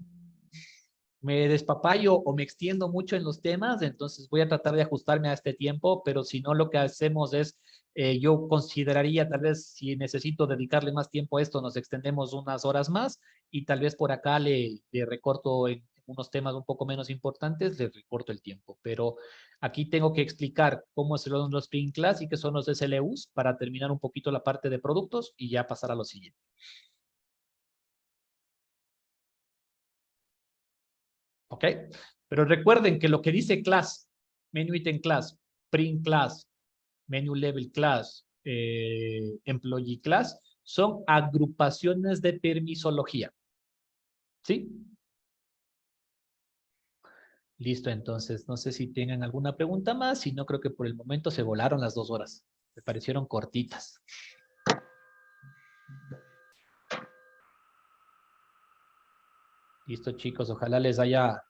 despapayo o me extiendo mucho en los temas, entonces voy a tratar de ajustarme a este tiempo, pero si no lo que hacemos es, yo consideraría tal vez si necesito dedicarle más tiempo a esto, nos extendemos unas horas más y tal vez por acá le recorto en unos temas un poco menos importantes, le recorto el tiempo, pero aquí tengo que explicar cómo son los Spring Class y qué son los SLUs para terminar un poquito la parte de productos y ya pasar a lo siguiente. ¿Ok? Pero recuerden que lo que dice class, menu item class, print class, menu level class, employee class, son agrupaciones de permisología. ¿Sí? Listo, entonces, no sé si tengan alguna pregunta más, si no creo que por el momento se volaron las 2 horas. Me parecieron cortitas. Listo, chicos, ojalá les haya